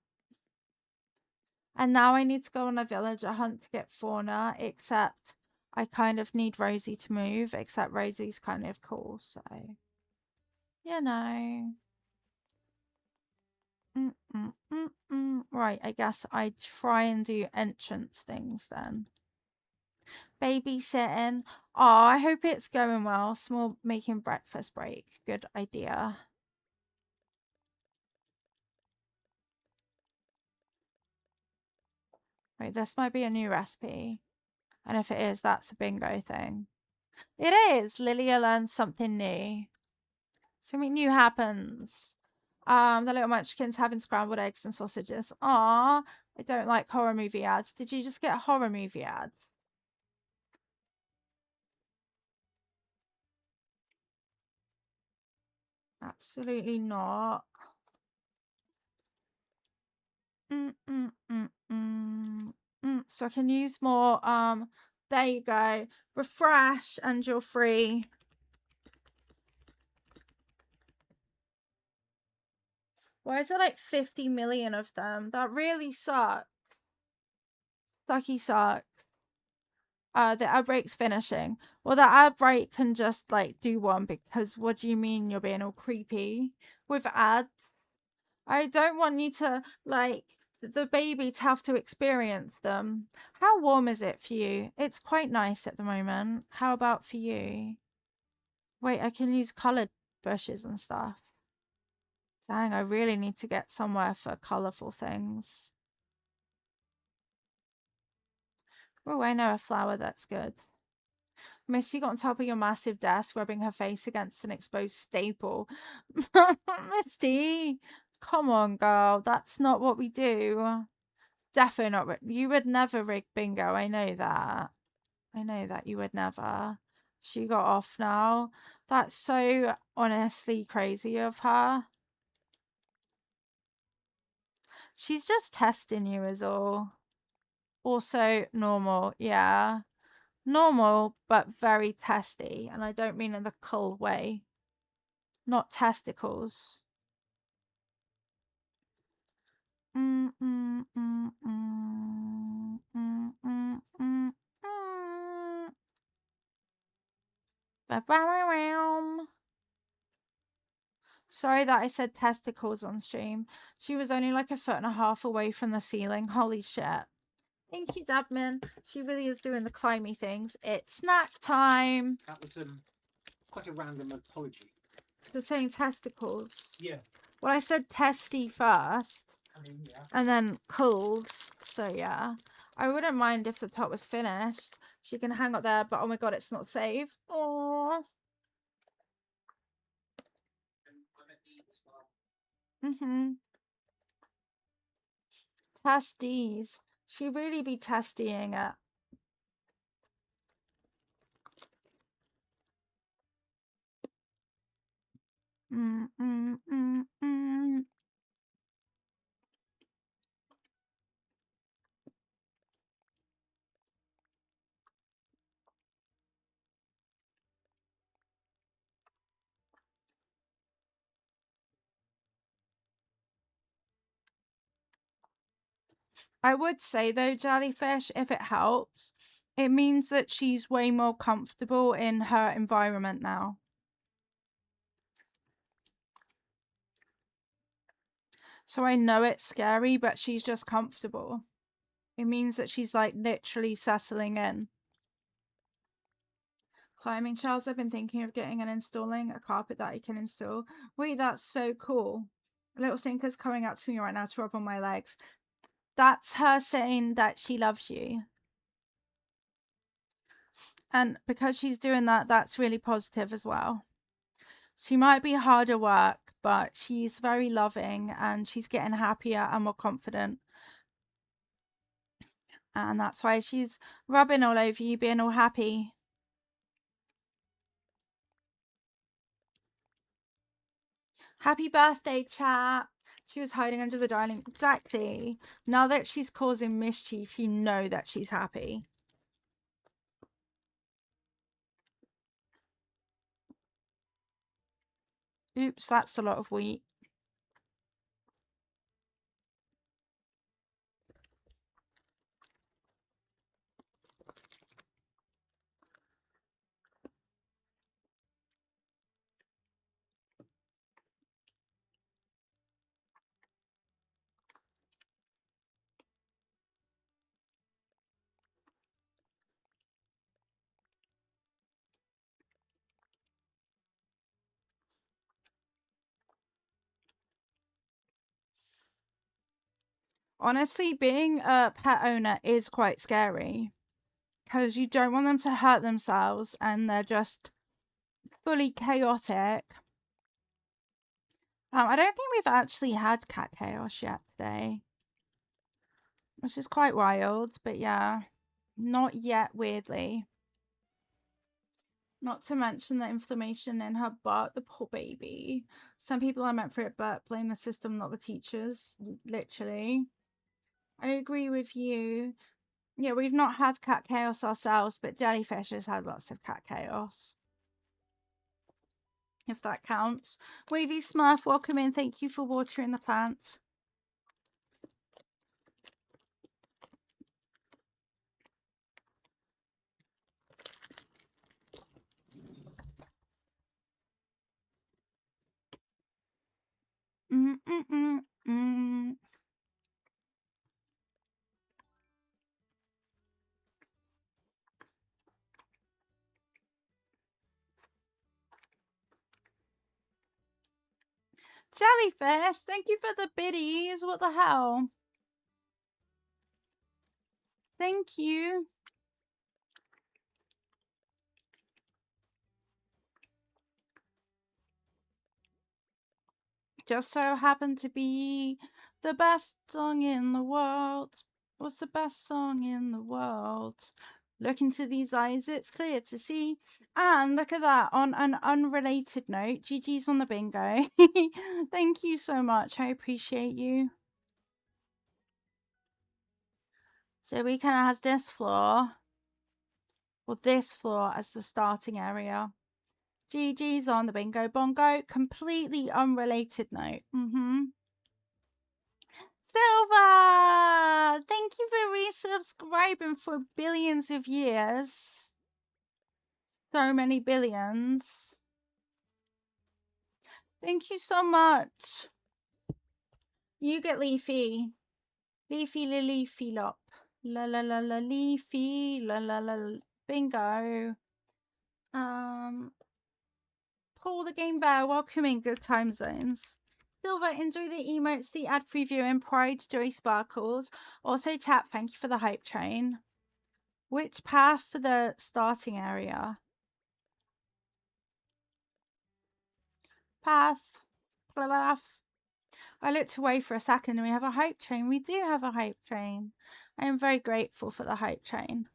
Speaker 1: And now I need to go on a villager hunt to get Fauna, except I kind of need Rosie to move, except Rosie's kind of cool, so you know. Right, I guess I try and do entrance things then. Babysitting. Oh, I hope it's going well. Small making breakfast break. Good idea. Wait, this might be a new recipe. And if it is, that's a bingo thing. It is. Lilia learns something new. Something new happens. The little munchkins having scrambled eggs and sausages. Aw, I don't like horror movie ads. Did you just get horror movie ads? Absolutely not. So I can use more. There you go. Refresh and you're free. Why is there like 50 million of them? That really sucks. Sucky sucks. The ad break's finishing. Well, the ad break can just like do one because what do you mean you're being all creepy with ads? I don't want you to like the baby to have to experience them. How warm is it for you? It's quite nice at the moment. How about for you? Wait, I can use colored bushes and stuff. Dang, I really need to get somewhere for colorful things. Oh, I know a flower that's good. Misty got on top of your massive desk, rubbing her face against an exposed staple. Misty, come on, girl. That's not what we do. Definitely not. You would never rig bingo. I know that. I know that you would never. She got off now. That's so honestly crazy of her. She's just testing you, is all. Also, normal. Yeah. Normal, but very testy. And I don't mean in the cool way. Not testicles. Mm, mm, mm, mm, mm, mm, mm, mm. Sorry that I said testicles on stream. She was only like 1.5 feet away from the ceiling. Holy shit. Thank you, Dabman. She really is doing the climby things. It's snack time.
Speaker 2: That was quite a random apology.
Speaker 1: You're saying testicles.
Speaker 2: Yeah.
Speaker 1: Well, I said testy first.
Speaker 2: I mean, yeah.
Speaker 1: And then cools. So yeah. I wouldn't mind if the top was finished. She can hang up there, but oh my god, it's not saved. Aww. Testes. She really be testying it. I would say though, Jellyfish, if it helps, it means that she's way more comfortable in her environment now. So I know it's scary, but she's just comfortable. It means that she's like literally settling in. Climbing shelves, I've been thinking of getting and installing a carpet that I can install. Wait, that's so cool. A little stinker's coming up to me right now to rub on my legs. That's her saying that she loves you. And because she's doing that, that's really positive as well. She might be harder work, but she's very loving and she's getting happier and more confident. And that's why she's rubbing all over you, being all happy. Happy birthday, chat. She was hiding under the dining. Exactly. Now that she's causing mischief, you know that she's happy. Oops, that's a lot of wheat. Honestly, being a pet owner is quite scary because you don't want them to hurt themselves and they're just fully chaotic. I don't think we've actually had cat chaos yet today, which is quite wild, but yeah, not yet, weirdly. Not to mention the inflammation in her butt, the poor baby. Some people are meant for it, but blame the system, not the teachers, literally. I agree with you. Yeah, we've not had cat chaos ourselves, but Jellyfish has had lots of cat chaos. If that counts. Wavy Smurf, welcome in. Thank you for watering the plants. Jellyfish, thank you for the biddies. What the hell? Thank you. Just so happened to be the best song in the world. What's the best song in the world? Look into these eyes, it's clear to see. And look at that, on an unrelated note, GG's on the bingo. Thank you so much, I appreciate you. So we kind of has this floor, or this floor as the starting area. GG's on the bingo bongo, completely unrelated note. Silva! Thank you for resubscribing for billions of years. So many billions. Thank you so much. You get Leafy. Leafy la leafy lop. La la la la leafy. La la la la. Bingo. Paul the Game Bear, welcome in Good Time Zones. Silver, enjoy the emotes, the ad preview, and Pride Joy Sparkles. Also, chat, thank you for the hype train. Which path for the starting area? Path. I looked away for a second and we have a hype train. We do have a hype train. I am very grateful for the hype train.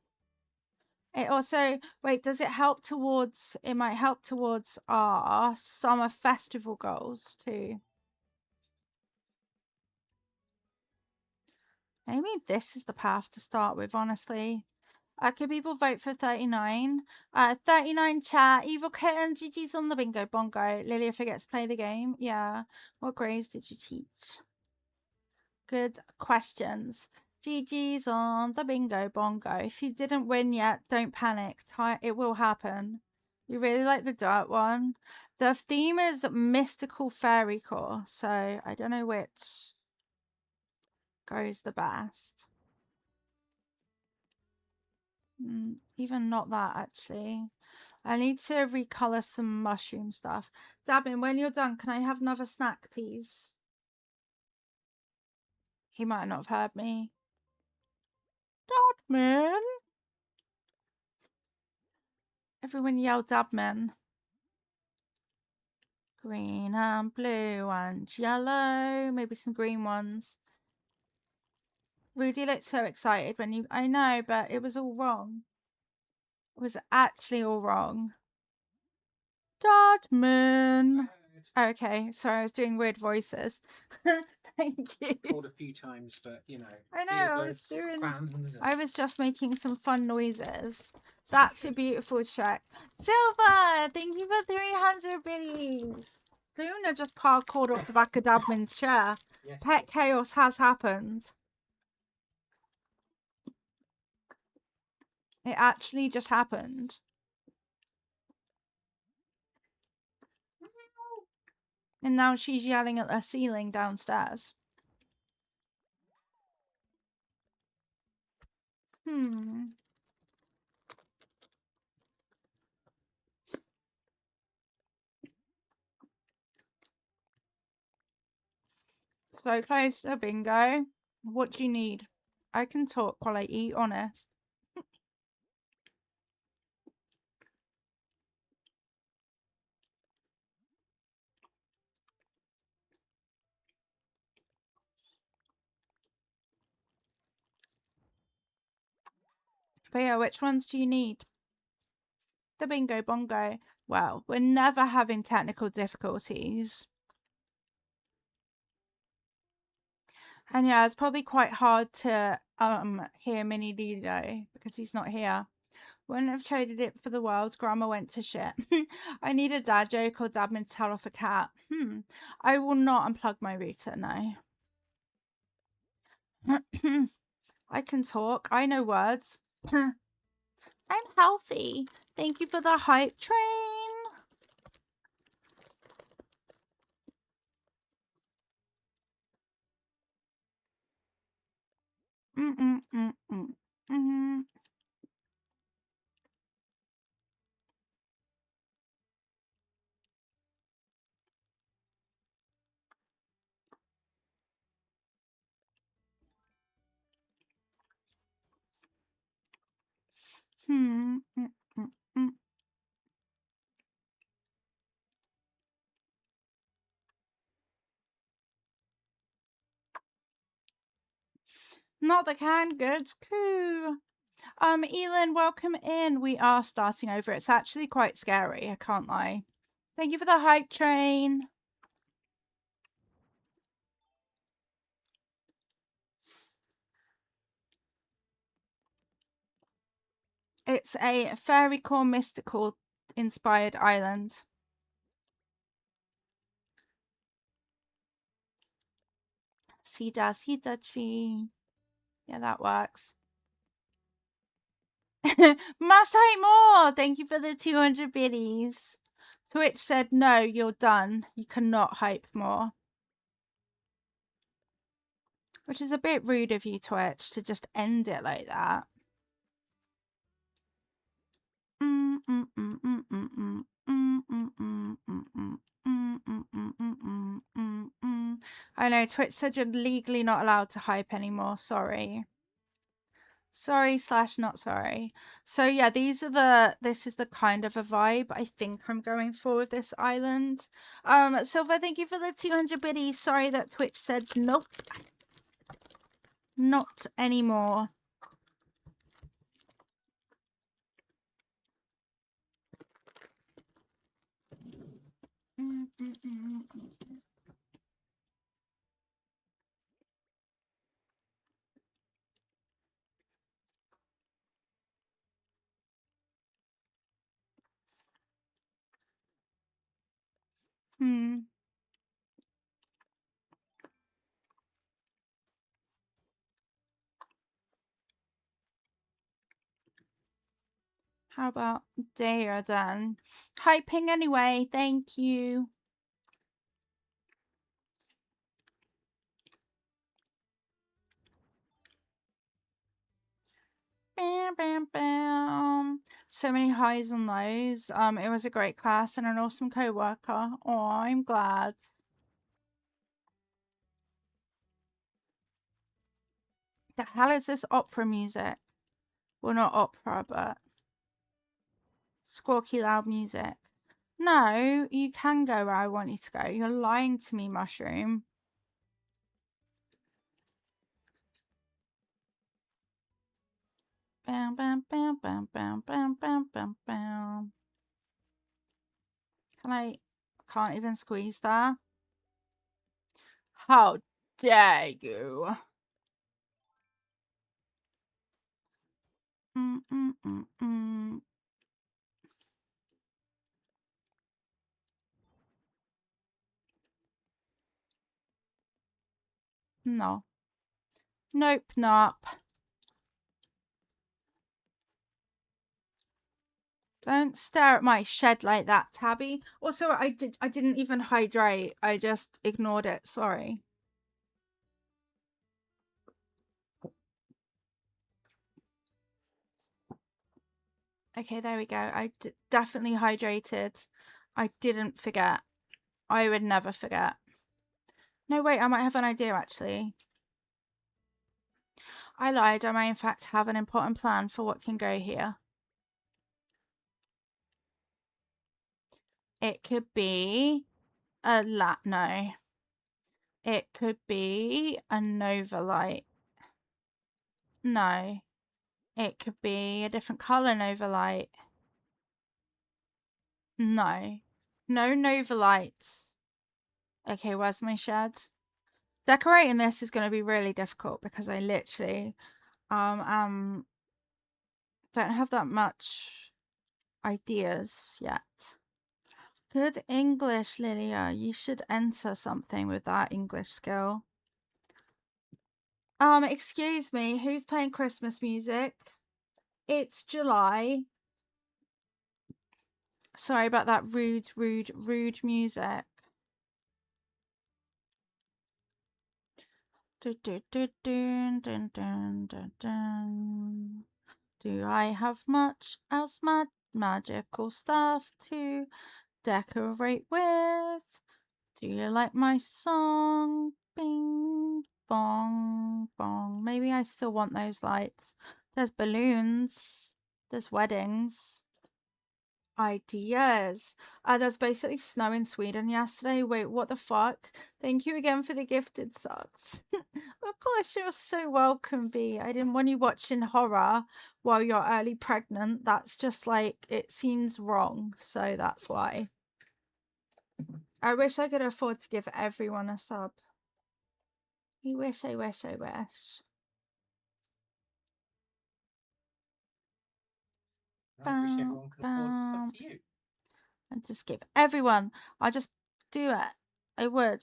Speaker 1: It also, wait, does it help towards, it might help towards our summer festival goals too. Maybe this is the path to start with, honestly. Could people vote for 39? 39 chat. Evil Kitten, GG's on the bingo bongo. Lilia forgets to play the game. Yeah. What grades did you teach? Good questions. GG's on the bingo bongo. If you didn't win yet, don't panic. It will happen. You really like the dirt one? The theme is mystical fairycore, so I don't know which goes the best. Even not that, actually. I need to recolor some mushroom stuff. Dabin, when you're done, can I have another snack, please? He might not have heard me. Dabman! Everyone yell Dabman. Green and blue and yellow. Maybe some green ones. Rudy looked so excited when you... I know, but it was all wrong. It was actually all wrong. Dodman. Okay, sorry, I was doing weird voices. Thank you.
Speaker 2: Called a few times, but you know.
Speaker 1: I know, I was just making some fun noises. That's a beautiful check. Silver, thank you for 300 biddies. Luna just parkoured off the back of Dabman's chair. Yes. Pet chaos has happened. It actually just happened. And now she's yelling at the ceiling downstairs. So close to bingo. What do you need? I can talk while I eat, honest. But yeah, which ones do you need? The bingo bongo. Well, we're never having technical difficulties. And yeah, it's probably quite hard to hear Mini Dido because he's not here. Wouldn't have traded it for the world. Grandma went to shit. I need a dad joke or Dabman to tell off a cat. I will not unplug my router, no. I can talk. I know words. I'm healthy. Thank you for the hype train. Not the canned goods coup. Elin, welcome in. We are starting over. It's actually quite scary, I can't lie. Thank you for the hype train. It's a fairycore mystical inspired island. Sida chi. Yeah, that works. Must hype more. Thank you for the 200 biddies. Twitch said, no, you're done. You cannot hype more. Which is a bit rude of you, Twitch, to just end it like that. I know, Twitch said you're legally not allowed to hype anymore. Sorry. Sorry / not sorry. So yeah, this is the kind of a vibe I think I'm going for with this island. Silver, thank you for the 200 biddies. Sorry that Twitch said nope. Not anymore. How about Daya then? Hi, Ping anyway. Thank you. Bam, bam, bam. So many highs and lows. It was a great class and an awesome co-worker. Oh, I'm glad. The hell is this opera music? Well, not opera, but squawky loud music. No, you can go where I want you to go. You're lying to me, Mushroom. Bam, bam, bam, bam, bam, bam, bam, bam, bam. Can't even squeeze there. How dare you? No. Nope, nope. Don't stare at my shed like that, Tabby. Also, I didn't even hydrate. I just ignored it. Sorry. Okay, there we go. I definitely hydrated. I didn't forget. I would never forget. No, wait, I might have an idea actually. I lied. I may in fact have an important plan for what can go here. It could be a no. It could be a nova light. No. It could be a different color nova light. No. No nova lights. Okay, where's my shed? Decorating this is going to be really difficult because I literally don't have that much ideas yet. Good English, Lilia. You should enter something with that English skill. Excuse me, who's playing Christmas music? It's July. Sorry about that rude music. Do I have much else magical stuff to decorate with? Do you like my song? Bing, bong, bong. Maybe I still want those lights. There's balloons. There's weddings. Ideas. There's basically snow in Sweden yesterday. Wait, what the fuck? Thank you again for the gifted subs. Of course, you're so welcome, B. I didn't want you watching horror while you're early pregnant. That's just like, it seems wrong. So that's why. I wish I could afford to give everyone a sub. I wish.
Speaker 2: I wish everyone could afford to sub to you.
Speaker 1: And just give everyone. I'll just do it. I would.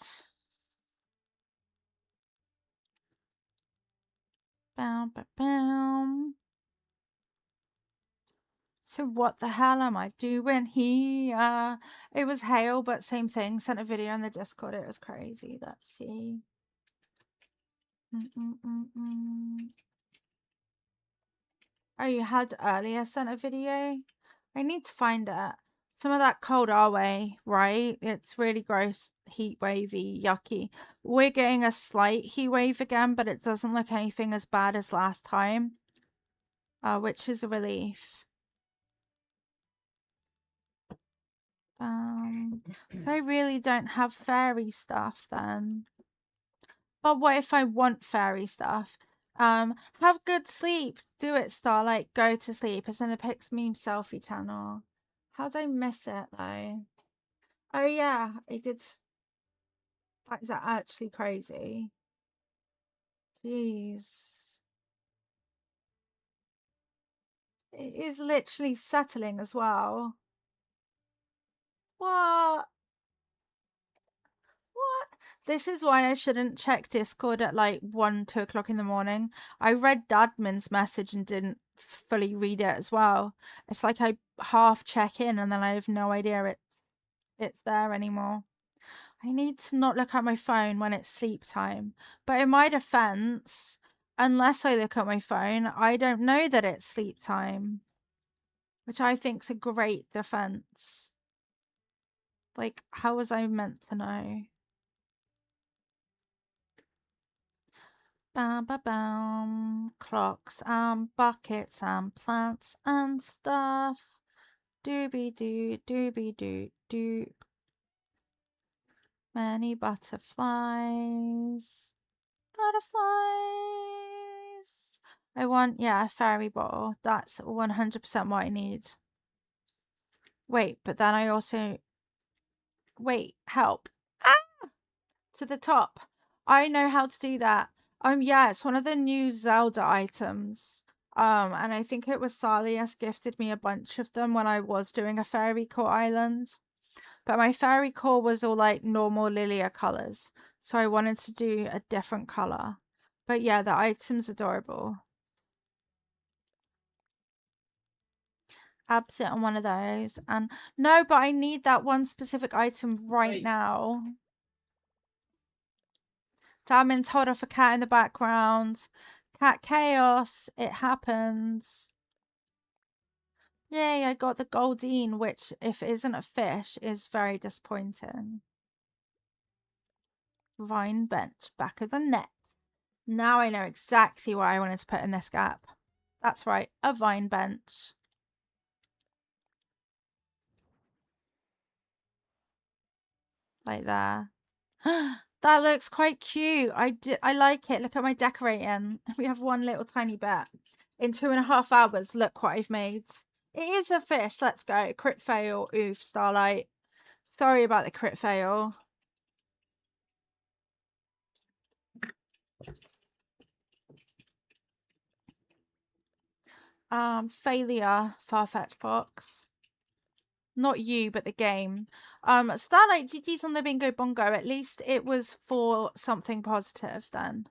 Speaker 1: Bam, bam, bam. So what the hell am I doing here? It was hail, but same thing. Sent a video on the Discord. It was crazy. Let's see. Oh, you had earlier sent a video? I need to find it. Some of that cold our way, right? It's really gross, heat wavy, yucky. We're getting a slight heat wave again, but it doesn't look anything as bad as last time. which is a relief. So I really don't have fairy stuff then. But what if I want fairy stuff? Have good sleep. Do it, Starlight. Go to sleep. It's in the Pix Meme Selfie channel. How'd I miss it though? Oh yeah, I did. That is actually crazy. Jeez. It is literally settling as well. What? What? This is why I shouldn't check Discord at like 1, 2 o'clock in the morning. I read Dadman's message and didn't fully read it as well. It's like I half check in and then I have no idea it's there anymore. I need to not look at my phone when it's sleep time. But in my defense, unless I look at my phone, I don't know that it's sleep time, which I think's a great defense. Like, how was I meant to know? Bam, bam, bam. Clocks and buckets and plants and stuff. Dooby doo, dooby doo, doo. Many butterflies. Butterflies. I want, yeah, a fairy bottle. That's 100% what I need. Wait, but then I also... Wait, help. Ah! To the top. I know how to do that. Yeah, it's one of the new Zelda items. And I think it was Salias gifted me a bunch of them when I was doing a fairy core island. But my fairy core was all like normal Lilia colors. So I wanted to do a different color. But yeah, the item's adorable. Abs it on one of those. And no, but I need that one specific item right now. Damon told off a cat in the background. Cat chaos. It happens. Yay, I got the Goldine, which, if it isn't a fish, is very disappointing. Vine bench, back of the net. Now I know exactly what I wanted to put in this gap. That's right, a vine bench. Like there. That looks quite cute. I like it. Look at my decorating. We have one little tiny bit. In 2.5 hours, look what I've made. It is a fish. Let's go. Crit fail. Oof, Starlight. Sorry about the crit fail. Failure, Farfetch Fox. Not you, but the game. Starlight, GG's on the bingo bongo. At least it was for something positive then.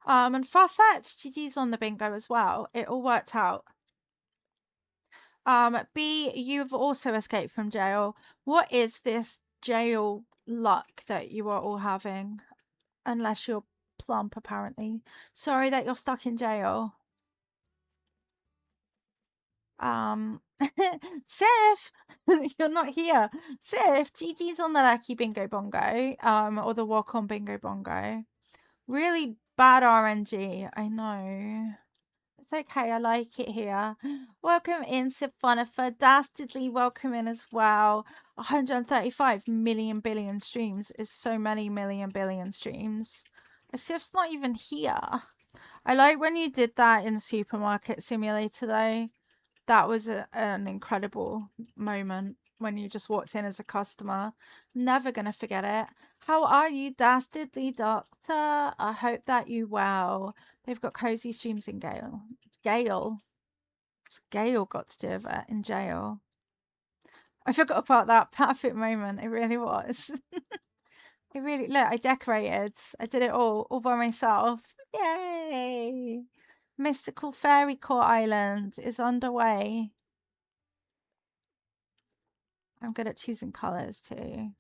Speaker 1: And Farfetch, GG's on the bingo as well. It all worked out. B, you've also escaped from jail. What is this jail luck that you are all having? Unless you're plump, apparently. Sorry that you're stuck in jail. Sif, you're not here. Sif, GG's on the lucky bingo bongo, or the walk on bingo bongo. Really bad RNG, I know. It's okay, I like it here. Welcome in, Siphonifer. Dastardly welcome in as well. 135 million billion streams is so many million billion streams. Sif's not even here. I like when you did that in Supermarket Simulator though. That was an incredible moment when you just walked in as a customer. Never gonna forget it. How are you, dastardly doctor? I hope that you well. They've got cozy streams in Gale. Gale? What's Gale got to do with it in jail? I forgot about that perfect moment. It really was. It really, look, I decorated. I did it all by myself. Yay! Mystical Fairy Core Island is underway. I'm good at choosing colours too.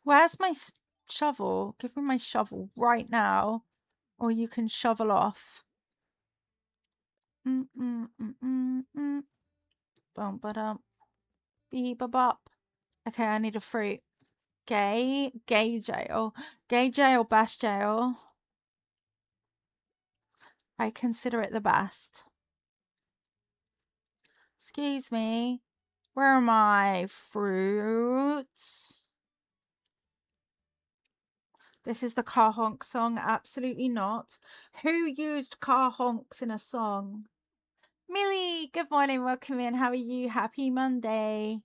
Speaker 1: Where's my shovel? Give me my shovel right now, or you can shovel off. Bum ba dum. Beep bop. Okay, I need a fruit. Gay jail. Gay jail, best jail. I consider it the best. Excuse me. Where are my fruits? This is the car honk song. Absolutely not. Who used car honks in a song? Millie, good morning. Welcome in. How are you? Happy Monday.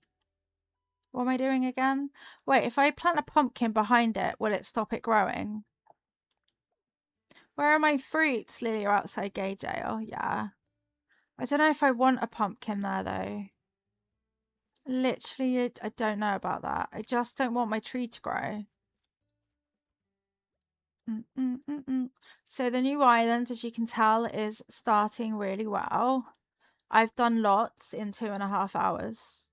Speaker 1: What am I doing again? Wait, if I plant a pumpkin behind it, will it stop it growing? Where are my fruits? Lily, you're outside gay jail. Yeah. I don't know if I want a pumpkin there, though. Literally, I don't know about that. I just don't want my tree to grow. So the new island, as you can tell, is starting really well. I've done lots in 2.5 hours.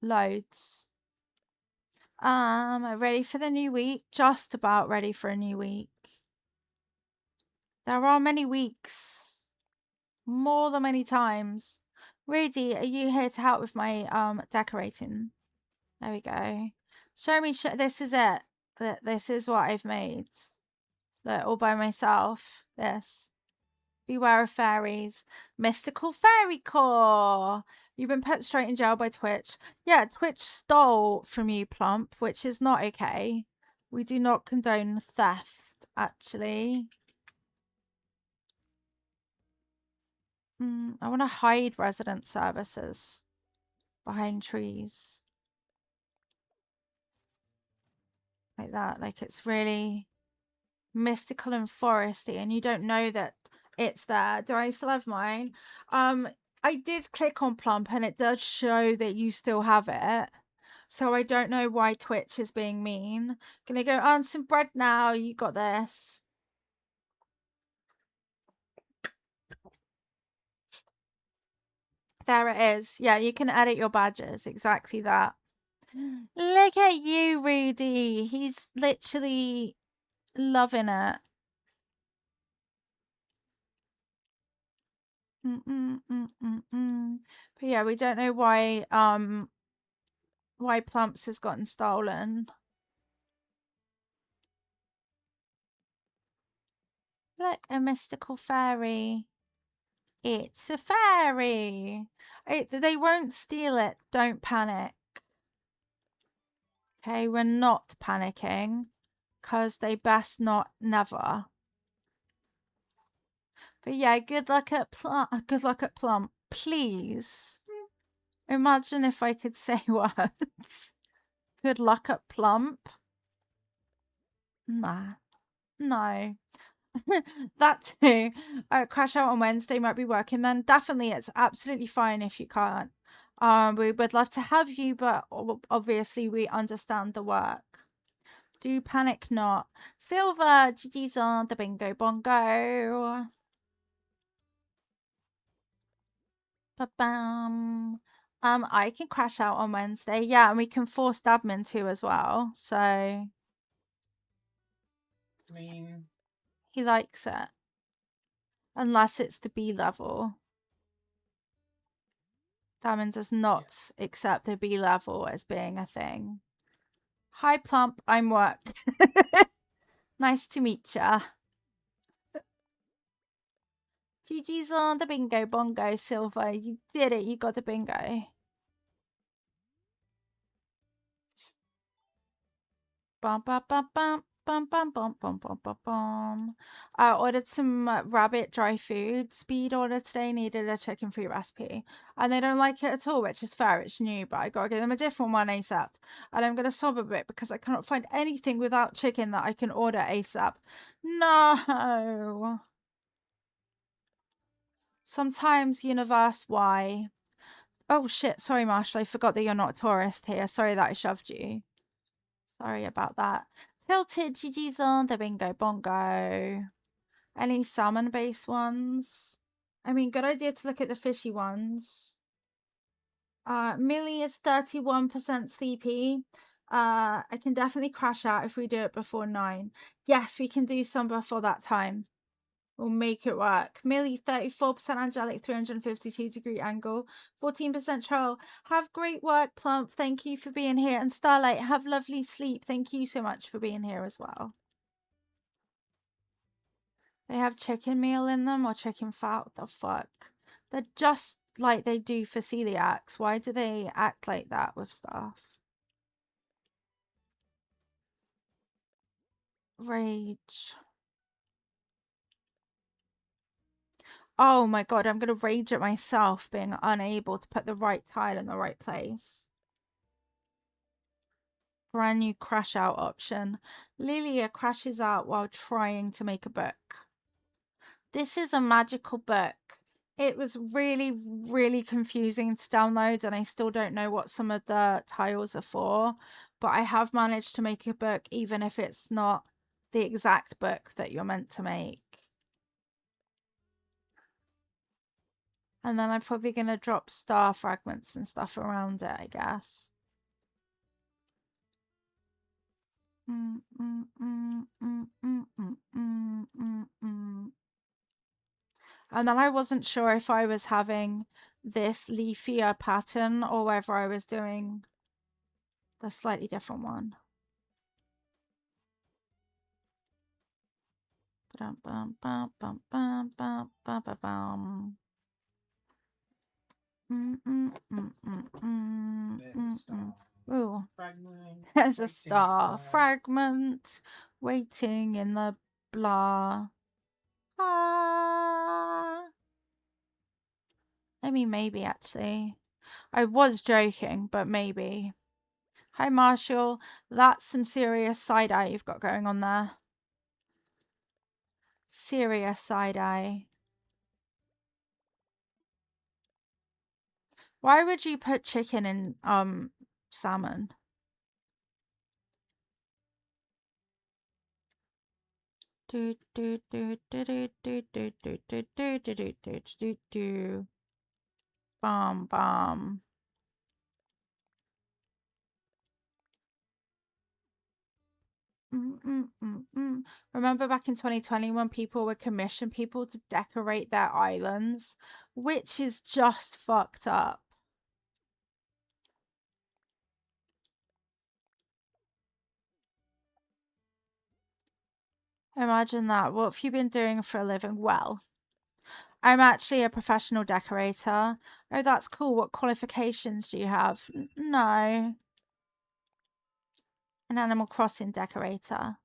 Speaker 1: Loads. Ready for the new week? Just about ready for a new week. There are many weeks. More than many times. Rudy, are you here to help with my decorating? There we go. Show me, this is it. This is what I've made. Look, all by myself. This. Beware of fairies. Mystical fairycore. You've been put straight in jail by Twitch. Yeah, Twitch stole from you, Plump, which is not okay. We do not condone theft, actually. I want to hide resident services behind trees. Like that. Like it's really mystical and foresty, and you don't know that it's there. Do I still have mine? I did click on Plump and it does show that you still have it. So I don't know why Twitch is being mean. Gonna go on some bread now. You got this. There it is. Yeah, you can edit your badges. Exactly that. Look at you, Rudy. He's literally loving it. But yeah, we don't know why Plumps has gotten stolen. Look, a mystical fairy. It's a fairy. They won't steal it. Don't panic. Okay, we're not panicking because they best not never. But yeah, good luck at Plump. Please. Imagine if I could say words. Good luck at Plump. Nah. No. That too. Crash out on Wednesday might be working then. Definitely, it's absolutely fine if you can't. We would love to have you, but obviously we understand the work. Do panic not. Silver, GG's on the bingo bongo. Ba-bam. I can crash out on Wednesday. Yeah, and we can force Dabman to as well. So
Speaker 2: I mean,
Speaker 1: he likes it. Unless it's the B level. Damon does not accept the B level as being a thing. Hi, Plump. I'm work. Nice to meet ya. GG's on the bingo bongo, Silver. You did it. You got the bingo. Bum, bum, bum, bum. Bum, bum, bum, bum, bum, bum, bum. I ordered some rabbit dry food. Speed order today. Needed a chicken free recipe. And they don't like it at all, which is fair. It's new, but I gotta give them a different one ASAP. And I'm gonna sob a bit because I cannot find anything without chicken that I can order ASAP. No. Sometimes, universe, why? Oh shit, sorry, Marshall. I forgot that you're not a tourist here. Sorry that I shoved you. Sorry about that. Tilted, GG's on the bingo bongo. Any salmon based ones? I mean, good idea to look at the fishy ones. Millie is 31% sleepy. I can definitely crash out if we do it before 9. Yes, we can do some before that time. We'll make it work. Millie, 34% angelic, 352-degree angle, 14% troll. Have great work, Plump. Thank you for being here. And Starlight, have lovely sleep. Thank you so much for being here as well. They have chicken meal in them or chicken fat. What the fuck? They're just like they do for celiacs. Why do they act like that with stuff? Rage. Oh my god, I'm gonna rage at myself being unable to put the right tile in the right place. Brand new crash out option. Lilia crashes out while trying to make a book. This is a magical book. It was really, really confusing to download, and I still don't know what some of the tiles are for, but I have managed to make a book even if it's not the exact book that you're meant to make. And then I'm probably going to drop star fragments and stuff around it, I guess. And then I wasn't sure if I was having this leafier pattern or whether I was doing the slightly different one. Ooh, there's a star fragment waiting in the blah. Ah. I mean, maybe actually. I was joking, but maybe. Hi, Marshall. That's some serious side-eye you've got going on there. Serious side-eye. Why would you put chicken in salmon? Do do do do do do do do do do do do do do do. Bomb bomb. Remember back in 2020 when people would commission people to decorate their islands, which is just fucked up. Imagine that. What have you been doing for a living? Well, I'm actually a professional decorator. Oh, that's cool. What qualifications do you have? No. An Animal Crossing decorator.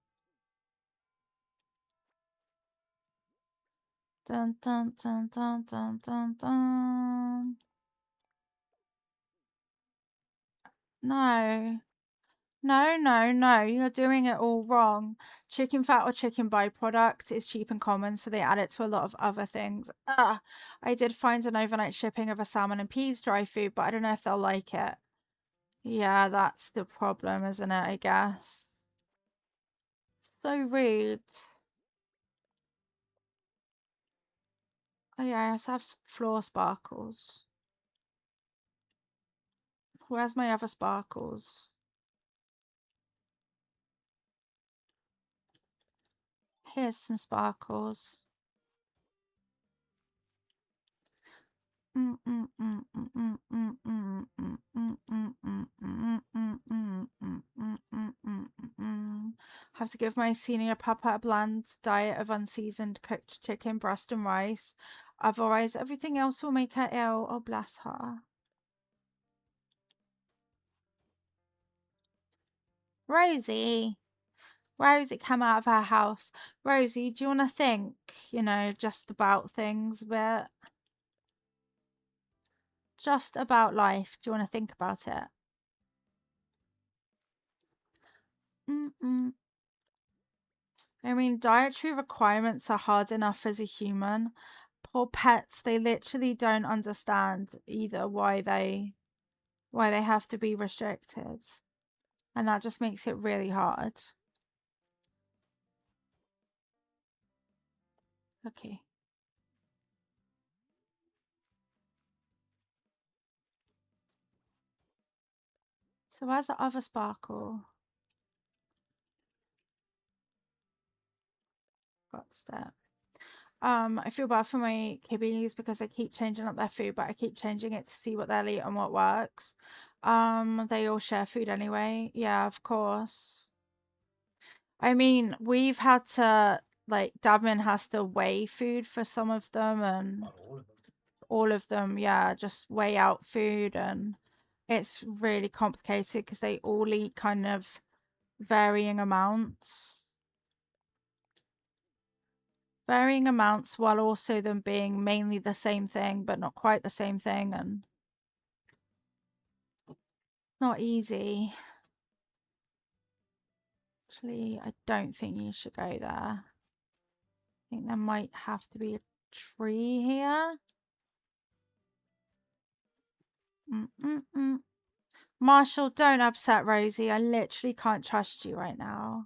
Speaker 1: Dun dun dun dun dun dun dun. No. No, no, no. You're doing it all wrong. Chicken fat or chicken byproduct is cheap and common, so they add it to a lot of other things. I did find an overnight shipping of a salmon and peas dry food, but I don't know if they'll like it. Yeah, that's the problem, isn't it, I guess? So rude. Oh yeah, I also have floor sparkles. Where's my other sparkles? Here's some sparkles. Have to give my senior papa a bland diet of unseasoned cooked chicken, breast and rice. Otherwise, everything else will make her ill. Oh, bless her. Rosie. Rosie, come out of her house. Rosie, do you want to think, just about things a bit? Just about life. Do you want to think about it? I mean, dietary requirements are hard enough as a human. Poor pets, they literally don't understand either why they have to be restricted. And that just makes it really hard. Okay. So where's the other sparkle? Got that. I feel bad for my kibbies because I keep changing up their food, but I keep changing it to see what they'll eat and what works. They all share food anyway. Yeah, of course. I mean, we've had to, like, Dabman has to weigh food for some of them, and
Speaker 2: Not all of them.
Speaker 1: all of them, yeah, just weigh out food, and it's really complicated because they all eat kind of varying amounts. Varying amounts while also them being mainly the same thing, but not quite the same thing, and not easy. Actually, I don't think you should go there. I think there might have to be a tree here. Marshall, don't upset Rosie. I literally can't trust you right now.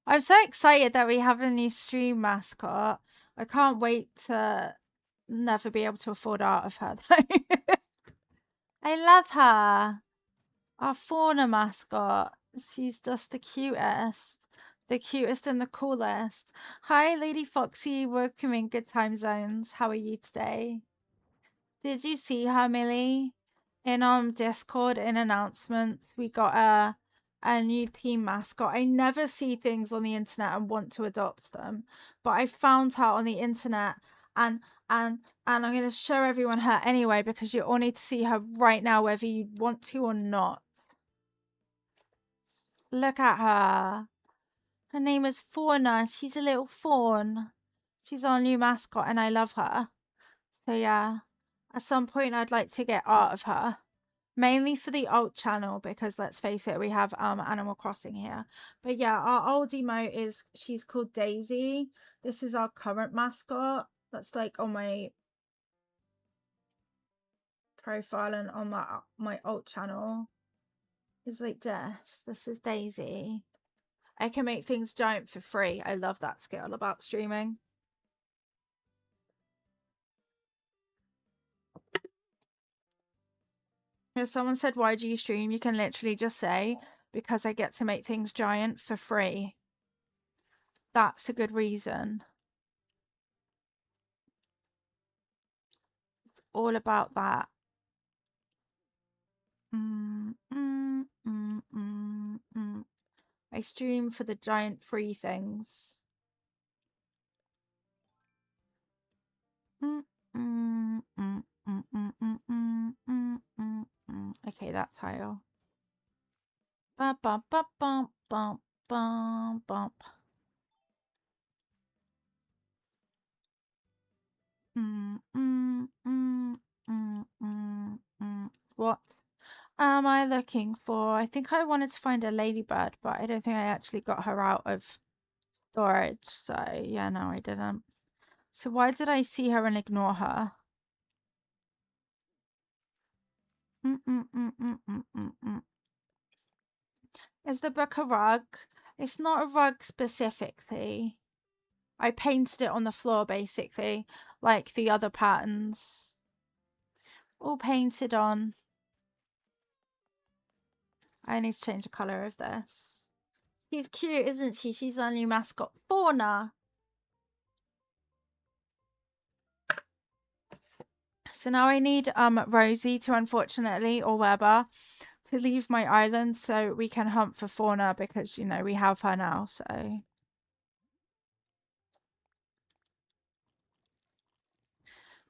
Speaker 1: I'm so excited that we have a new stream mascot. I can't wait to never be able to afford art of her, though. I love her. Our fauna mascot. She's just the cutest. The cutest and the coolest. Hi, Lady Foxy. Welcome in Good Time Zones. How are you today? Did you see her, Millie? In Discord, in announcements, we got a new team mascot. I never see things on the internet and want to adopt them, but I found her on the internet, and I'm gonna show everyone her anyway because you all need to see her right now, whether you want to or not. Look at her. Her name is Fauna. She's a little fawn. She's our new mascot, and I love her. So yeah, at some point I'd like to get art of her. Mainly for the alt channel because let's face it, we have Animal Crossing here. But yeah, our old emote is, she's called Daisy. This is our current mascot. That's like on my profile and on my alt channel. It's like this. This is Daisy. I can make things giant for free. I love that skill about streaming. If someone said, why do you stream? You can literally just say, because I get to make things giant for free. That's a good reason. It's all about that. I stream for the giant free things. Okay, that tile. Bump, bump, bump, bump, bump, bump, bump. What am I looking for? I think I wanted to find a ladybird, but I don't think I actually got her out of storage. So yeah, no, I didn't. So why did I see her and ignore her? Is the book a rug? It's not a rug specifically. I painted it on the floor basically, like the other patterns. All painted on. I need to change the colour of this. She's cute, isn't she? She's our new mascot, Fauna. So now I need Rosie to, unfortunately, or Weber, to leave my island so we can hunt for Fauna because, you know, we have her now, so.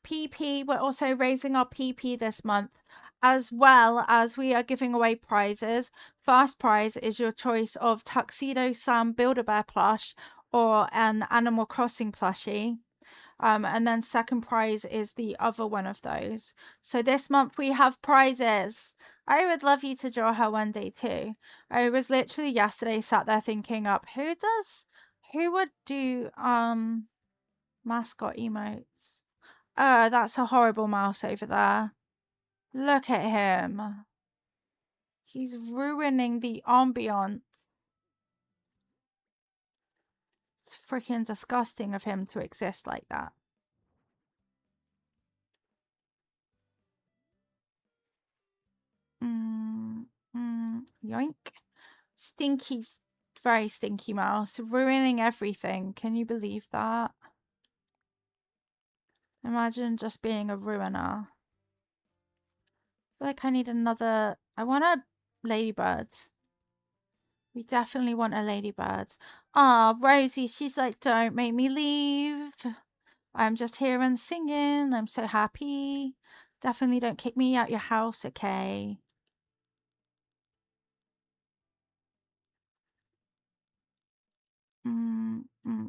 Speaker 1: PP, we're also raising our PP this month, as well as we are giving away prizes. First prize is your choice of Tuxedo Sam Build-A-Bear plush or an Animal Crossing plushie. And then second prize is the other one of those. So this month we have prizes. I would love you to draw her one day too. I was literally yesterday sat there thinking up who would do mascot emotes. That's a horrible mouse over there. Look at him. He's ruining the ambiance. It's freaking disgusting of him to exist like that. Yoink. Stinky, very stinky mouse. Ruining everything. Can you believe that? Imagine just being a ruiner. I feel like I need another. I want a ladybird. We definitely want a ladybird. Ah, Rosie, she's like, don't make me leave. I'm just here and singing. I'm so happy. Definitely don't kick me out your house, okay?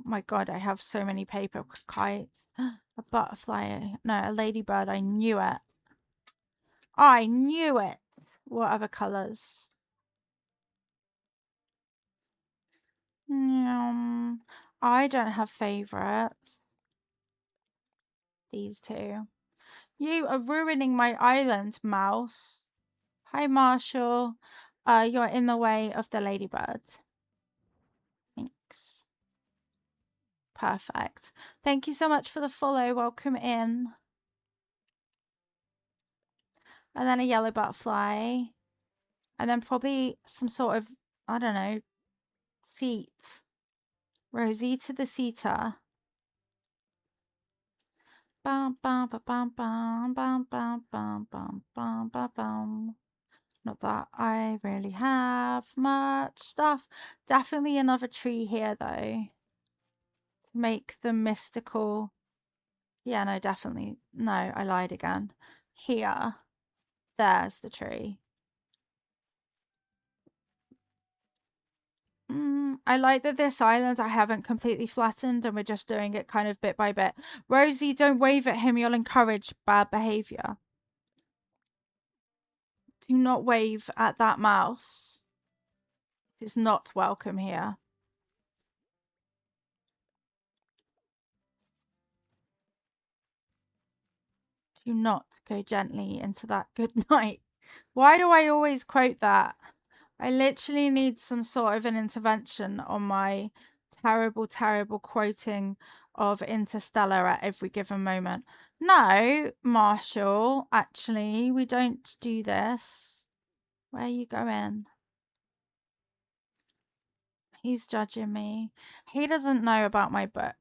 Speaker 1: My God, I have so many paper kites. A butterfly. No, a ladybird. I knew it. I knew it. What other colours? I don't have favourites. These two. You are ruining my island, mouse. Hi, Marshall. You're in the way of the ladybird. Thanks. Perfect. Thank you so much for the follow. Welcome in. And then a yellow butterfly. And then probably some sort of, I don't know, seat. Rosita the Seater. Bum, bum, ba, bum, bum, bum, bum, bum, bum, bum, bum, bum. Not that I really have much stuff. Definitely another tree here, though. To make the mystical. Yeah, no, definitely. No, I lied again. Here. There's the tree. I like that this island I haven't completely flattened and we're just doing it kind of bit by bit. Rosie, don't wave at him. You'll encourage bad behavior. Do not wave at that mouse. It's not welcome here. Do not go gently into that good night. Why do I always quote that? I literally need some sort of an intervention on my terrible, terrible quoting of Interstellar at every given moment. No, Marshall, actually, we don't do this. Where are you going? He's judging me. He doesn't know about my book,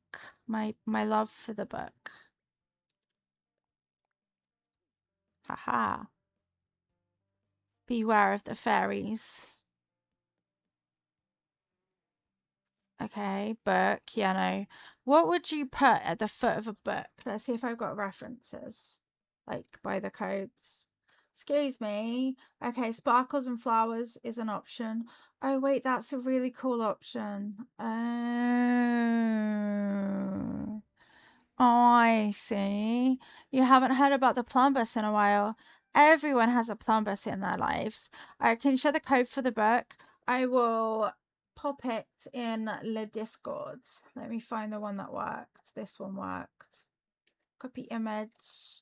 Speaker 1: my love for the book. Haha. Beware of the fairies. Okay, book, yeah, no. What would you put at the foot of a book? Let's see if I've got references, like by the codes. Excuse me. Okay, sparkles and flowers is an option. Oh, wait, that's a really cool option. Oh. I see. You haven't heard about the plumbus in a while. Everyone has a plumbus in their lives. Can you share the code for the book? I will pop it in the Discord. Let me find the one that worked. This one worked. Copy image.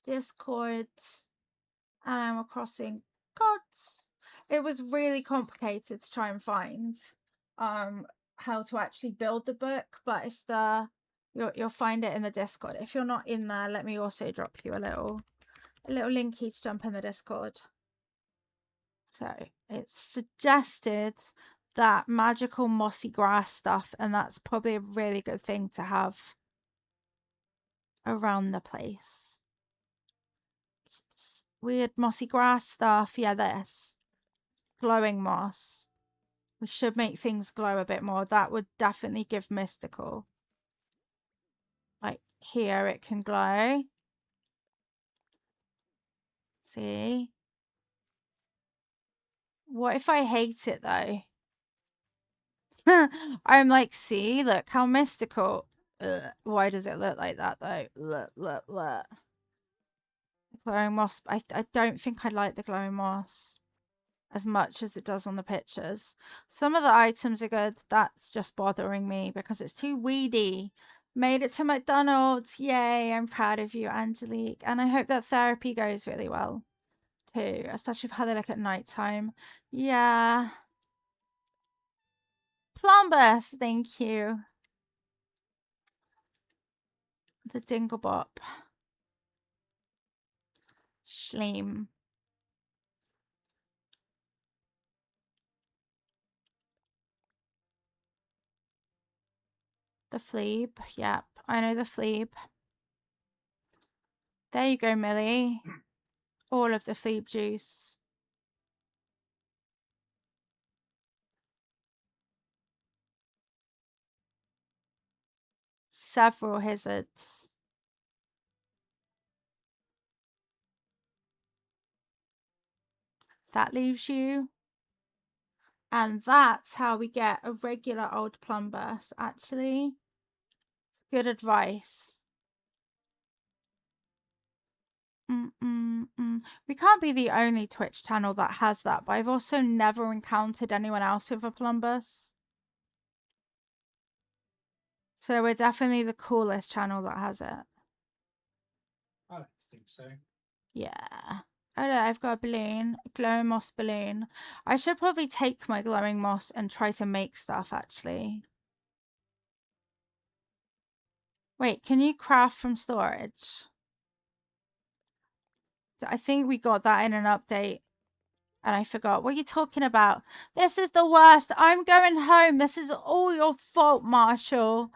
Speaker 1: Discord. And Animal Crossing codes. It was really complicated to try and find how to actually build the book, but it's the you'll find it in the Discord. If you're not in there, let me also drop you a little linky to jump in the Discord. So it's suggested that magical mossy grass stuff, and that's probably a really good thing to have around the place. Weird mossy grass stuff. Yeah, this glowing moss. We should make things glow a bit more. That would definitely give mystical. Like here it can glow. See? What if I hate it though? I'm like, see, look how mystical. Ugh. Why does it look like that though? Look, look, look. Glowing moss. I don't think I like the glowing moss as much as it does on the pictures. Some of the items are good. That's just bothering me because it's too weedy. Made it to McDonald's. Yay, I'm proud of you, Angelique. And I hope that therapy goes really well too, especially how they look at nighttime. Yeah. Plumbus, thank you. The Dinglebop. Schleem. The Fleeb. Yep, I know the Fleeb. There you go, Millie. All of the Phoebe juice. Several hazards. That leaves you. And that's how we get a regular old plum burst, actually. Good advice. We can't be the only Twitch channel that has that, but I've also never encountered anyone else with a plumbus. So we're definitely the coolest channel that has it.
Speaker 2: I don't think so.
Speaker 1: Yeah. Oh look, I've got a balloon, a glowing moss balloon. I should probably take my glowing moss and try to make stuff, actually. Wait, can you craft from storage? I think we got that in an update. And I forgot. What are you talking about? This is the worst. I'm going home. This is all your fault, Marshall.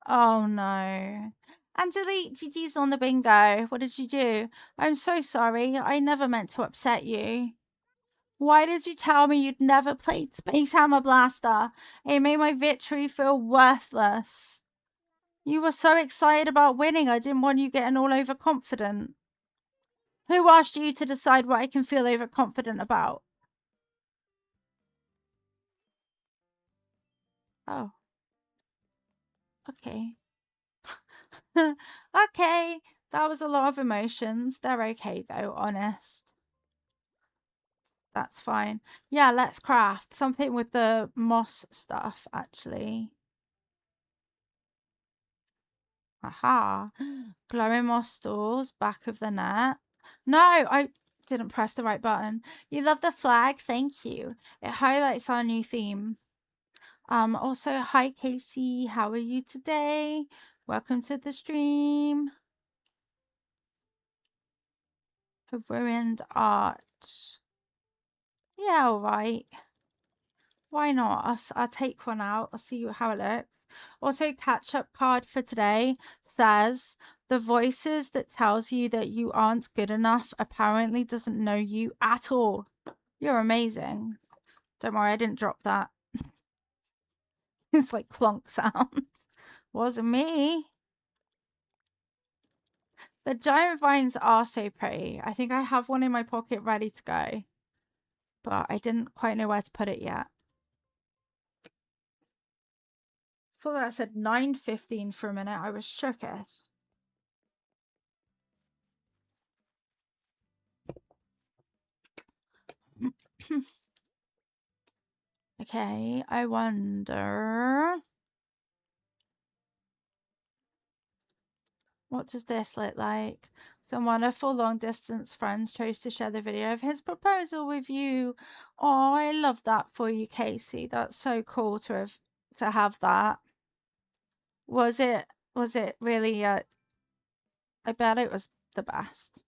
Speaker 1: Oh, no. Angelique, GG's on the bingo. What did you do? I'm so sorry. I never meant to upset you. Why did you tell me you'd never played Space Hammer Blaster? It made my victory feel worthless. You were so excited about winning. I didn't want you getting all overconfident. Who asked you to decide what I can feel overconfident about? Oh. Okay. Okay. That was a lot of emotions. They're okay, though, honest. That's fine. Yeah, let's craft something with the moss stuff, actually. Aha. Glowing moss stools, back of the net. No, I didn't press the right button. You love the flag? Thank you. It highlights our new theme. Also, hi Casey, how are you today? Welcome to the stream. A ruined art. Yeah, all right. Why not? I'll take one out. I'll see how it looks. Also, catch-up card for today says the voices that tells you that you aren't good enough apparently doesn't know you at all. You're amazing. Don't worry, I didn't drop that. It's like clonk sound. Wasn't me. The giant vines are so pretty. I think I have one in my pocket ready to go, but I didn't quite know where to put it yet. I thought that said 9:15 for a minute. I was shooketh. Okay, I wonder... What does this look like? Some wonderful long-distance friends chose to share the video of his proposal with you. Oh, I love that for you, Casey. That's so cool to have that. Was it really... I bet it was the best.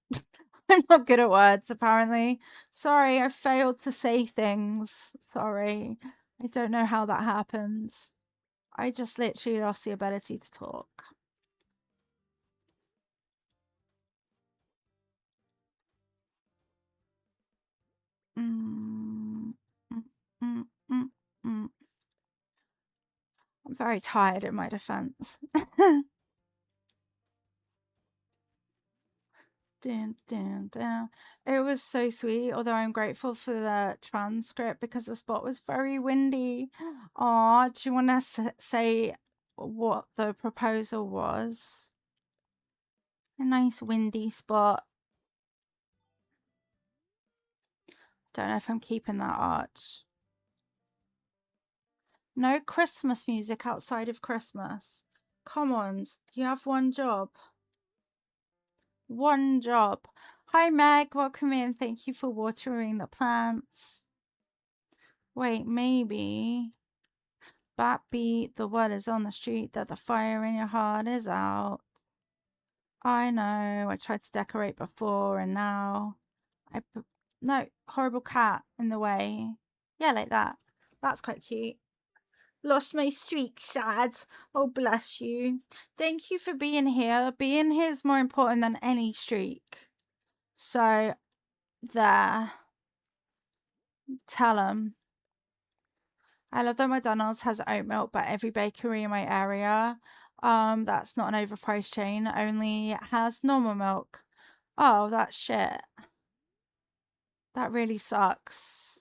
Speaker 1: I'm not good at words, apparently. Sorry, I failed to say things. Sorry. I don't know how that happened. I just literally lost the ability to talk. I'm very tired in my defense. Dun, dun, dun. It was so sweet, although I'm grateful for the transcript because the spot was very windy. Aw, do you want to say what the proposal was? A nice windy spot. Don't know if I'm keeping that arch. No Christmas music outside of Christmas. Come on, you have one job. One job. Hi Meg, welcome in. Thank you for watering the plants. Wait, maybe. Backbeat, the word is on the street that the fire in your heart is out. I know, I tried to decorate before and now no, horrible cat in the way. Yeah, like that. That's quite cute. Lost my streak, sad. Oh, bless you. Thank you for being here. Being here is more important than any streak. So, there. Tell them. I love that McDonald's has oat milk, but every bakery in my area, that's not an overpriced chain, only has normal milk. Oh, that's shit. That really sucks.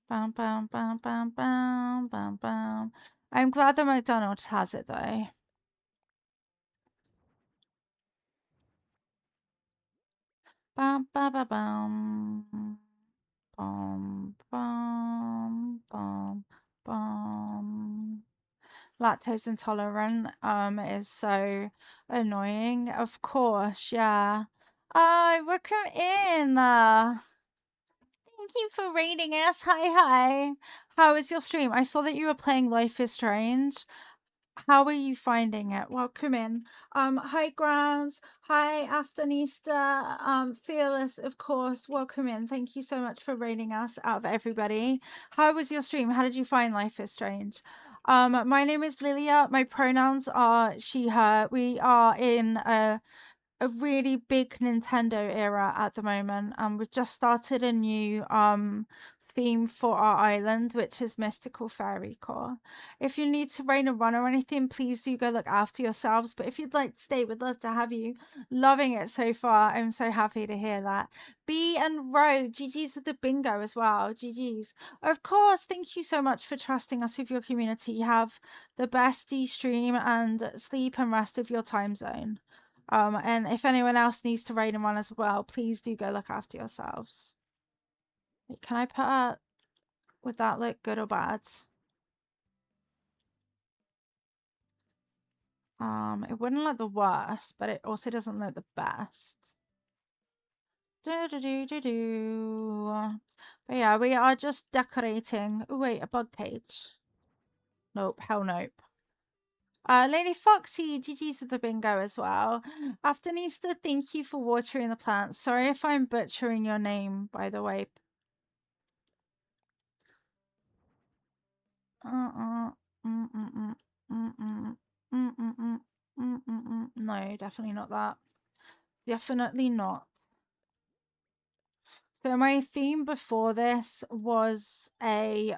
Speaker 1: Bam, bam, bam, bam, bam, bam, bam. I'm glad that McDonald's has it though. Bam, bam, bam, bam. Bum, bum, bum, bum. Lactose intolerant is so annoying. Of course, yeah. Welcome in. Thank you for rating us. Hi. How is your stream? I saw that you were playing Life is Strange. How are you finding it? Welcome in. Hi Grounds. Hi Afternoonista. Fearless, of course. Welcome in. Thank you so much for rating us out of everybody. How was your stream? How did you find Life is Strange? My name is Lilia. My pronouns are she, her. We are in a really big Nintendo era at the moment. We've just started a new theme for our island, which is Mystical Fairycore. If you need to rain a run or anything, please do go look after yourselves. But if you'd like to stay, we'd love to have you. Loving it so far. I'm so happy to hear that. B and Ro, GG's with the bingo as well. GG's. Of course, thank you so much for trusting us with your community. You have the best stream and sleep and rest of your time zone. And if anyone else needs to raid and run as well, please do go look after yourselves. Wait, can I put a... Would that look good or bad? It wouldn't look the worst, but it also doesn't look the best. But yeah, we are just decorating. Oh wait, a bug cage. Nope, hell nope. Lady Foxy, GG's with the bingo as well. Afternoonista, thank you for watering the plants. Sorry if I'm butchering your name, by the way. No, definitely not that. Definitely not. So my theme before this was a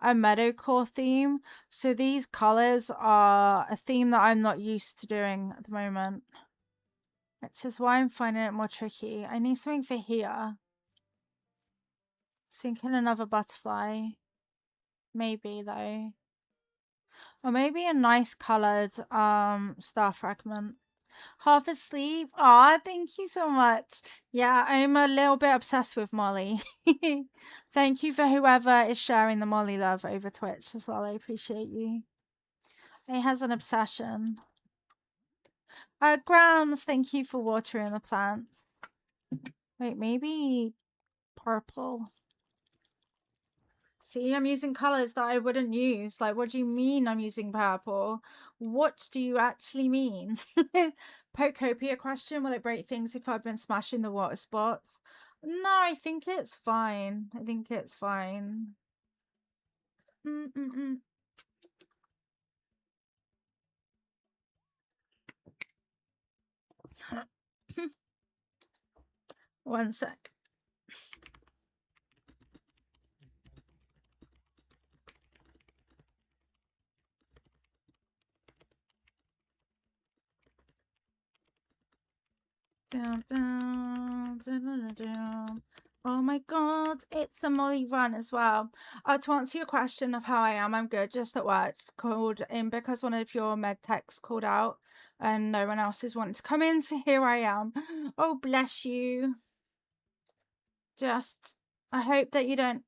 Speaker 1: meadowcore theme. So these colors are a theme that I'm not used to doing at the moment, which is why I'm finding it more tricky. I need something for here. Thinking another butterfly, maybe though. Or maybe a nice colored star fragment. Half asleep. Aw, thank you so much. Yeah, I'm a little bit obsessed with Molly. Thank you for whoever is sharing the Molly love over Twitch as well. I appreciate you. It has an obsession. Grams, thank you for watering the plants. Wait, maybe purple. See, I'm using colors that I wouldn't use. Like, what do you mean I'm using purple? What do you actually mean? Pokopia question, will it break things if I've been smashing the water spots? No, I think it's fine. I think it's fine. One sec. Down, down, down, down. Oh my god, it's a Molly run as well. To answer your question of how I am, I'm good, just at work. Called in because one of your med techs called out and no one else is wanting to come in, so here I am. Oh, bless you. Just, I hope that you don't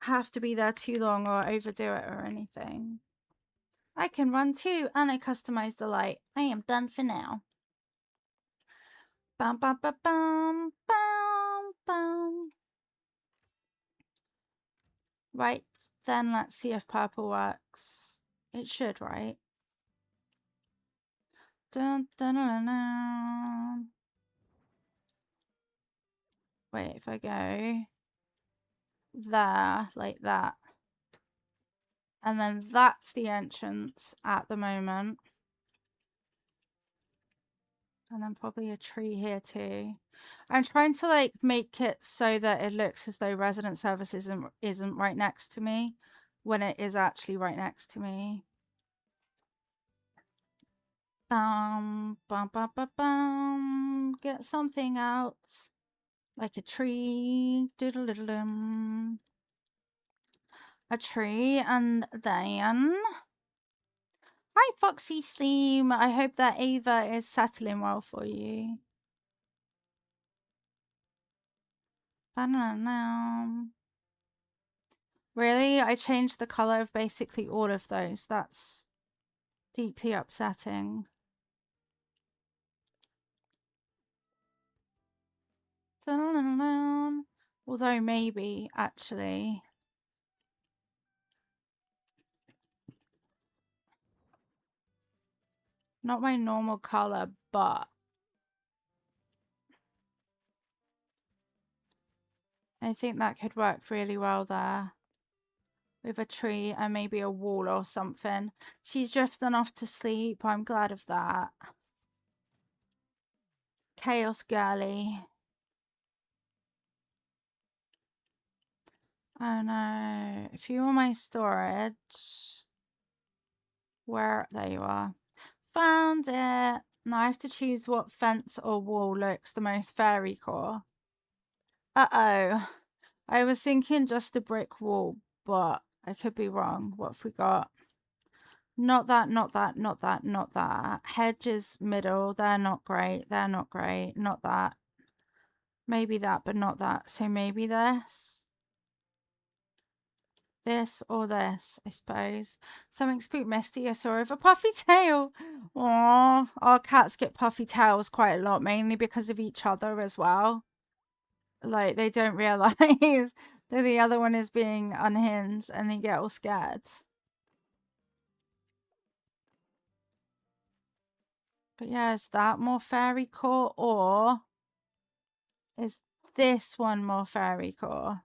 Speaker 1: have to be there too long or overdo it or anything. I can run too, and I customize the light. I am done for now. Bum, bum, bum, bum, bum, bum. Right, then let's see if purple works. It should, right? Dun, dun, dun, dun, dun. wait, if I go there, like that. And then that's the entrance at the moment. And then probably a tree here too. I'm trying to like make it so that it looks as though resident service isn't right next to me when it is actually right next to me. Bum, bum, bum, bum, bum. Get something out. Like a tree. Doodle-doodle-dum. A tree, and then... Hi, Foxy Steam. I hope that Ava is settling well for you. Really? I changed the color of basically all of those. That's deeply upsetting. Although maybe, actually... Not my normal color, but... I think that could work really well there. With a tree and maybe a wall or something. She's drifting off to sleep. I'm glad of that. Chaos girly. Oh no. If you were my storage... Where? There you are. Found it. Now I have to choose what fence or wall looks the most fairycore. Uh-oh. I was thinking just the brick wall, but I could be wrong. What have we got? Not that, not that, not that, not that. Hedges middle. They're not great. They're not great. Not that. Maybe that, but not that. So maybe this. This or this, I suppose. Something spooked Misty. I saw of a puffy tail. Aww. Our cats get puffy tails quite a lot, mainly because of each other as well. Like, they don't realise that the other one is being unhinged and they get all scared. But yeah, is that more fairycore, or is this one more fairycore?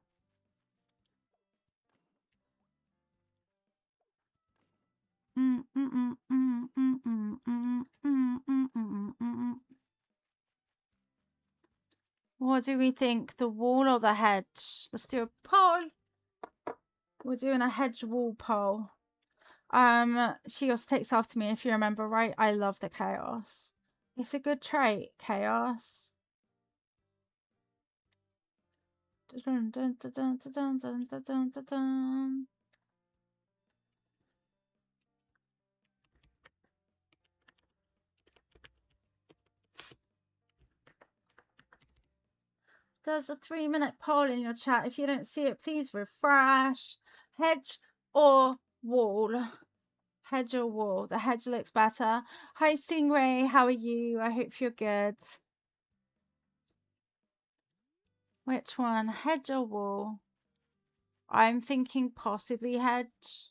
Speaker 1: What do we think? The wall or the hedge? Let's do a poll. We're doing a hedge wall poll. She also takes after me, if you remember right. I love the chaos. It's a good trait, chaos. Dun, dun, dun, dun, dun, dun, dun, dun, dun, dun. There's a 3-minute poll in your chat. If you don't see it, please refresh. Hedge or wall? Hedge or wall? The hedge looks better. Hi, Stingray. How are you? I hope you're good. Which one? Hedge or wall? I'm thinking possibly hedge.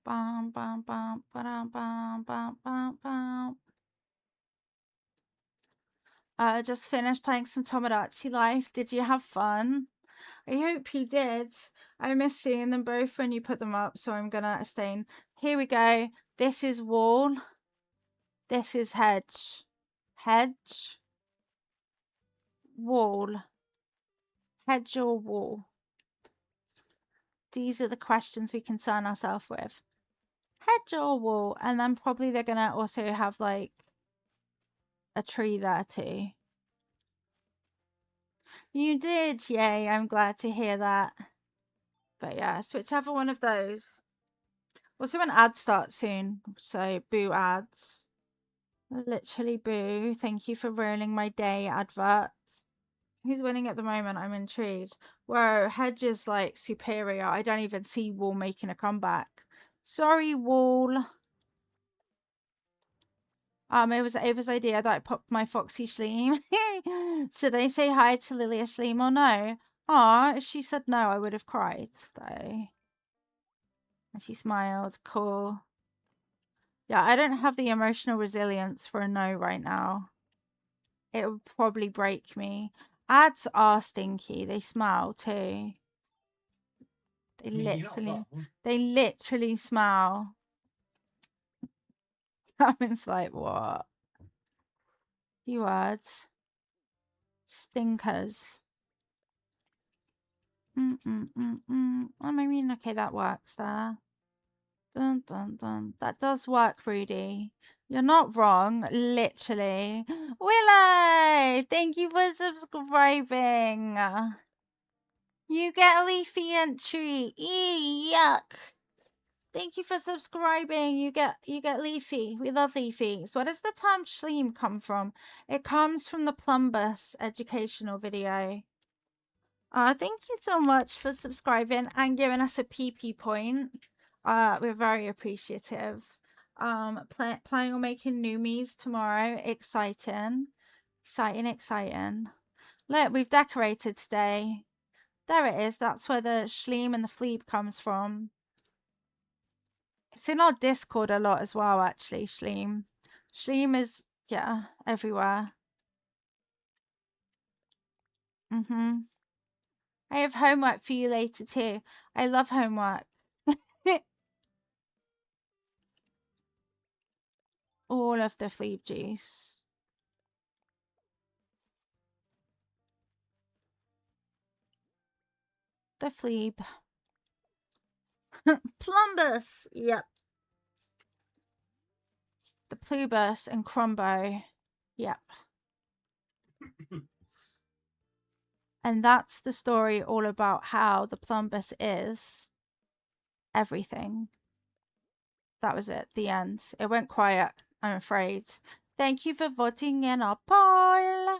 Speaker 1: Bam, bam, bam, bam, bam, bam, bam, bam. Just finished playing some Tomodachi Life. Did you have fun? I hope you did. I miss seeing them both when you put them up, so I'm gonna abstain. Here we go. This is wall. This is hedge. Hedge. Wall. Hedge or wall? These are the questions we concern ourselves with. Hedge or wall? And then probably they're gonna also have like a tree there too. You did, yay, I'm glad to hear that. But yes, whichever one of those. Also, an ad starts soon, so boo ads. Literally boo. Thank you for ruining my day, advert. Who's winning at the moment? I'm intrigued. Whoa, Hedge is like superior. I don't even see Wall making a comeback. Sorry, Wall. It was Ava's idea that I popped my Foxy Schleem. Should I say hi to Lilia Schleem or no? Aw, if she said no, I would have cried, though. And she smiled. Cool. Yeah, I don't have the emotional resilience for a no right now. It would probably break me. Ads are stinky. They smell too.
Speaker 2: I mean, you're not wrong.
Speaker 1: They literally smell. Cameron's like, what? Keywords. Stinkers. I mean, okay, that works there. Dun, dun, dun. That does work, Rudy. You're not wrong, literally. Willow, thank you for subscribing. You get a leafy entry. Yuck. Thank you for subscribing. You get leafy. We love leafies. Where does the term schleem come from? It comes from the Plumbus educational video. Thank you so much for subscribing and giving us a PP point. We're very appreciative. Planning on making new me's tomorrow. Exciting. Look, we've decorated today. There it is. That's where the schleem and the fleeb comes from. It's in our Discord a lot as well, actually, schleem. Schleem is, yeah, everywhere. I have homework for you later too. I love homework. All of the fleeb juice. The fleeb. Plumbus. Yep. The plubus and crumbo. Yep. And that's the story all about how the plumbus is everything. That was it. The end. It went quiet, I'm afraid. Thank you for voting in our poll.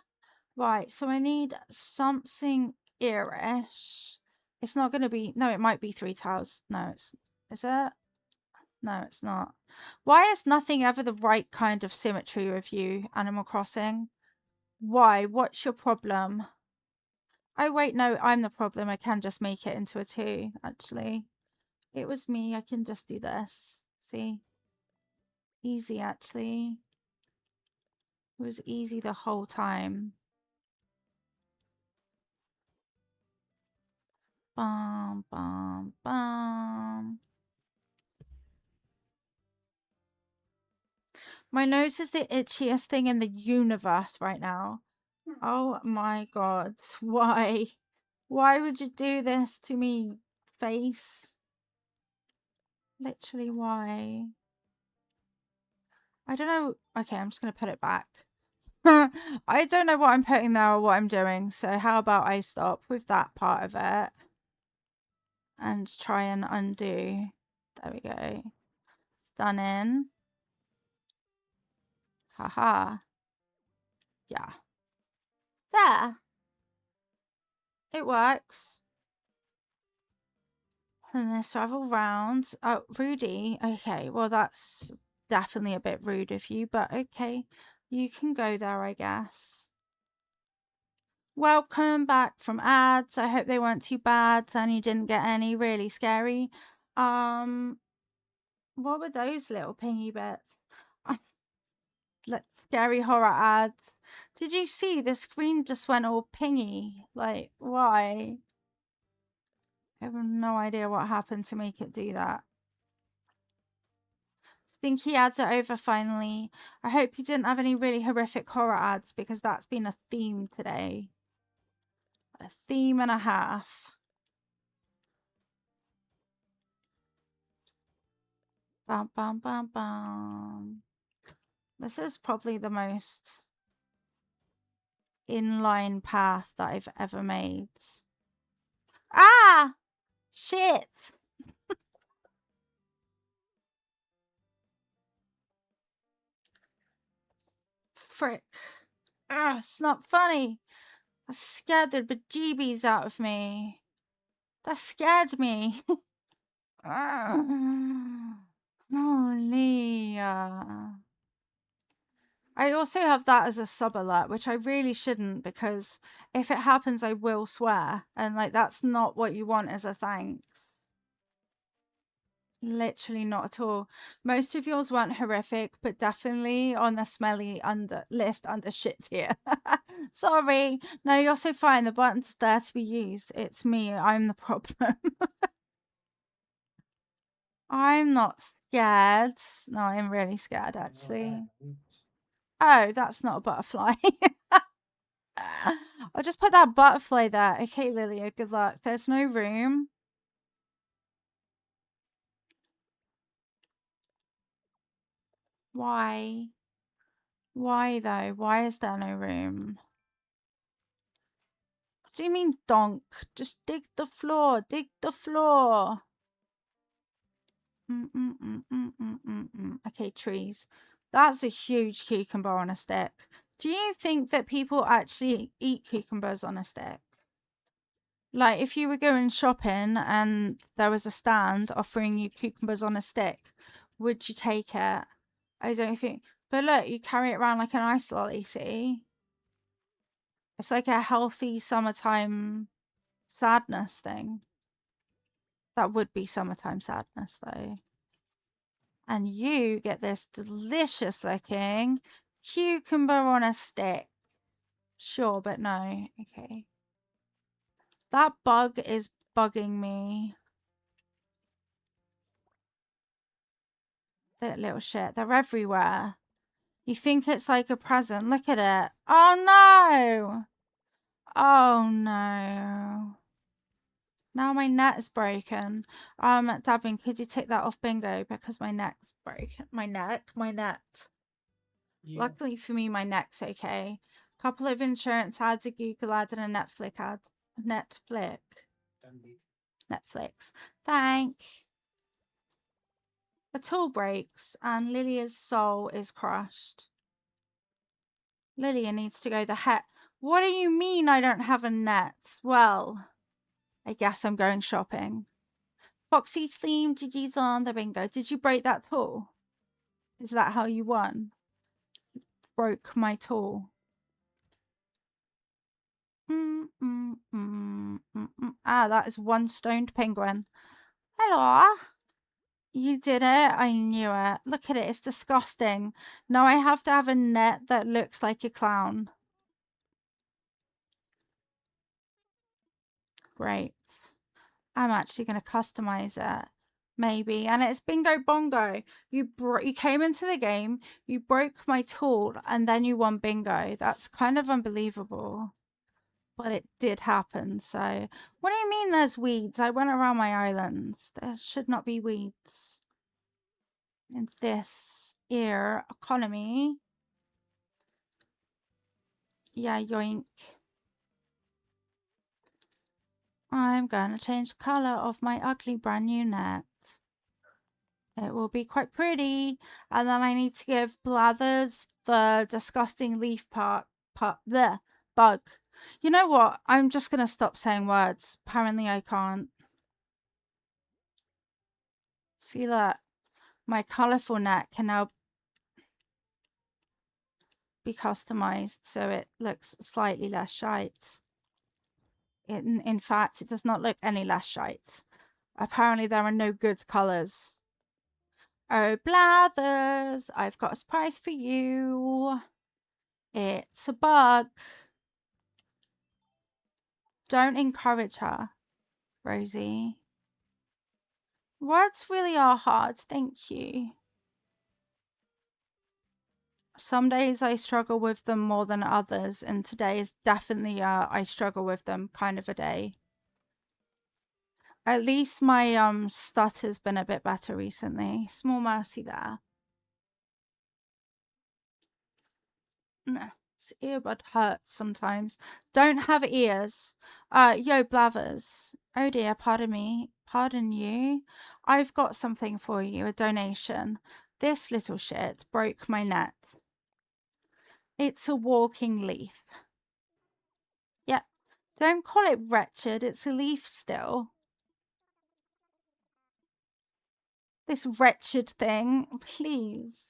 Speaker 1: Right, so I need something Irish. It's not going to be... No, it might be 3 tiles. No, it's... Is it? No, it's not. Why is nothing ever the right kind of symmetry with you, Animal Crossing? Why? What's your problem? Oh, wait, no, I'm the problem. I can just make it into a 2, actually. It was me. I can just do this. See? Easy, actually. It was easy the whole time. Bum, bum, bum. My nose is the itchiest thing in the universe right now. Oh my god. Why? Why would you do this to me, face? Literally, why? I don't know. Okay, I'm just going to put it back. I don't know what I'm putting there or what I'm doing. So how about I stop with that part of it and try and undo. There we go. Stunning. Haha. Yeah. There. It works. And then travel round. Oh, Rudy. Okay, well, that's definitely a bit rude of you, but okay. You can go there, I guess. Welcome back from ads. I hope they weren't too bad and you didn't get any really scary. What were those little pingy bits? Scary horror ads. Did you see the screen just went all pingy? Like, why? I have no idea what happened to make it do that. Think he adds it over finally. I hope you didn't have any really horrific horror ads because that's been a theme today. A theme and a half. Bum, bum, bum, bum. This is probably the most inline path that I've ever made. Ah! Shit! Frick. Ugh, it's not funny. That scared the bejeebies out of me. That scared me. Holy. I also have that as a sub alert, which I really shouldn't because if it happens, I will swear. And like, that's not what you want as a thanks. Literally not at all. Most of yours weren't horrific, but definitely on the smelly list under shit tier. Sorry. No, you're so fine. The button's there to be used. It's me. I'm the problem. I'm not scared. No, I'm really scared actually. Oh, that's not a butterfly. I'll just put that butterfly there. Okay, Lilia, good luck. There's no room. Why? Why though? Why is there no room? What do you mean donk? Just dig the floor. Dig the floor. Okay, trees. That's a huge cucumber on a stick. Do you think that people actually eat cucumbers on a stick? Like, if you were going shopping and there was a stand offering you cucumbers on a stick, would you take it? I don't think. But look, you carry it around like an ice lolly, see? It's like a healthy summertime sadness thing. That would be summertime sadness, though. And you get this delicious looking cucumber on a stick. Sure, but no. Okay. That bug is bugging me. That little shit. They're everywhere. You think it's like a present. Look at it. Oh no! Oh no. Now my net is broken. Dabbing, could you take that off bingo? Because my neck's broken. My net.
Speaker 2: Yeah.
Speaker 1: Luckily for me, my neck's okay. Couple of insurance ads, a Google ad, and a Netflix ad. Netflix. Thank. A tool breaks and Lilia's soul is crushed. Lilia needs to go the heck. What do you mean I don't have a net? Well, I guess I'm going shopping. Foxy theme, GG's on the bingo. Did you break that tool? Is that how you won? Broke my tool. Ah, that is one stoned penguin. Hello. You did it. I knew it. Look at it. It's disgusting. Now I have to have a net that looks like a clown. Great. I'm actually going to customize it. Maybe. And it's bingo bongo. You came into the game, you broke my tool, and then you won bingo. That's kind of unbelievable. But it did happen. So, what do you mean there's weeds? I went around my island. There should not be weeds in this economy. Yeah, yoink. I'm gonna change the color of my ugly brand new net. It will be quite pretty. And then I need to give Blathers the disgusting leaf the bug. You know what? I'm just gonna stop saying words. Apparently I can't. See that? My colorful net can now be customized so it looks slightly less shite. In fact, it does not look any less shite. Apparently there are no good colors. Oh, Blathers, I've got a surprise for you. It's a bug. Don't encourage her, Rosie. Words really are hard, thank you. Some days I struggle with them more than others, and today is definitely I struggle with them kind of a day. At least my stutter's been a bit better recently. Small mercy there. This earbud hurts sometimes. Don't have ears. Yo, Blathers. Oh dear, pardon me. Pardon you. I've got something for you, a donation. This little shit broke my net. It's a walking leaf. Yep. Don't call it wretched. It's a leaf still. This wretched thing. Please.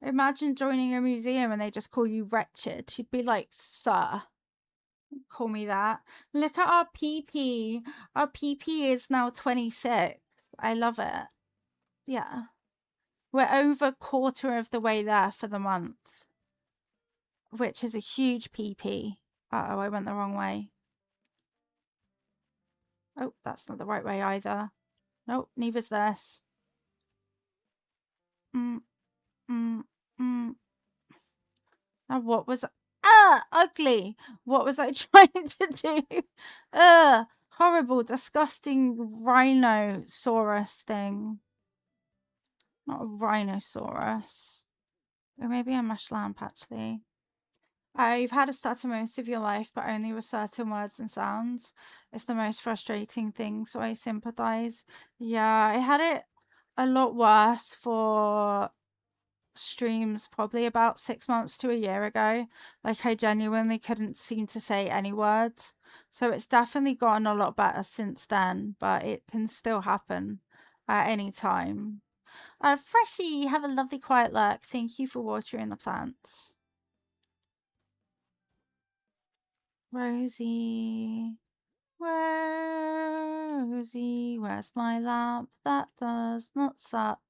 Speaker 1: Imagine joining a museum and they just call you wretched. You'd be like, sir, call me that. Look at our PP. Our PP is now 26. I love it. Yeah. We're over a quarter of the way there for the month, which is a huge PP. Uh-oh, I went the wrong way. Oh, that's not the right way either. Nope, neither's this. Mm, mm, mm. Now what was... ugly! What was I trying to do? Horrible, disgusting rhinoceros thing. Not a rhinoceros. Or maybe a mush lamp, actually. You've had a stutter most of your life, but only with certain words and sounds. It's the most frustrating thing, so I sympathize. Yeah, I had it a lot worse for streams probably about 6 months to a year ago. Like, I genuinely couldn't seem to say any words. So it's definitely gotten a lot better since then, but it can still happen at any time. Freshie, have a lovely quiet look. Thank you for watering the plants. Rosie, Rosie, where's my lamp that does not suck?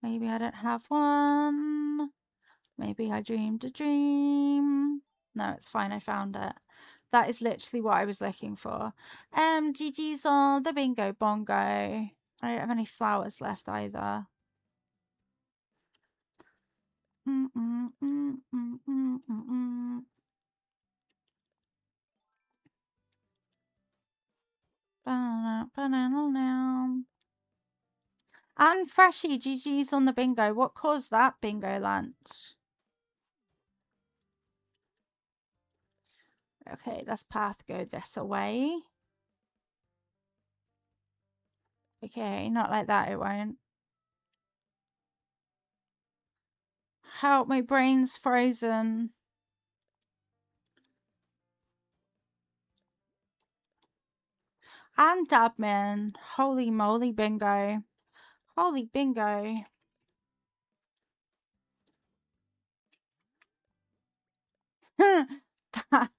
Speaker 1: Maybe I don't have one. Maybe I dreamed a dream. No, it's fine. I found it. That is literally what I was looking for. GG's on the bingo bongo. I don't have any flowers left either. And Freshie, GG's on the bingo. What caused that bingo lunch? Okay, let's path go this away. Okay, not like that, it won't. Help, my brain's frozen. And Dabman. Holy moly, bingo. Holy bingo. That,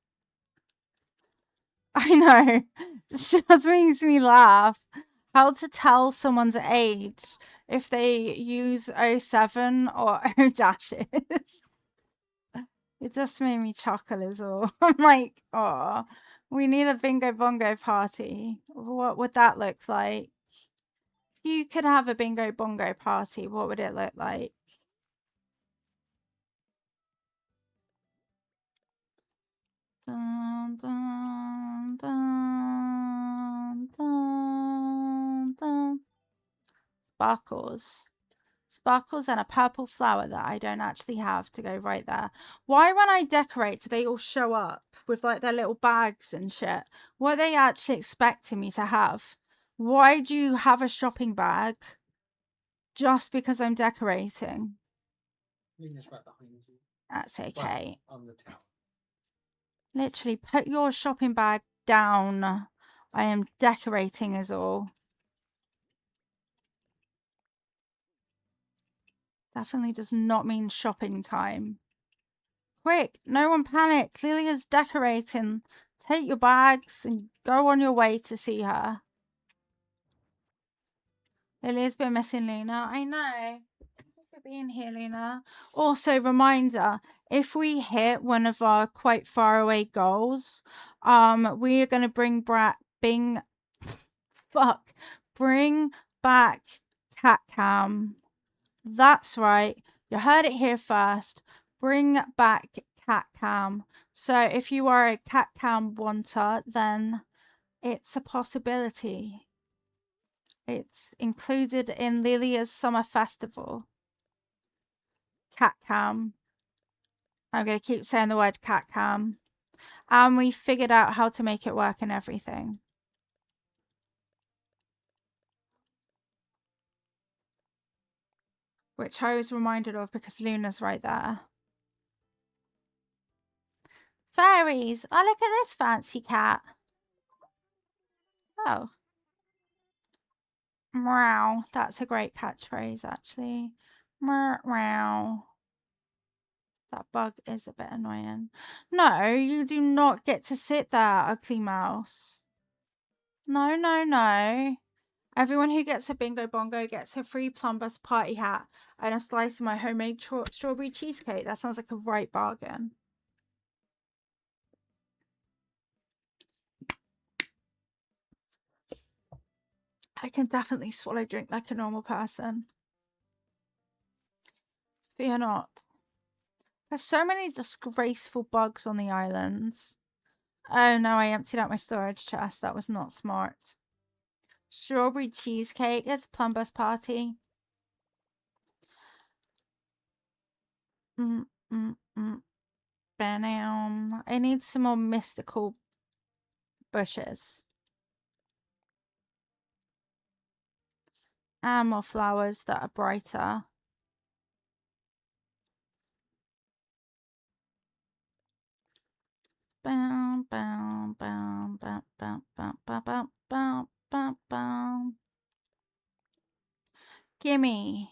Speaker 1: I know. It just makes me laugh. How to tell someone's age if they use 07 or O dashes. It just made me chuckle is all. I'm like, oh, we need a bingo bongo party. What would that look like? If you could have a bingo bongo party, what would it look like? Dun, dun, dun, dun, dun. Sparkles. Sparkles and a purple flower that I don't actually have to go right there. Why when I decorate do they all show up with like their little bags and shit? What are they actually expecting me to have? Why do you have a shopping bag just because I'm decorating?
Speaker 2: Luna's right behind you.
Speaker 1: That's okay.
Speaker 2: On the towel.
Speaker 1: Literally, put your shopping bag down. I am decorating is all. Definitely does not mean shopping time. Quick, no one panic. Lilia's decorating. Take your bags and go on your way to see her. Lilia's been missing Luna. I know. Thank you for being here, Luna. Also, reminder, if we hit one of our quite far away goals, we are going to bring back bring back cat cam. That's right. You heard it here first. Bring back cat cam. So if you are a cat cam wanter, then it's a possibility. It's included in Lilia's summer festival. Cat cam. I'm going to keep saying the word cat cam. And we figured out how to make it work and everything. Which I was reminded of because Luna's right there. Fairies! Oh, look at this fancy cat. Oh. Meow. That's a great catchphrase, actually. Meow. That bug is a bit annoying. No, you do not get to sit there, ugly mouse. No, no, no. Everyone who gets a bingo bongo gets a free Plumbus party hat and a slice of my homemade strawberry cheesecake. That sounds like a right bargain. I can definitely swallow drink like a normal person. Fear not. There's so many disgraceful bugs on the islands. Oh no, I emptied out my storage chest. That was not smart. Strawberry cheesecake. It's Plumbus party. Mm, mm, mm. Bam. I need some more mystical bushes. And more flowers that are brighter. Bow, bow, bow, bow, bow, bow, bow, bow, bow, bow, bow. Gimme.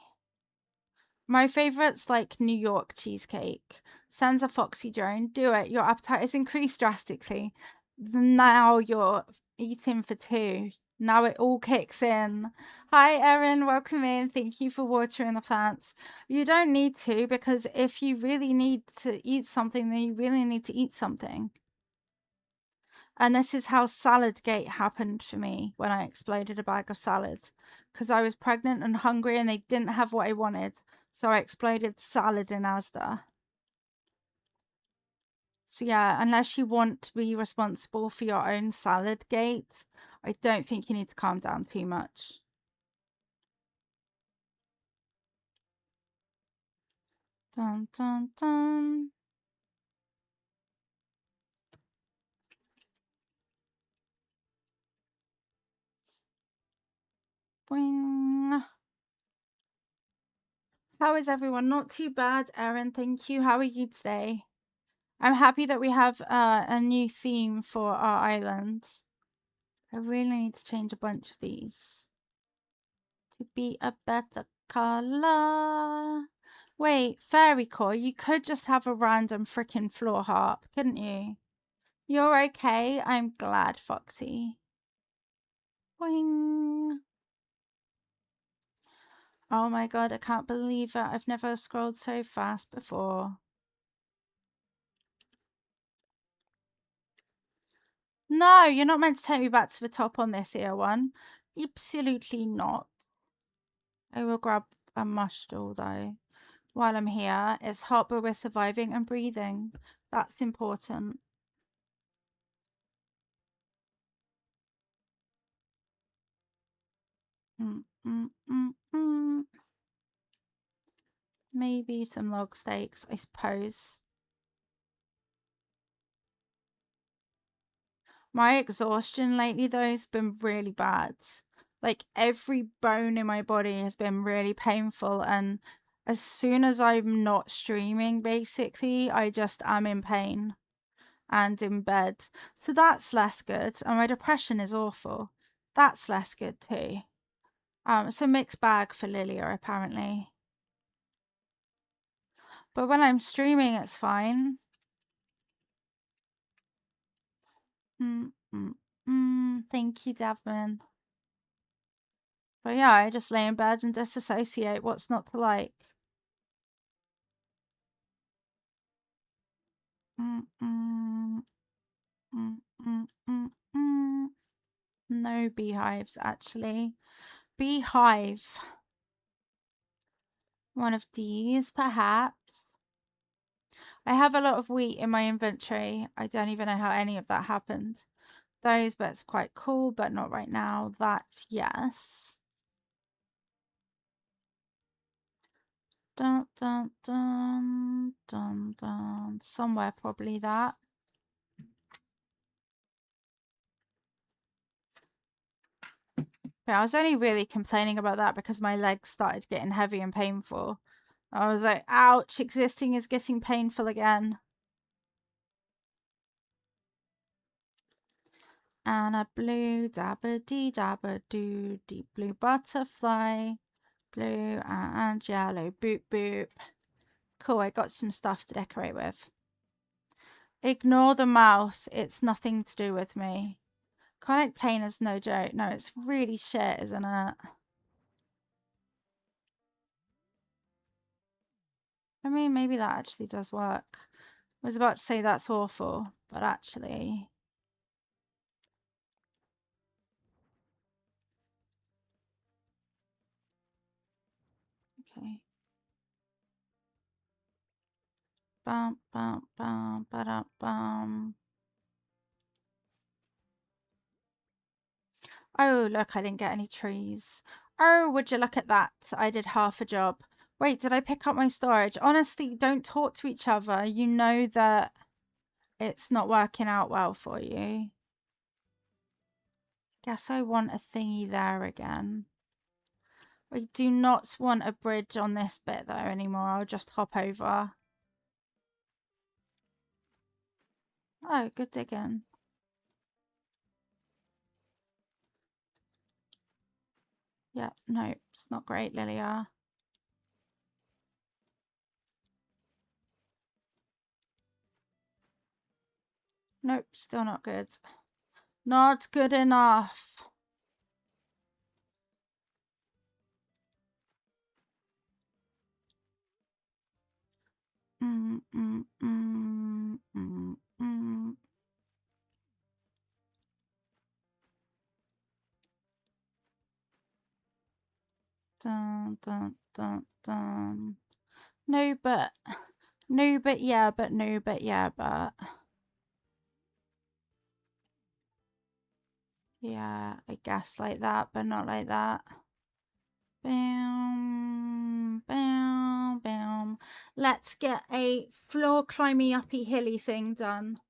Speaker 1: My favorite's like New York cheesecake. Sends a foxy drone. Do it. Your appetite is increased drastically. Now you're eating for two. Now it all kicks in. Hi, Erin. Welcome in. Thank you for watering the plants. You don't need to, because if you really need to eat something, then you really need to eat something. And this is how Saladgate happened for me when I exploded a bag of salad. Because I was pregnant and hungry and they didn't have what I wanted. So I exploded salad in Asda. So yeah, unless you want to be responsible for your own salad gate, I don't think you need to calm down too much. Dun dun dun. Boing. How is everyone? Not too bad, Erin. Thank you. How are you today? I'm happy that we have a new theme for our island. I really need to change a bunch of these to be a better color. Wait, fairycore, you could just have a random freaking floor harp, couldn't you? You're okay. I'm glad, Foxy. Boing. Oh my god, I can't believe it. I've never scrolled so fast before. No, you're not meant to take me back to the top on this here one. Absolutely not. I will grab a mushroom though. While I'm here, it's hot, but we're surviving and breathing. That's important. Mm, mm, mm, mm. Maybe some log steaks, I suppose. My exhaustion lately, though, has been really bad. Like, every bone in my body has been really painful. And as soon as I'm not streaming, basically, I just am in pain and in bed. So that's less good. And my depression is awful. That's less good, too. It's a mixed bag for Lilia, apparently. But when I'm streaming, it's fine. Thank you, Devin. But yeah, I just lay in bed and disassociate. What's not to like? No beehives, actually. Beehive. One of these, perhaps. I have a lot of wheat in my inventory. I don't even know how any of that happened. Those bits are quite cool, but not right now. That, yes. Dun, dun, dun, dun, dun. Somewhere, probably that. Yeah, I was only really complaining about that because my legs started getting heavy and painful. I was like, ouch, existing is getting painful again. And a blue dabba dee dabba doo, deep blue butterfly, blue and yellow, boop boop. Cool, I got some stuff to decorate with. Ignore the mouse, it's nothing to do with me. Chronic pain is no joke. No, it's really shit, isn't it? I mean, maybe that actually does work. I was about to say that's awful, but actually... Okay. Bum, bum, bum, ba-dum, bum. Oh, look, I didn't get any trees. Oh, would you look at that? I did half a job. Wait, did I pick up my storage? Honestly, don't talk to each other. You know that it's not working out well for you. Guess I want a thingy there again. I do not want a bridge on this bit though anymore. I'll just hop over. Oh, good digging. Yeah, no, it's not great, Lilia. Nope, still not good. Not good enough. Mm, mm, mm, mm, mm. Dun, dun, dun, dun. No, but yeah, but no, but yeah, but. Yeah, I guess like that, but not like that. Bam, bam, bam. Let's get a floor climby uppy hilly thing done.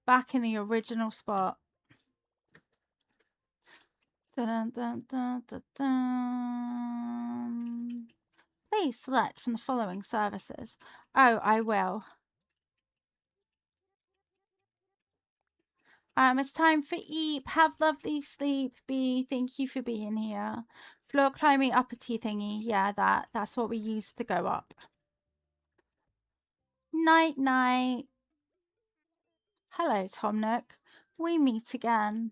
Speaker 1: Back in the original spot. Dun, dun, dun, dun, dun. Please select from the following services. Oh, I will. It's time for Eep. Have lovely sleep, B. Thank you for being here. Floor climbing uppity thingy. Yeah, that's what we used to go up. Night, night. Hello, Tom Nook. We meet again.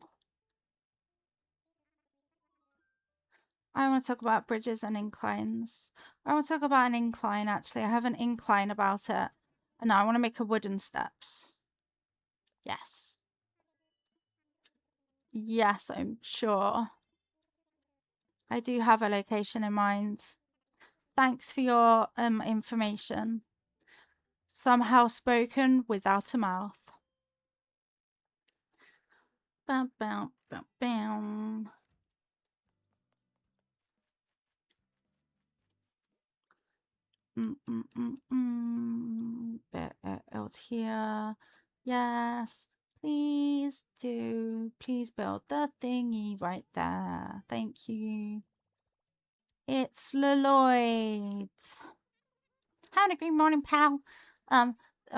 Speaker 1: I want to talk about bridges and inclines. I want to talk about an incline, actually. I have an incline about it. And now I want to make a wooden steps. Yes. Yes, I'm sure. I do have a location in mind. Thanks for your information. Somehow spoken without a mouth. Bam, bam, bam, bam. Bit out here. Yes, please do. Please build the thingy right there. Thank you. It's Lloyd. Having a great morning, pal.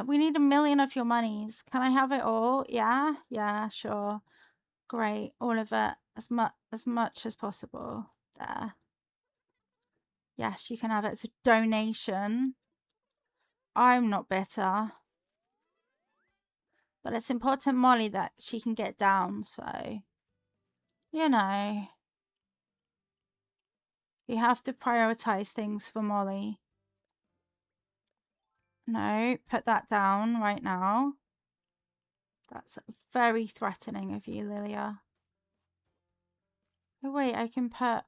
Speaker 1: We need 1,000,000 of your monies. Can I have it all? Yeah, yeah, sure. Great, all of it, as much as possible. There. Yes, you can have it. It's a donation. I'm not bitter. But it's important, Molly, that she can get down, so, you know, you have to prioritize things for Molly. No, put that down right now. That's very threatening of you, Lilia. Oh, wait, I can put...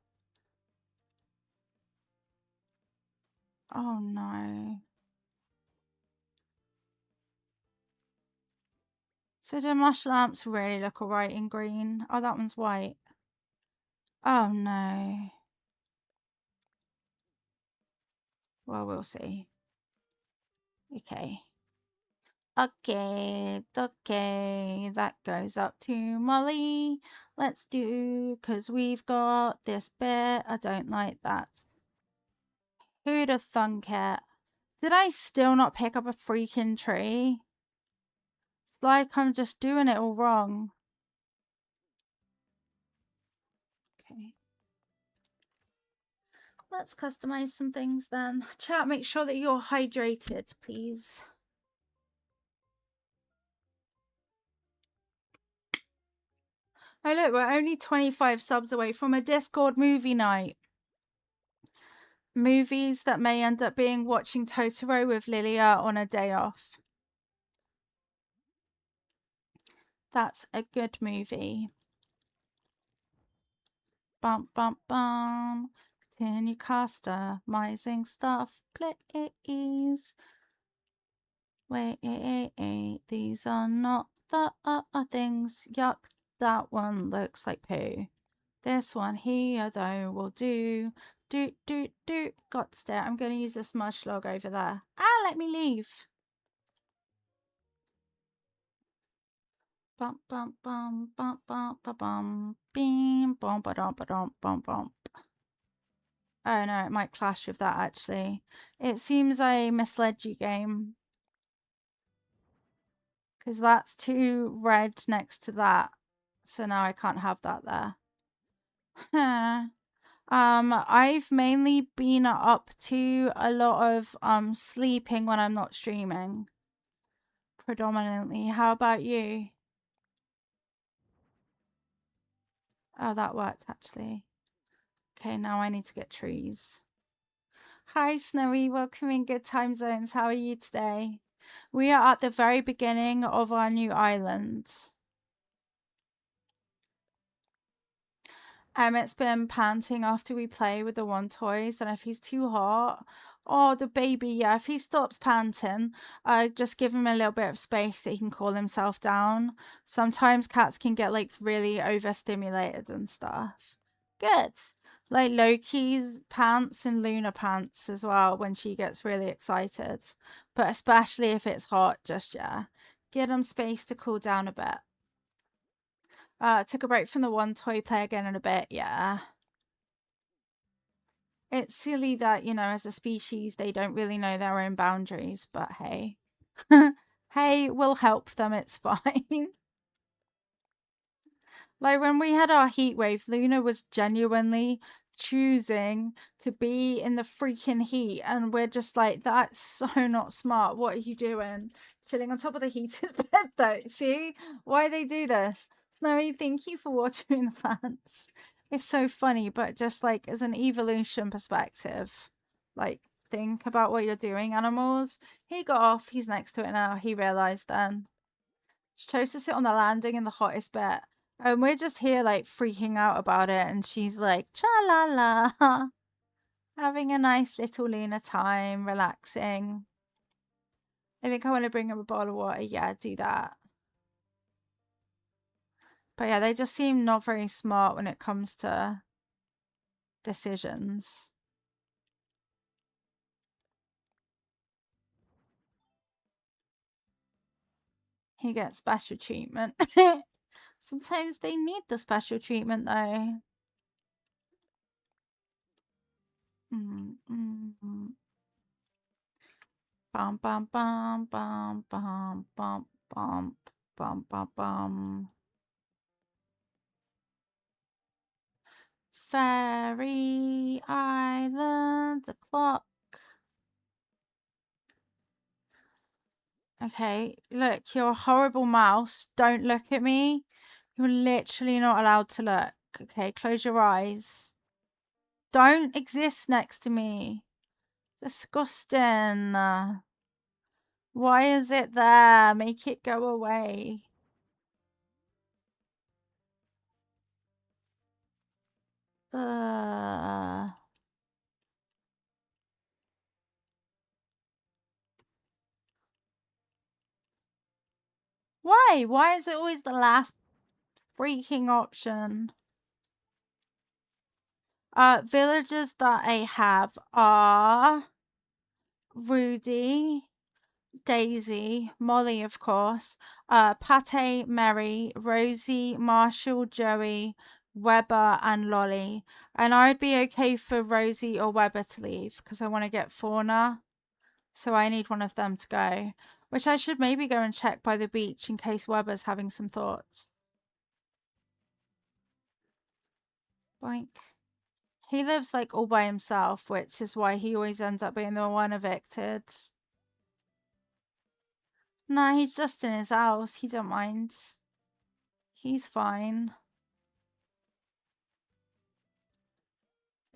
Speaker 1: Oh, no. So do mush lamps really look alright in green? Oh, that one's white. Oh, no. Well, we'll see. Okay. Okay, that goes up to Molly. Let's do, because we've got this bit. I don't like that. Who'd have thunk it? Did I still not pick up a freaking tree? It's like I'm just doing it all wrong. Okay. Let's customize some things then. Chat, make sure that you're hydrated, please. Oh, look, we're only 25 subs away from a Discord movie night. Movies that may end up being watching Totoro with Lilia on a day off. That's a good movie. Bum, bum, bum. Continue customizing stuff, please. Wait, these are not the things. Yuck, that one looks like poo. This one here, though, will do. Got to stare. I'm going to use a smudge log over there. Ah, let me leave. Bum, bum, bum, bum, bum, bum, bum. Beam, bum, ba dum, bum, bum. Oh no, it might clash with that actually. It seems I misled you, game. Because that's too red next to that. So now I can't have that there. I've mainly been up to a lot of sleeping when I'm not streaming. Predominantly. How about you? Oh, that worked actually. Okay, now I need to get trees. Hi Snowy, welcome in Good Time Zones. How are you today? We are at the very beginning of our new island. Emmett's been panting after we play with the one toys, and if he's too hot, oh, the baby, yeah, if he stops panting, just give him a little bit of space so he can cool himself down. Sometimes cats can get like really overstimulated and stuff. Good. Like Loki's pants and Luna pants as well when she gets really excited. But especially if it's hot, just yeah. Give them space to cool down a bit. Took a break from the one toy, play again in a bit, yeah. It's silly that, you know, as a species, they don't really know their own boundaries, but hey. Hey, we'll help them, it's fine. Like when we had our heat wave, Luna was genuinely choosing to be in the freaking heat, and we're just like, that's so not smart. What are you doing? Chilling on top of the heated bed though. See why they do this? Snowy, thank you for watering the plants. It's so funny, but just like as an evolution perspective, like think about what you're doing, animals. He got off, he's next to it now. He realized then. She chose to sit on the landing in the hottest bit. And we're just here like freaking out about it. And she's like, cha la la. Having a nice little Luna time, relaxing. I think I want to bring him a bottle of water. Yeah, do that. But yeah, they just seem not very smart when it comes to decisions. He gets special treatment. Sometimes they need the special treatment though. Bum bum bum bum bum bum bum bum bum bum. Fairy Island, the clock. Okay, look, you're a horrible mouse. Don't look at me. You're literally not allowed to look. Okay, close your eyes. Don't exist next to me. Disgusting. Why is it there? Make it go away. Uh. Why? Why is it always the last freaking option? Villagers that I have are Rudy, Daisy, Molly, of course, Pate, Mary, Rosie, Marshall, Joey, Weber, and Lolly. And I'd be okay for Rosie or Weber to leave because I want to get Fauna. So I need one of them to go. Which I should maybe go and check by the beach in case Weber's having some thoughts. Boink. He lives like all by himself, which is why he always ends up being the one evicted. Nah, he's just in his house. He don't mind. He's fine.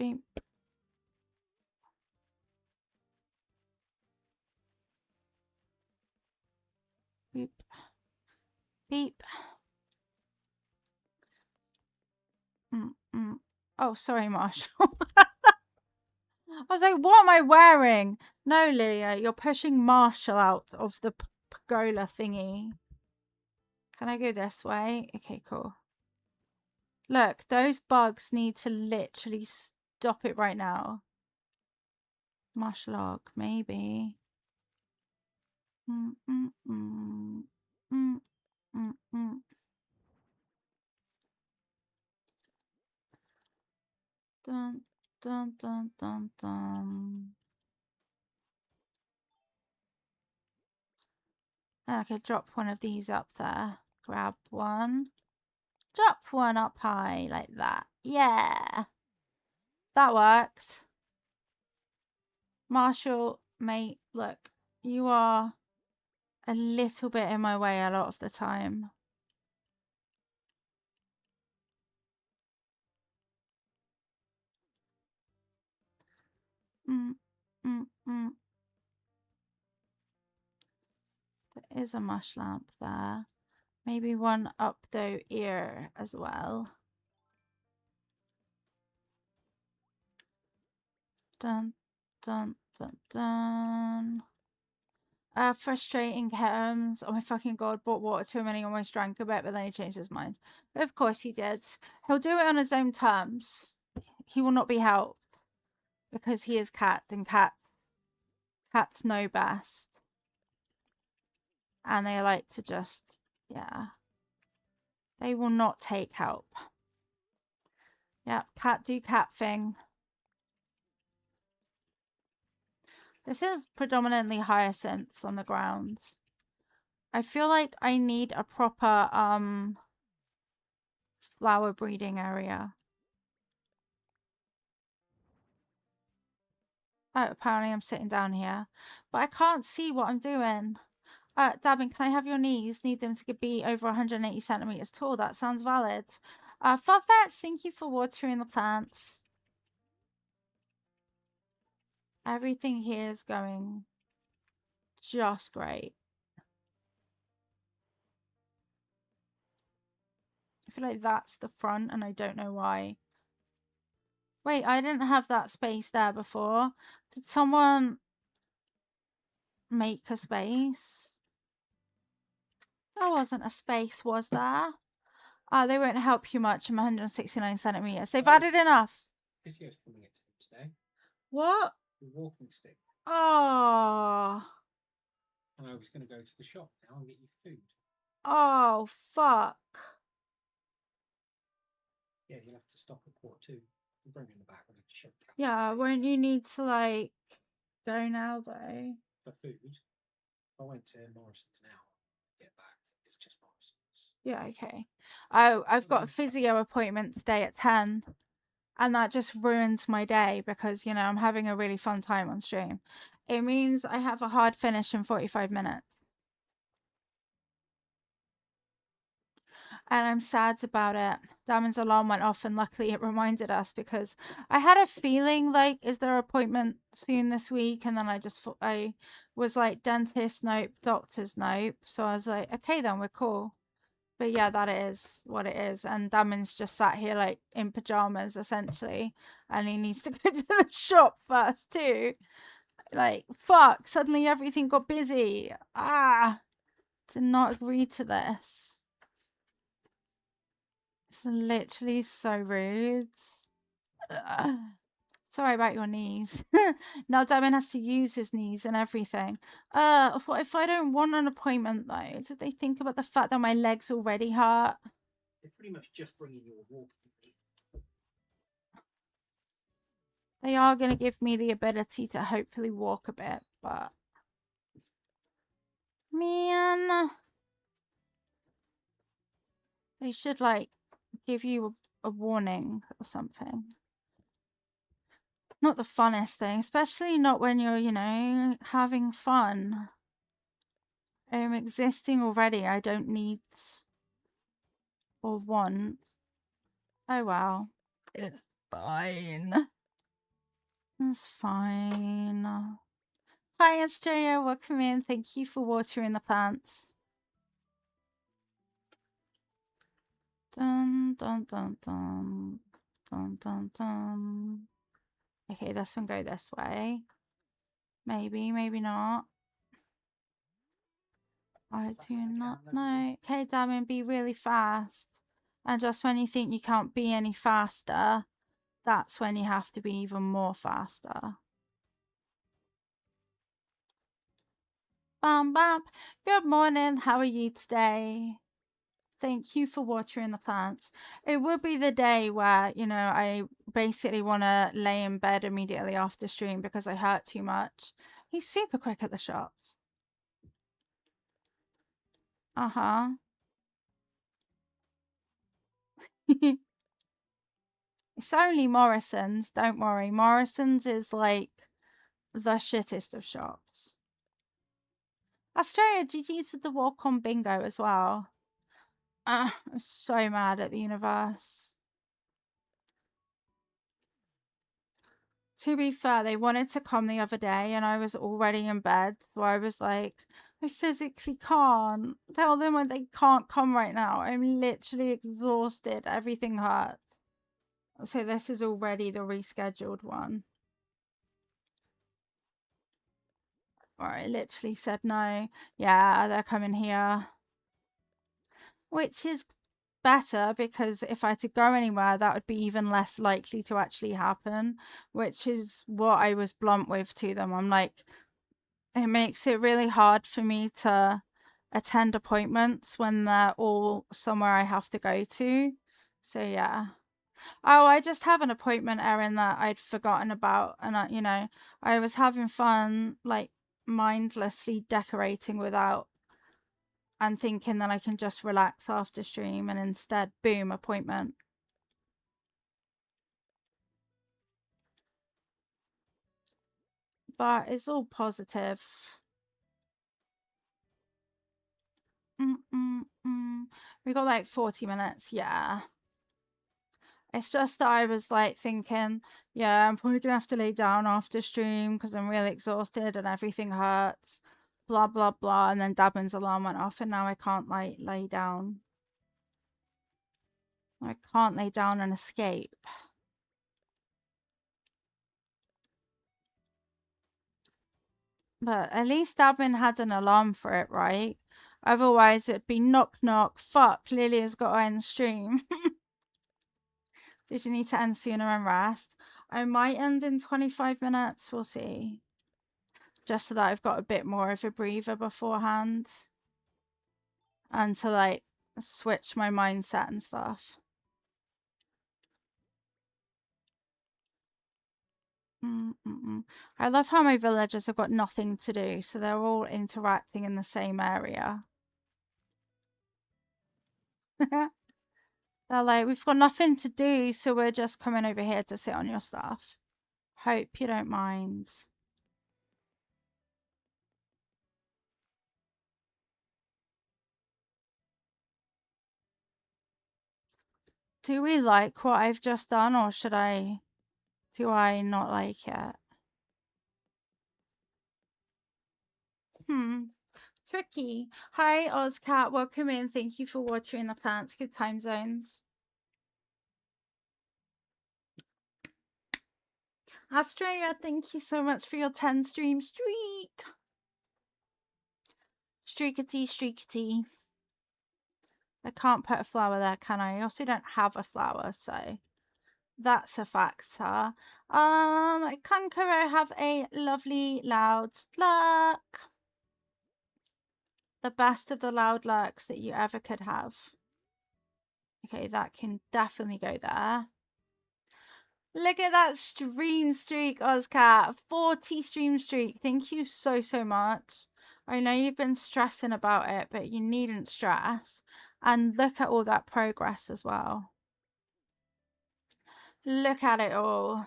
Speaker 1: Beep. Beep. Beep. Oh, sorry, Marshall. I was like, what am I wearing? No, Lilia, you're pushing Marshall out of the pergola thingy. Can I go this way? Okay, cool. Look, those bugs need to literally stop it right now. Marshall log, maybe. Dun, dun, dun, dun, dun. I could drop one of these up there. Grab one. Drop one up high like that. Yeah. That worked. Marshall, mate, look. You are a little bit in my way a lot of the time. There is a mush lamp there. Maybe one up though ear as well. Dun, dun, dun, dun. Frustrating Kettums. Oh my fucking god, bought water to him and he almost drank a bit, but then he changed his mind. But of course he did. He'll do it on his own terms. He will not be helped. Because he is cat and cats know best. And they like to just, yeah. They will not take help. Yep, cat do cat thing. This is predominantly hyacinths on the ground. I feel like I need a proper flower breeding area. Oh, apparently I'm sitting down here. But I can't see what I'm doing. Dabin, can I have your knees? Need them to be over 180 centimeters tall. That sounds valid. Farfetch, thank you for watering the plants. Everything here is going just great. I feel like that's the front and I don't know why. Wait, I didn't have that space there before. Did someone make a space? There wasn't a space, was there? They won't help you much. I'm 169 centimeters. They've added enough.
Speaker 2: Physio's coming at today.
Speaker 1: What?
Speaker 2: The walking stick.
Speaker 1: Oh.
Speaker 2: And I was going to go to the shop now and get you food.
Speaker 1: Oh, fuck.
Speaker 2: Yeah, you'll have to stop at 2:15. We'll bring it in the back. We'll have to shove it.
Speaker 1: Yeah, won't you need to, like, go now, though?
Speaker 2: For food? I went to Morrison's now. Get back. It's just Morrison's.
Speaker 1: Yeah, okay. I've got a physio appointment today at 10. And that just ruins my day because, you know, I'm having a really fun time on stream. It means I have a hard finish in 45 minutes. And I'm sad about it. Damon's alarm went off and luckily it reminded us because I had a feeling like, is there an appointment soon this week? And then I was like, dentist nope, doctor's nope. So I was like, okay, then we're cool. But yeah, that is what it is. And Damon's just sat here like in pajamas essentially. And he needs to go to the shop first too. Like, fuck, suddenly everything got busy. Did not agree to this. It's literally so rude. Sorry about your knees. Now Damon has to use his knees and everything. What if I don't want an appointment though? Did they think about the fact that my legs already hurt?
Speaker 2: They're pretty much just bringing you a walk.
Speaker 1: They are going to give me the ability to hopefully walk a bit, but... Man... They should, like, give you a warning or something. Not the funnest thing, especially not when you're, you know, having fun. I'm existing already. I don't need or want. Oh, wow. It's fine. That's fine. Hi, Estrella. Welcome in. Thank you for watering the plants. Dun, dun, dun, dun. Dun, dun, dun. Okay, this one go this way. Maybe, maybe not. I do not know. Okay, Damien, be really fast. And just when you think you can't be any faster, that's when you have to be even more faster. Bam, bam. Good morning. How are you today? Thank you for watering the plants. It will be the day where, you know, I basically want to lay in bed immediately after stream because I hurt too much. He's super quick at the shops. Uh-huh. It's only Morrison's, don't worry. Morrison's is like the shittest of shops. Australia, GG's with the walk-on bingo as well. I'm so mad at the universe. To be fair, they wanted to come the other day and I was already in bed. So I was like, I physically can't. Tell them they can't come right now. I'm literally exhausted. Everything hurts. So this is already the rescheduled one. Or I literally said no. Yeah, they're coming here. Which is better because if I had to go anywhere, that would be even less likely to actually happen, which is what I was blunt with to them. I'm like, it makes it really hard for me to attend appointments when they're all somewhere I have to go to. So yeah. Oh, I just have an appointment, Erin, that I'd forgotten about, and I was having fun, like mindlessly decorating without and thinking that I can just relax after stream, and instead, boom, appointment. But it's all positive. We got like 40 minutes, yeah. It's just that I was like thinking, yeah, I'm probably gonna have to lay down after stream because I'm really exhausted and everything hurts, blah blah blah. And then Dabin's alarm went off, and now I can't like lay down. I can't lay down and escape. But at least Dabin had an alarm for it, right? Otherwise, it'd be knock knock. Fuck, Lily's got to end stream. Did you need to end sooner and rest? I might end in 25 minutes. We'll see. Just so that I've got a bit more of a breather beforehand. And to like switch my mindset and stuff. I love how my villagers have got nothing to do, so they're all interacting in the same area. They're like, we've got nothing to do, so we're just coming over here to sit on your stuff. Hope you don't mind. Do we like what I've just done, or do I not like it? Tricky. Hi, Ozcat. Welcome in. Thank you for watering the plants. Good time zones. Australia, thank you so much for your 10 stream streak. Streakity, streakity. I can't put a flower there, can I? I also don't have a flower, so that's a factor. Kankaro, have a lovely loud lurk. The best of the loud lurks that you ever could have. Okay, that can definitely go there. Look at that stream streak, Ozcat. 40 stream streak. Thank you so, so much. I know you've been stressing about it, but you needn't stress. And look at all that progress as well. Look at it all.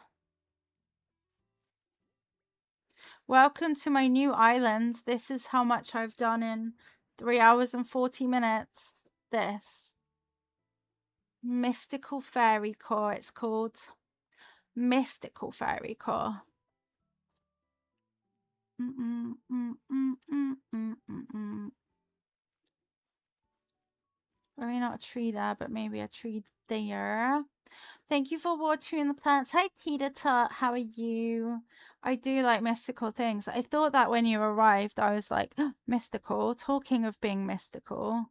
Speaker 1: Welcome to my new island. This is how much I've done in 3 hours and 40 minutes. This. Mystical Fairy Core, it's called. Mystical Fairy Core. Maybe not a tree there, but maybe a tree there. Thank you for watering the plants. Hi, Tita Tut. How are you? I do like mystical things. I thought that when you arrived, I was like, mystical. Talking of being mystical.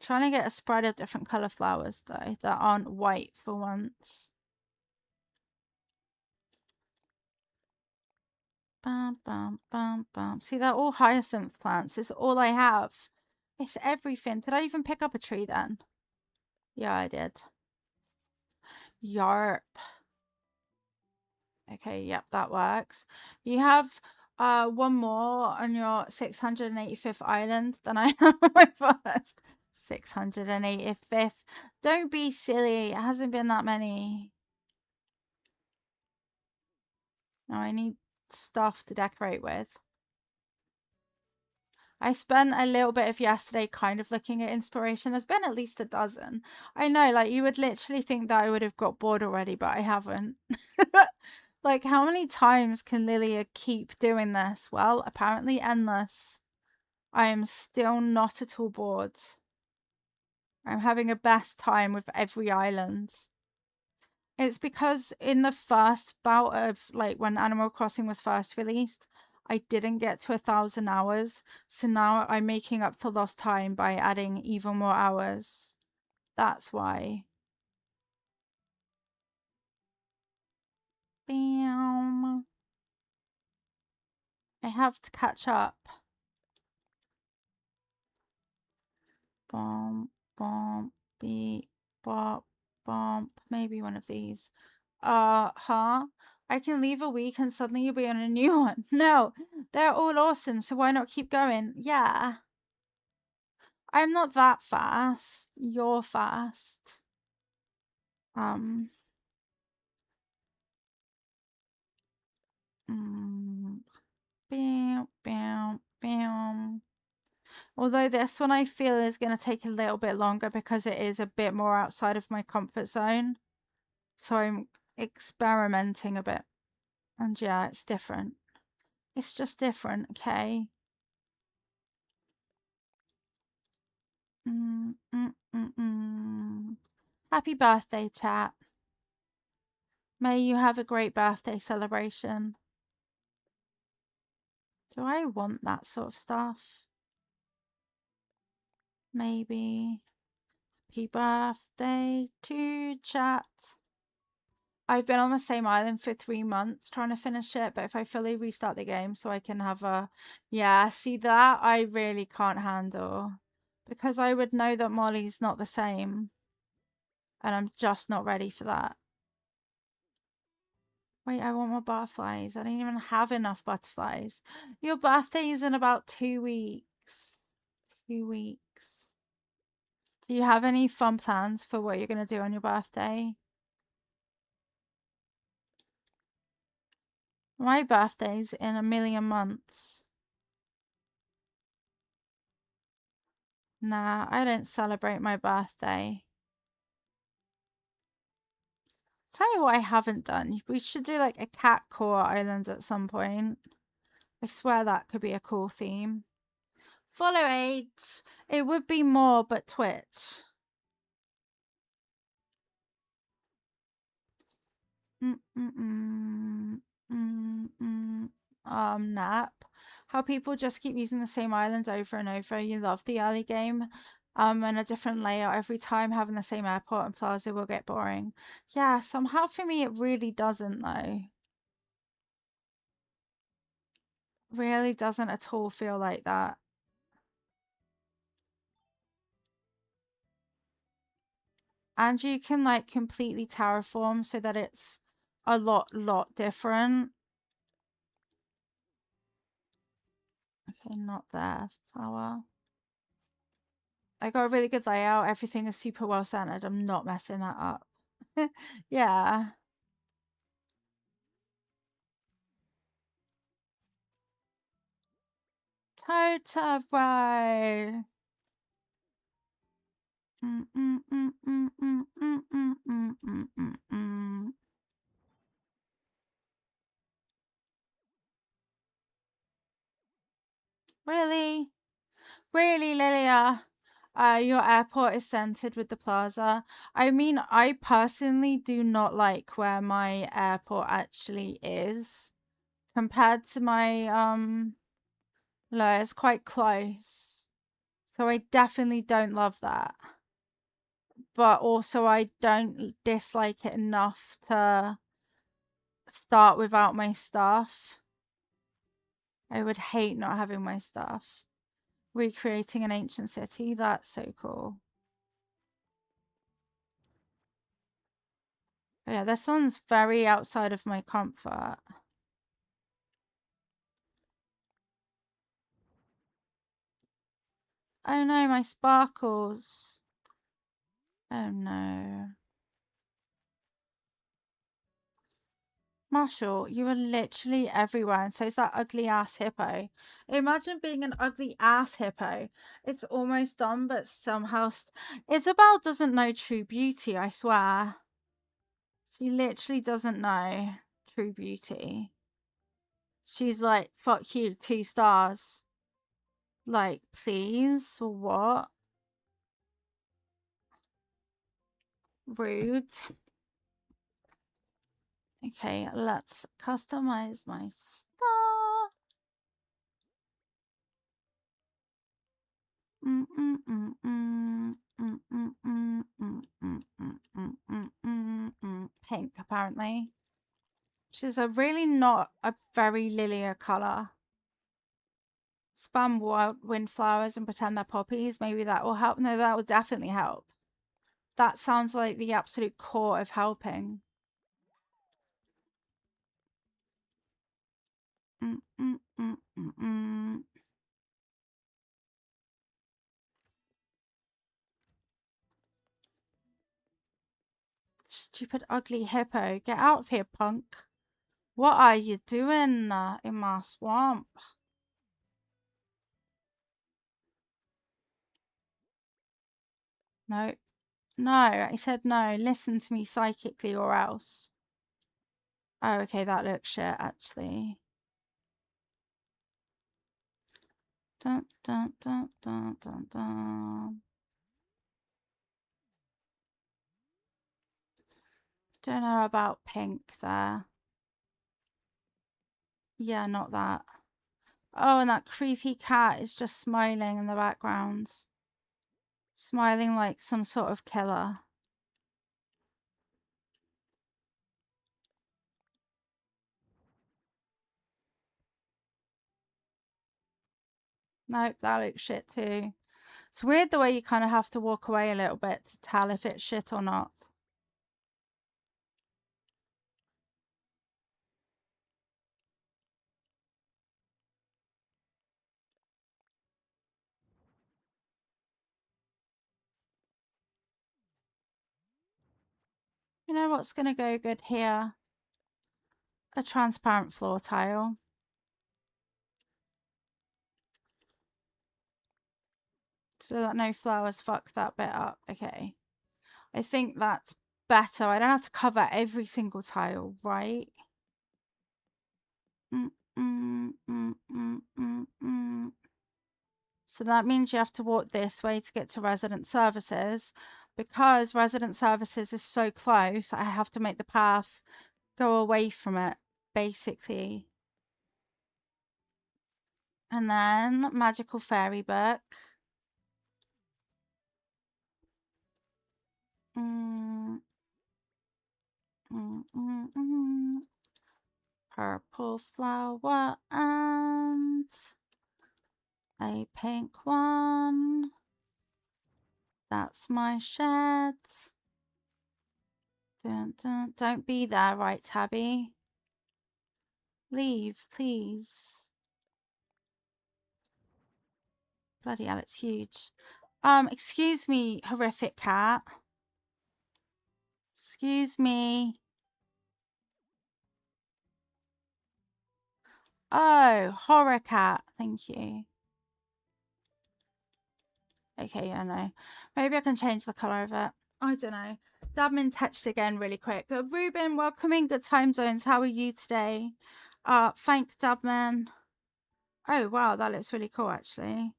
Speaker 1: Trying to get a spread of different color flowers, though, that aren't white for once. Bum, bum, bum, bum. See, they're all hyacinth plants. It's all I have. It's everything. Did I even pick up a tree then? Yeah, I did. Yarp. Okay, yep, that works. You have one more on your 685th island than I have on my first 685th. Don't be silly. It hasn't been that many. Now I need stuff to decorate with. I spent a little bit of yesterday kind of looking at inspiration. There's been at least a dozen. I know, like, you would literally think that I would have got bored already, but I haven't. Like, how many times can Lilia keep doing this? Well, apparently endless. I am still not at all bored. I'm having a best time with every island. It's because in the first bout of, like, when Animal Crossing was first released, I didn't get to 1,000 hours. So now I'm making up for lost time by adding even more hours. That's why. Bam. I have to catch up. Bomb, bomb, beep, bop, bump. Maybe one of these. Huh? I can leave a week and suddenly you'll be on a new one. No, they're all awesome, so why not keep going? Yeah. I'm not that fast. You're fast. Bam, bam, bam. Although this one I feel is going to take a little bit longer because it is a bit more outside of my comfort zone. So I'm experimenting a bit. And yeah, it's different. It's just different, okay? Happy birthday, chat. May you have a great birthday celebration. Do I want that sort of stuff? Maybe. Happy birthday to chat. I've been on the same island for 3 months trying to finish it, but if I fully restart the game so I can have a... Yeah, see that I really can't handle. Because I would know that Molly's not the same. And I'm just not ready for that. Wait, I want more butterflies. I don't even have enough butterflies. Your birthday is in about 2 weeks. 2 weeks. Do you have any fun plans for what you're going to do on your birthday? My birthday's in a million months. Nah, I don't celebrate my birthday. Tell you what I haven't done. We should do like a cat core island at some point. I swear that could be a cool theme. Follow 8. It would be more, but Twitch. Nap. How people just keep using the same island over and over. You love the early game. And a different layout every time. Having the same airport and plaza will get boring. Yeah, somehow for me it really doesn't though. Really doesn't at all feel like that. And you can like completely terraform so that it's a lot different. Okay, not there. Flower. I got a really good layout. Everything is super well centered. I'm not messing that up. Yeah. Totoro. Really? Really, Lilia? Your airport is centered with the plaza. I mean, I personally do not like where my airport actually is compared to my no, it's quite close. So I definitely don't love that. But also I don't dislike it enough to start without my stuff. I would hate not having my stuff. Recreating an ancient city, that's so cool. But yeah, this one's very outside of my comfort. Oh no, my sparkles. Oh no. Marshall, you are literally everywhere, and so is that ugly ass hippo. Imagine being an ugly ass hippo. It's almost done, but somehow. Isabel doesn't know true beauty, I swear. She literally doesn't know true beauty. She's like, fuck you, 2 stars. Like, please? Or what? Rude. Okay, let's customize my star. Pink, apparently. Which is a really not a very Lilia color. Spam wildflowers and pretend they're poppies. Maybe that will help. No, that will definitely help. That sounds like the absolute core of helping. Stupid ugly hippo. Get out of here, punk. What are you doing in my swamp? No. No, I said no. Listen to me psychically or else. Oh, okay, that looks shit, actually. Dun, dun, dun, dun, dun, dun. Don't know about pink there. Yeah, not that. Oh, and that creepy cat is just smiling in the background. Smiling like some sort of killer. Nope, that looks shit too. It's weird the way you kind of have to walk away a little bit to tell if it's shit or not. You know what's going to go good here? A transparent floor tile. So that no flowers fuck that bit up. Okay. I think that's better. I don't have to cover every single tile, right? So that means you have to walk this way to get to resident services. Because resident services is so close, I have to make the path go away from it, basically. And then magical fairy book. Purple flower and a pink one. That's my shed. Dun, dun. Don't be there, right, Tabby? Leave, please. Bloody hell, it's huge. Excuse me, horrific cat. Excuse me. Oh, horror cat. Thank you. Okay, yeah, no. Maybe I can change the colour of it. I don't know. Dabman touched again really quick. Ruben, welcoming Good Time Zones. How are you today? Thank Dabman. Oh, wow, that looks really cool, actually.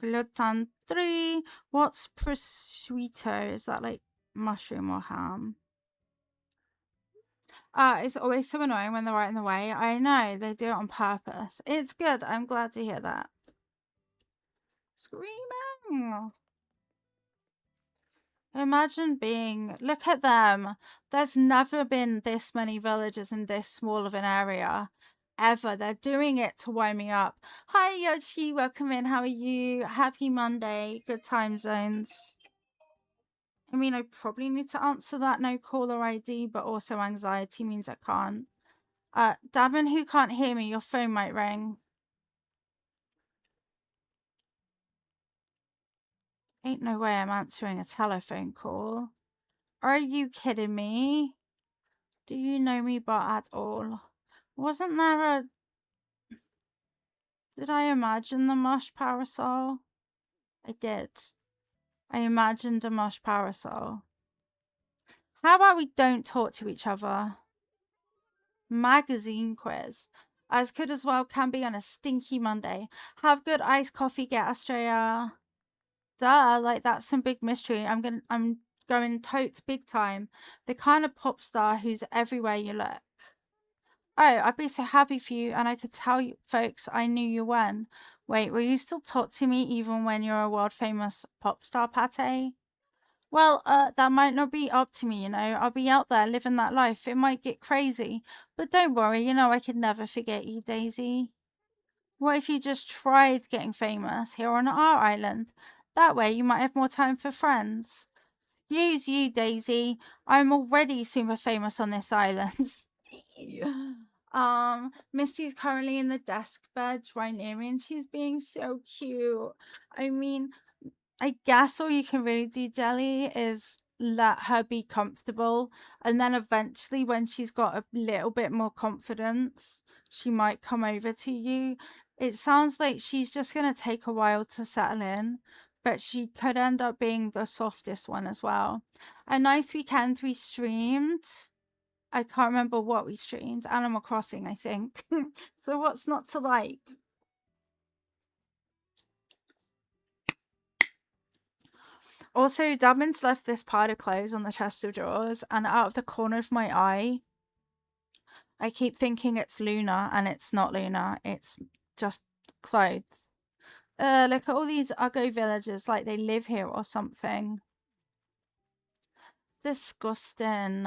Speaker 1: Gluten 3. What's prosciutto? Is that like mushroom or ham? It's always so annoying when they're right in the way. I know, they do it on purpose. It's good. I'm glad to hear that. Screaming. Imagine being, look at them. There's never been this many villagers in this small of an area ever. They're doing it to wind me up. Hi, Yoshi. Welcome in. How are you? Happy Monday. Good time zones. I mean, I probably need to answer that no caller ID, but also anxiety means I can't. Davin, who can't hear me? Your phone might ring. Ain't no way I'm answering a telephone call. Are you kidding me? Do you know me but at all? Wasn't there a... Did I imagine the mush parasol? I did. I imagined a mush parasol. How about we don't talk to each other? Magazine quiz. As good as well can be on a stinky Monday. Have good iced coffee, get Australia. Duh, like that's some big mystery. I'm going totes big time. The kind of pop star who's everywhere you look. Oh, I'd be so happy for you, and I could tell you folks I knew you when. Wait, will you still talk to me even when you're a world famous pop star, Pate? Well, that might not be up to me, you know. I'll be out there living that life. It might get crazy. But don't worry, you know I could never forget you, Daisy. What if you just tried getting famous here on our island? That way you might have more time for friends. Excuse you, Daisy. I'm already super famous on this island. Misty's currently in the desk bed right near me and she's being so cute. I mean, I guess all you can really do, Jelly, is let her be comfortable. And then eventually, when she's got a little bit more confidence, she might come over to you. It sounds like she's just going to take a while to settle in, but she could end up being the softest one as well. A nice weekend we streamed. I can't remember what we streamed. Animal Crossing, I think. So what's not to like? Also, Dabin's left this pile of clothes on the chest of drawers, and out of the corner of my eye, I keep thinking it's Luna, and it's not Luna. It's just clothes. Look at all these Uggo villagers, like they live here or something. Disgusting.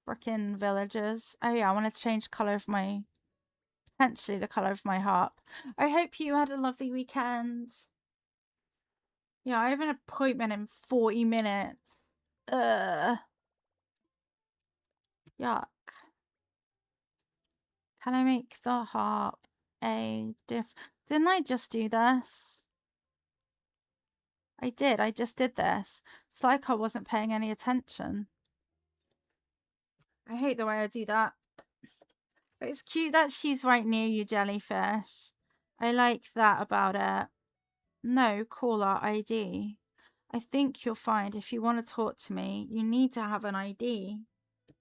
Speaker 1: Frickin' villagers. Oh yeah, I want to change colour of my... Potentially the colour of my harp. I hope you had a lovely weekend. Yeah, I have an appointment in 40 minutes. Yuck. Can I make the harp a Didn't I just do this? I did. I just did this. It's like I wasn't paying any attention. I hate the way I do that. But it's cute that she's right near you, jellyfish. I like that about it. No, caller ID. I think you'll find if you want to talk to me, you need to have an ID.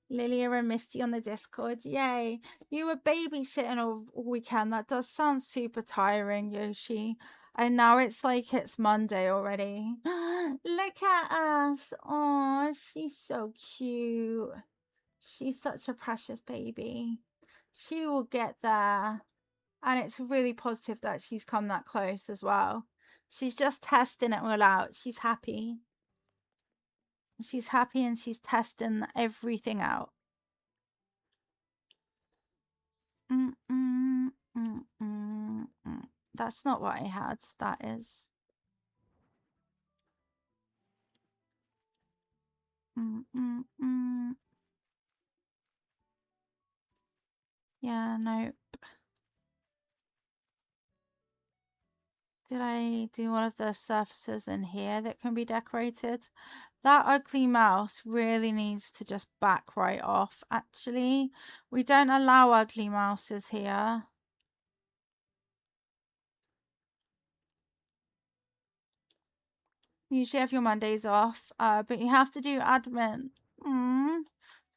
Speaker 1: Lilia and Misty on the Discord. Yay. You were babysitting all weekend. That does sound super tiring, Yoshi. And now it's like it's Monday already. Look at us. Oh, she's so cute. She's such a precious baby. She will get there. And it's really positive that she's come that close as well. She's just testing it all out. She's happy. She's happy and she's testing everything out. That's not what I had. That is. Yeah, no. Did I do one of the surfaces in here that can be decorated? That ugly mouse really needs to just back right off, actually. We don't allow ugly mouses here. usually have your Mondays off, but you have to do admin.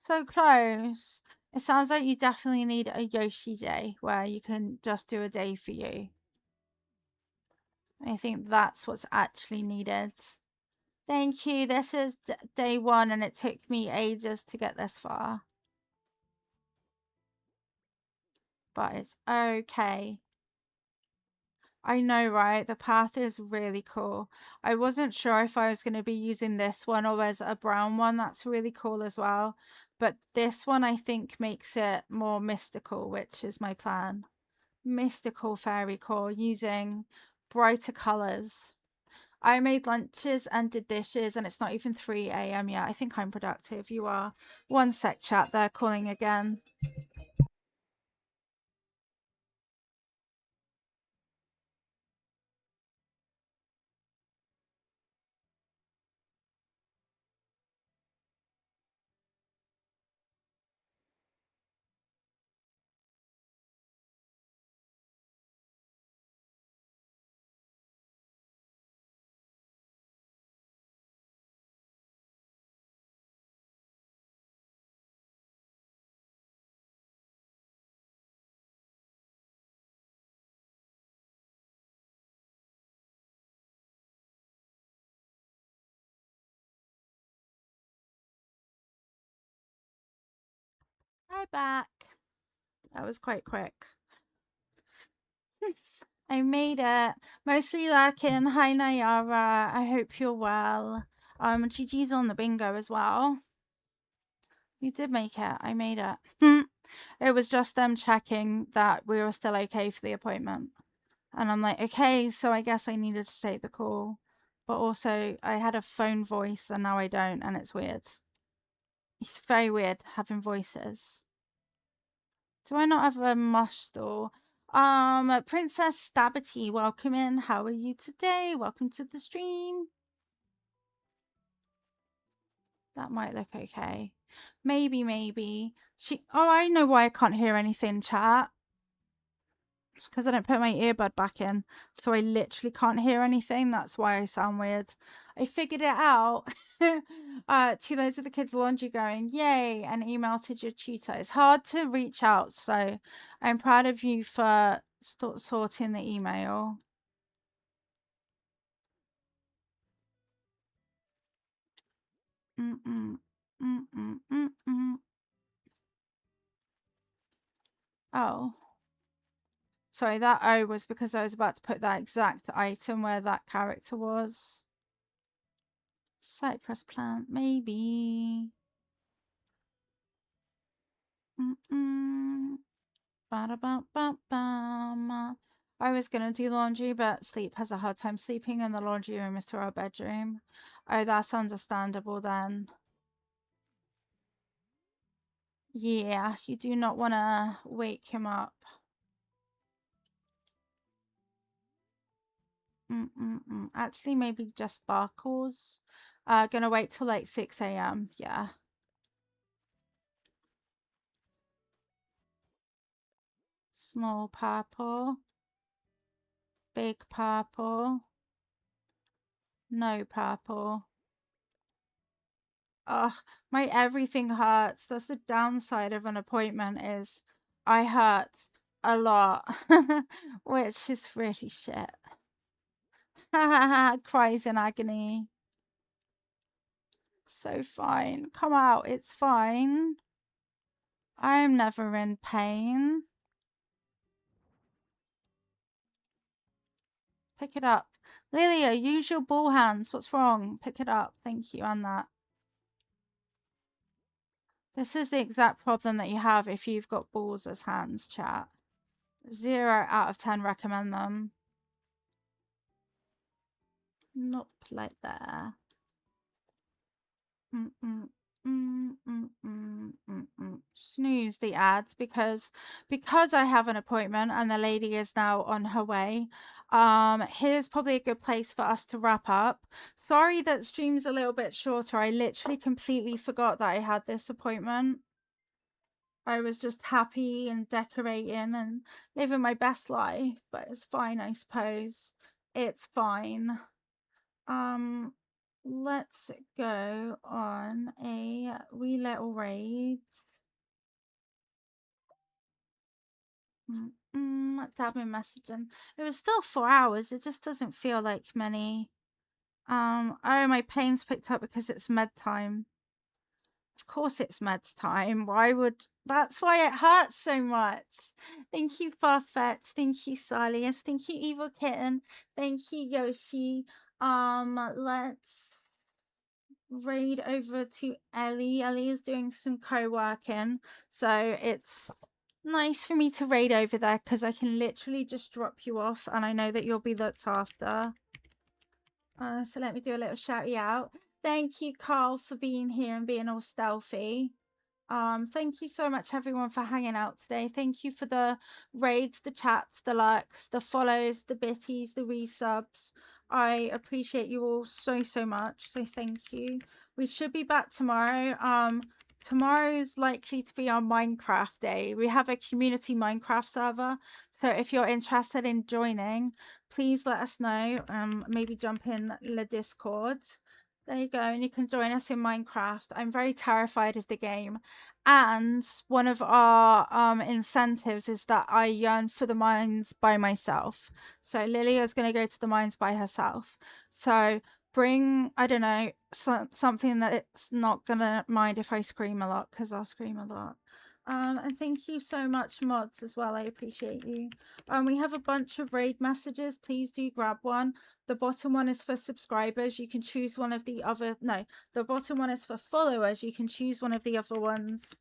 Speaker 1: So close. It sounds like you definitely need a Yoshi day where you can just do a day for you. I think that's what's actually needed. Thank you. This is day 1 and it took me ages to get this far. But it's okay. I know, right? The path is really cool. I wasn't sure if I was going to be using this one or there's a brown one that's really cool as well. But this one I think makes it more mystical, which is my plan. Mystical fairy core using brighter colors. I made lunches and did dishes and it's not even 3 a.m. yet. I think I'm productive. You are. One sec, chat. They're calling again. Hi, back. That was quite quick. I made it. Mostly lurking. Hi, Nayara. I hope you're well. Gigi's on the bingo as well. You did make it. I made it. It was just them checking that we were still okay for the appointment. And I'm like, okay, so I guess I needed to take the call. But also, I had a phone voice and now I don't, and it's weird. It's very weird having voices. Do I not have a mush store? Princess Stabity, welcome in. How are you today? Welcome to the stream. That might look okay. Maybe. Oh, I know why I can't hear anything, chat. It's because I don't put my earbud back in. So I literally can't hear anything. That's why I sound weird. I figured it out. 2 loads of the kids' laundry going, yay, and email to your tutor. It's hard to reach out, so I'm proud of you for sorting the email. Oh. Sorry, that O was because I was about to put that exact item where that character was. Cypress plant, maybe. I was gonna do laundry, but Sleep has a hard time sleeping, and the laundry room is to our bedroom. Oh, that's understandable then. Yeah, you do not want to wake him up. Actually, maybe just sparkles. Gonna wait till like 6 a.m. Yeah. Small purple. Big purple. No purple. Ugh, my everything hurts. That's the downside of an appointment is I hurt a lot, which is really shit. Cries in agony. So fine. Come out. It's fine. I'm never in pain. Pick it up. Lilia, use your ball hands. What's wrong? Pick it up. Thank you on that. This is the exact problem that you have if you've got balls as hands, chat. 0 out of 10 recommend them. Not like that. Snooze the ads because I have an appointment and the lady is now on her way. Here's probably a good place for us to wrap up. Sorry that stream's a little bit shorter. I literally completely forgot that I had this appointment. I was just happy and decorating and living my best life, but it's fine, I suppose. It's fine. let's go on a wee little raid. Let's have me messaging. It was still 4 hours. It just doesn't feel like many. Oh, my pain's picked up because it's med time. Of course it's meds time. Why would that's why it hurts so much. Thank you, Farfetch. Thank you, Salius. Thank you, Evil Kitten. Thank you, Yoshi. Let's raid over to Ellie. Ellie is doing some co-working. So it's nice for me to raid over there because I can literally just drop you off and I know that you'll be looked after. So let me do a little shouty out. Thank you, Carl, for being here and being all stealthy. Thank you so much, everyone, for hanging out today. Thank you for the raids, the chats, the likes, the follows, the bitties, the resubs. I appreciate you all so, so much. So thank you. We should be back tomorrow. Tomorrow's likely to be our Minecraft day. We have a community Minecraft server. So if you're interested in joining, please let us know. Maybe jump in the Discord. There you go, and you can join us in Minecraft. I'm very terrified of the game. And one of our incentives is that I yearn for the mines by myself. So Lilia's going to go to the mines by herself. So bring, I don't know, something that it's not going to mind if I scream a lot, because I'll scream a lot. And thank you so much, mods, as well. I appreciate you. We have a bunch of raid messages. Please do grab one. The bottom one is for subscribers. You can choose one of the other. No, the bottom one is for followers. You can choose one of the other ones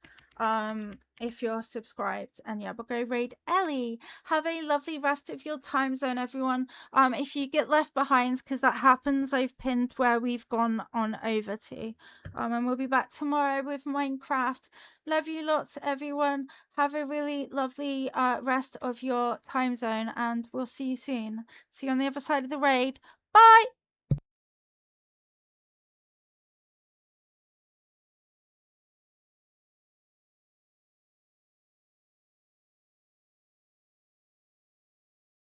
Speaker 1: if you're subscribed. And yeah, but go raid Ellie. Have a lovely rest of your time zone, everyone. If you get left behind, because that happens, I've pinned where we've gone on over to. And we'll be back tomorrow with Minecraft. Love you lots, everyone. Have a really lovely rest of your time zone, and we'll see you soon. See you on the other side of the raid. Bye!